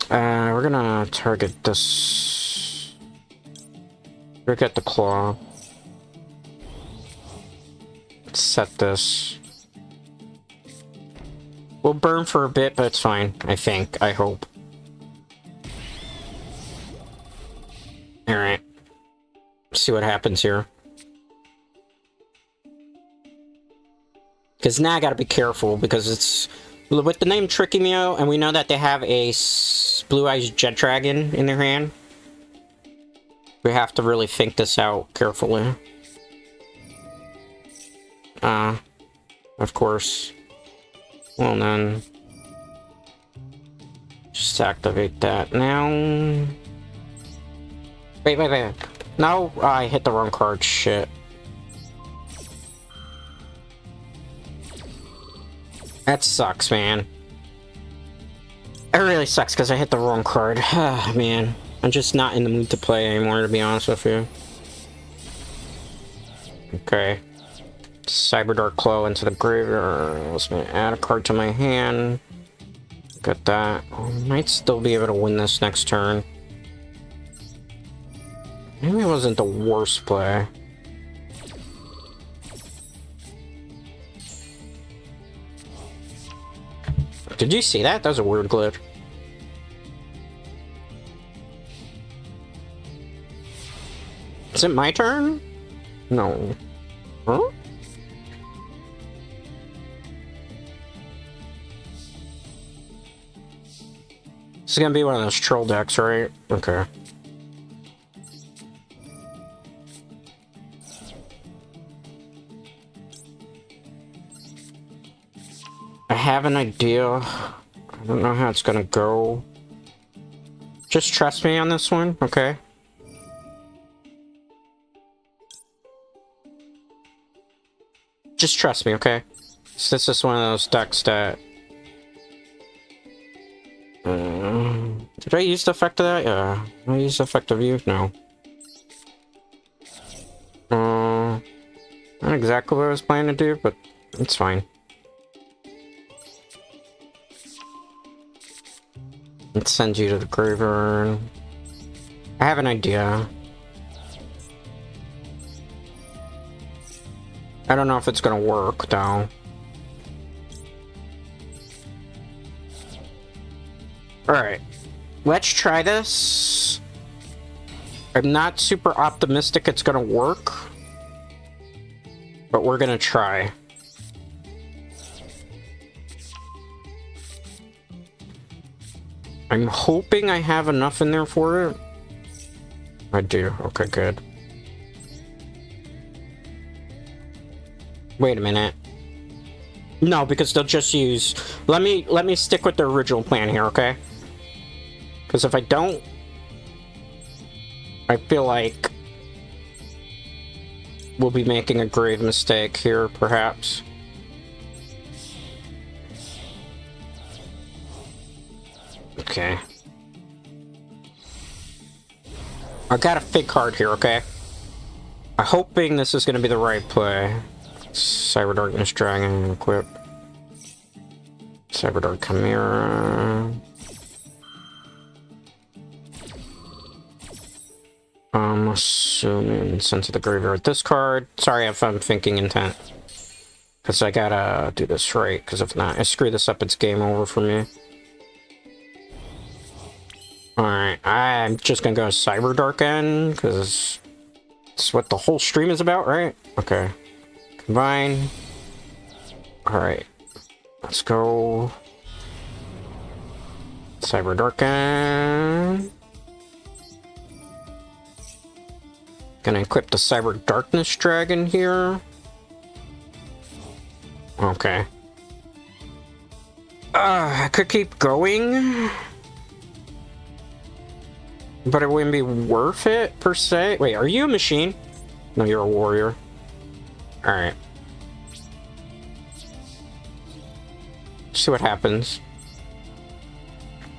We're gonna target this. We'll get the claw. Let's set this. We'll burn for a bit, but it's fine. I think. I hope. Alright. See what happens here. Because now I gotta be careful, because it's... With the name Tricky Mio, and we know that they have a Blue Eyes Jet Dragon in their hand. We have to really think this out carefully. Of course. Well then... Just activate that now. Wait. No, I hit the wrong card. Shit. That sucks, man. It really sucks because I hit the wrong card. Man. I'm just not in the mood to play anymore, to be honest with you. Okay. Cyberdark Claw into the graveyard. Let's add a card to my hand. Got that. I might still be able to win this next turn. Maybe it wasn't the worst play. Did you see that? That was a weird glitch. Is it my turn? No. Huh? This is gonna be one of those troll decks, right? Okay. I have an idea. I don't know how it's gonna go. Just trust me on this one, okay? Just trust me, okay? So this is one of those decks that... did I use the effect of that? Yeah. Did I use the effect of you? No. Not exactly what I was planning to do, but it's fine. Let's send you to the graveyard. I have an idea. I don't know if it's gonna work, though. Alright. Let's try this. I'm not super optimistic it's gonna work. But we're gonna try. I'm hoping I have enough in there for it. I do. Okay, good. Wait a minute. No, because they'll just use... Let me stick with the original plan here, okay? Because if I don't... I feel like... we'll be making a grave mistake here, perhaps. Okay. I got a fake card here, okay? I'm hoping this is going to be the right play. Cyber Darkness Dragon equip. Cyberdark Chimera. I'm assuming sent to the graveyard this card. Sorry if I'm thinking intent. Because I gotta do this right, because if not, I screw this up, it's game over for me. Alright, I'm just gonna go Cyberdark end, because it's what the whole stream is about, right? Okay. Combine. Alright. Let's go. Cyberdark end. Gonna equip the Cyber Darkness Dragon here. Okay. I could keep going. But it wouldn't be worth it, per se. Wait, are you a machine? No, you're a warrior. Alright. See what happens.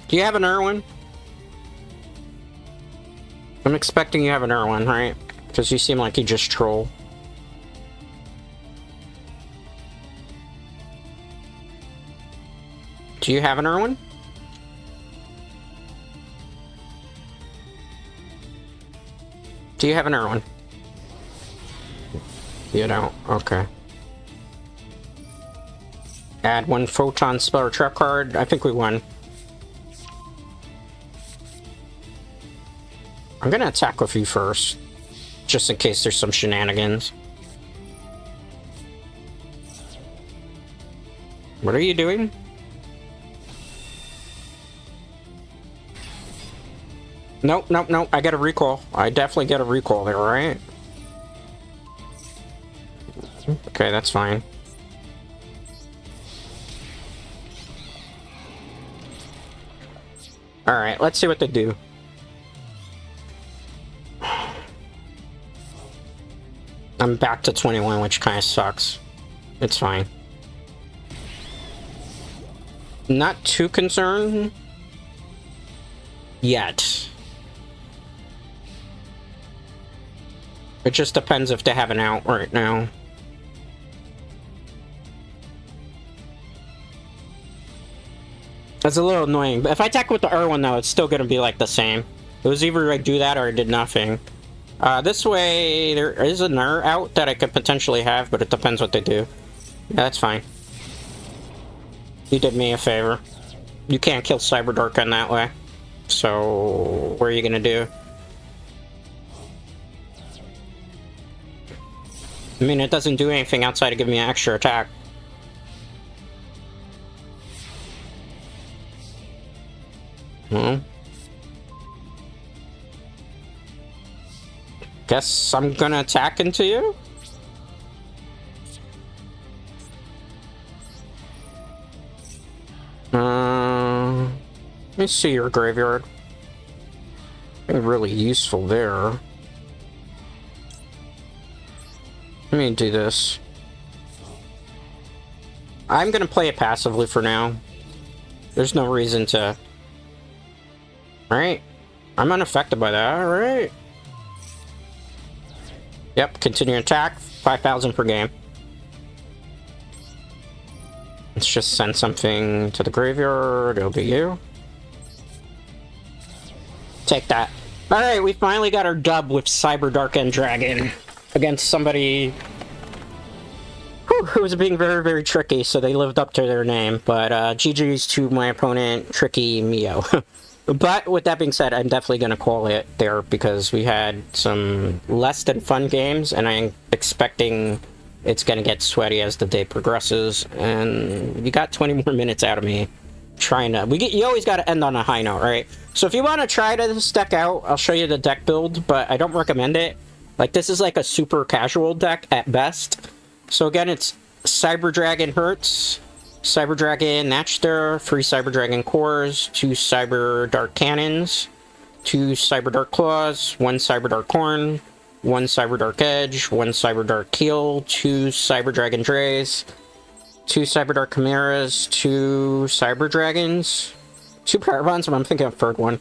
Do you have an Irwin? I'm expecting you have an Irwin, right? Because you seem like you just troll. Do you have an Irwin? Do you have an Irwin? You don't? Okay. Add one photon spell or trap card. I think we won. I'm gonna attack with you first. Just in case there's some shenanigans. What are you doing? Nope, nope, nope. I got a recall. I definitely get a recall there, right? Okay, that's fine. Alright, let's see what they do. I'm back to 21, which kind of sucks. It's fine. Not too concerned yet. It just depends if they have an out right now. That's a little annoying, but if I attack with the R1 though, it's still gonna be like the same. It was either I do that or I did nothing. This way, there is another out that I could potentially have, but it depends what they do. Yeah, that's fine. You did me a favor. You can't kill Cyberdark on that way. So, what are you gonna do? I mean, it doesn't do anything outside of giving me an extra attack. Hmm. Guess I'm gonna attack into you? Let me see your graveyard. Really useful there. Let me do this. I'm gonna play it passively for now. There's no reason to... Alright. I'm unaffected by that, alright. Yep, continue attack. 5,000 per game. Let's just send something to the graveyard. It'll be you. Take that. Alright, we finally got our dub with Cyberdark and Dragon against somebody who was being very, very tricky, so they lived up to their name. But GG's to my opponent, Tricky Mio. But with that being said, I'm definitely going to call it there because we had some less than fun games, and I'm expecting it's going to get sweaty as the day progresses. And you got 20 more minutes out of me trying to... You always got to end on a high note, right? So if you want to try this deck out, I'll show you the deck build, but I don't recommend it. Like, this is like a super casual deck at best. So again, it's Cyber Dragon Hertz, Cyber Dragon Natchter, 3 Cyber Dragon Cores, 2 Cyber Dark Cannons, 2 Cyber Dark Claws, 1 Cyber Dark Horn, 1 Cyber Dark Edge, 1 Cyber Dark Keel, 2 Cyber Dragon Drays, 2 Cyber Dark Chimeras, 2 Cyber Dragons, 2 Parabons, but I'm thinking of a third one.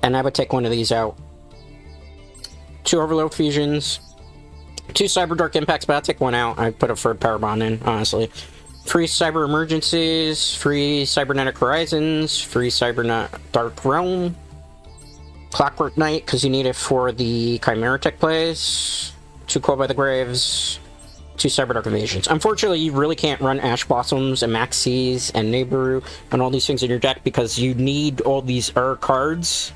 And I would take one of these out. 2 Overload Fusions, 2 Cyber Dark Impacts, but I'll take one out. I'd put a third Parabon in, honestly. 3 Cyber Emergencies, 3 Cybernetic Horizons, 3 Dark Realm, Clockwork Knight, because you need it for the Chimera Tech plays, 2 Coil by the Graves, 2 Cyberdark Invasions. Unfortunately, you really can't run Ash Blossoms and Maxis and Neighbor and all these things in your deck because you need all these cards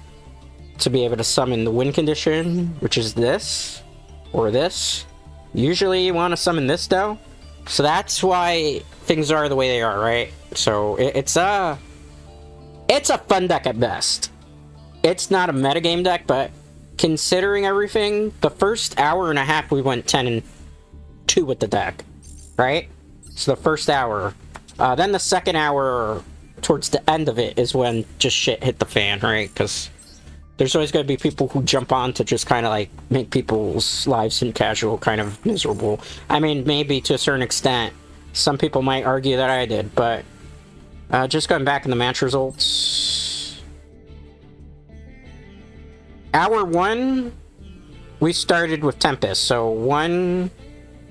to be able to summon the win condition, which is this, or this. Usually you want to summon this, though. So that's why things are the way they are, right? So it's a fun deck at best. It's not a metagame deck, but considering everything, the first hour and a half we went 10-2 with the deck, right? So the first hour. Then the second hour, towards the end of it, is when just shit hit the fan, right? Because there's always going to be people who jump on to just kind of like make people's lives in casual kind of miserable. I mean, maybe to a certain extent, some people might argue that I did, but just going back in the match results. Hour 1, we started with Tempest. So 1,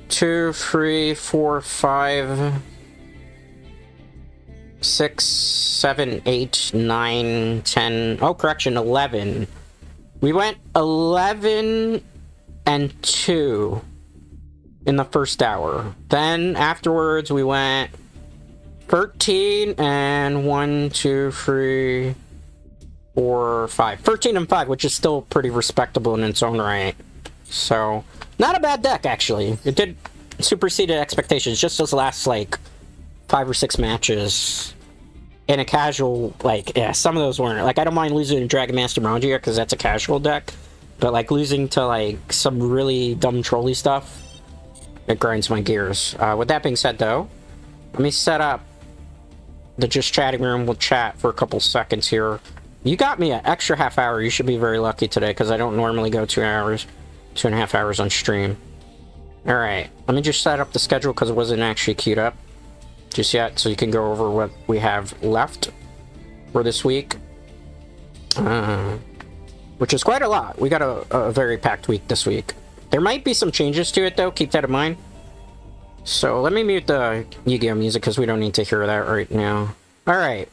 2, 3, 4, 5, 6, 7, 8, 9, 10... Oh, correction, 11. We went 11 and 2 in the first hour. Then, afterwards, we went 13 and 1, 2, 3, 4, 5. 13 and 5, which is still pretty respectable in its own right. So, not a bad deck, actually. It did supersede expectations, just those last, like, 5 or 6 matches in a casual, like, yeah, some of those weren't. Like, I don't mind losing to Dragon Master Duel because that's a casual deck, but, like, losing to, like, some really dumb trolly stuff, it grinds my gears. With that being said, though, let me set up the Just Chatting room. We'll chat for a couple seconds here. You got me an extra half hour. You should be very lucky today because I don't normally go 2 hours, 2.5 hours on stream. Alright, let me just set up the schedule because it wasn't actually queued up just yet, so you can go over what we have left for this week. which is quite a lot. We got a very packed week this week. There might be some changes to it, though. Keep that in mind. So let me mute the Yu-Gi-Oh music because we don't need to hear that right now. Alright.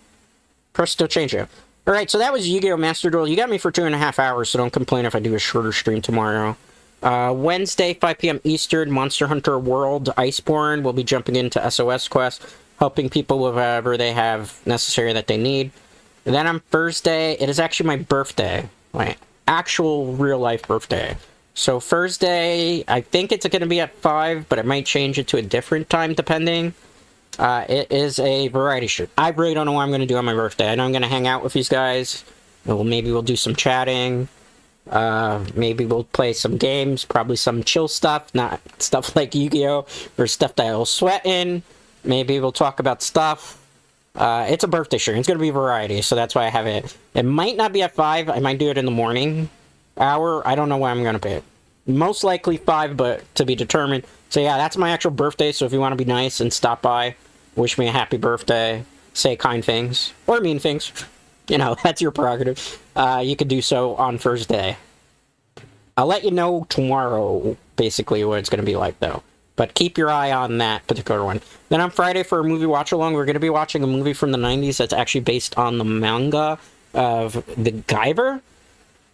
Press to change it. Alright, so that was Yu-Gi-Oh Master Duel. You got me for 2.5 hours, so don't complain if I do a shorter stream tomorrow. Wednesday, 5 p.m. Eastern, Monster Hunter World Iceborne. We'll be jumping into SOS Quest, helping people with whatever they have necessary that they need. And then on Thursday, it is actually my birthday. My actual real-life birthday. So Thursday, I think it's going to be at 5, but it might change it to a different time depending. It is a variety stream. I really don't know what I'm going to do on my birthday. I know I'm going to hang out with these guys. Well, maybe we'll do some chatting. Maybe we'll play some games. Probably some chill stuff, not stuff like Yu-Gi-Oh! Or stuff that I'll sweat in. Maybe we'll talk about stuff. It's a birthday stream. It's going to be variety, so that's why I have it. It might not be at 5. I might do it in the morning hour. I don't know what I'm going to pick. Most likely 5, but to be determined. So yeah, that's my actual birthday, so if you want to be nice and stop by, wish me a happy birthday, say kind things, or mean things, you know, that's your prerogative. You could do so on Thursday. I'll let you know tomorrow, basically, what it's going to be like, though. But keep your eye on that particular one. Then on Friday, for a movie watch-along, we're going to be watching a movie from the 90s that's actually based on the manga of The Guyver,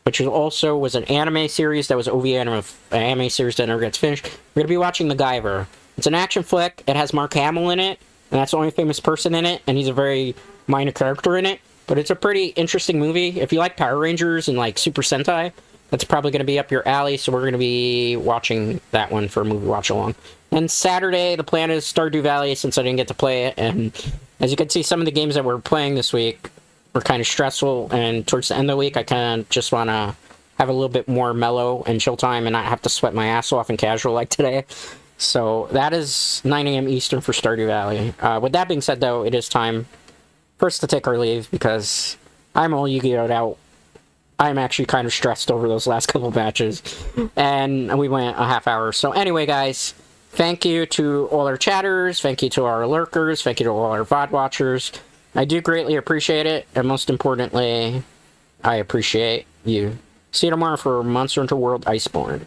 which also was an anime series that was OVA anime series that never gets finished. We're going to be watching The Guyver. It's an action flick. It has Mark Hamill in it, and that's the only famous person in it, and he's a very minor character in it. But it's a pretty interesting movie. If you like Power Rangers and like Super Sentai, that's probably going to be up your alley, so we're going to be watching that one for a movie watch-along. And Saturday, the plan is Stardew Valley, since I didn't get to play it, and as you can see, some of the games that we're playing this week were kind of stressful, and towards the end of the week, I kind of just want to have a little bit more mellow and chill time and not have to sweat my ass off and casual like today. So that is 9 a.m. Eastern for Stardew Valley. With that being said, though, it is time for us to take our leave, because I'm all Yu-Gi-Oh'd out. I'm actually kind of stressed over those last couple matches, and we went a half hour. So anyway, guys, thank you to all our chatters, thank you to our lurkers, thank you to all our VOD watchers. I do greatly appreciate it, and most importantly, I appreciate you. See you tomorrow for Monster Hunter World Iceborne.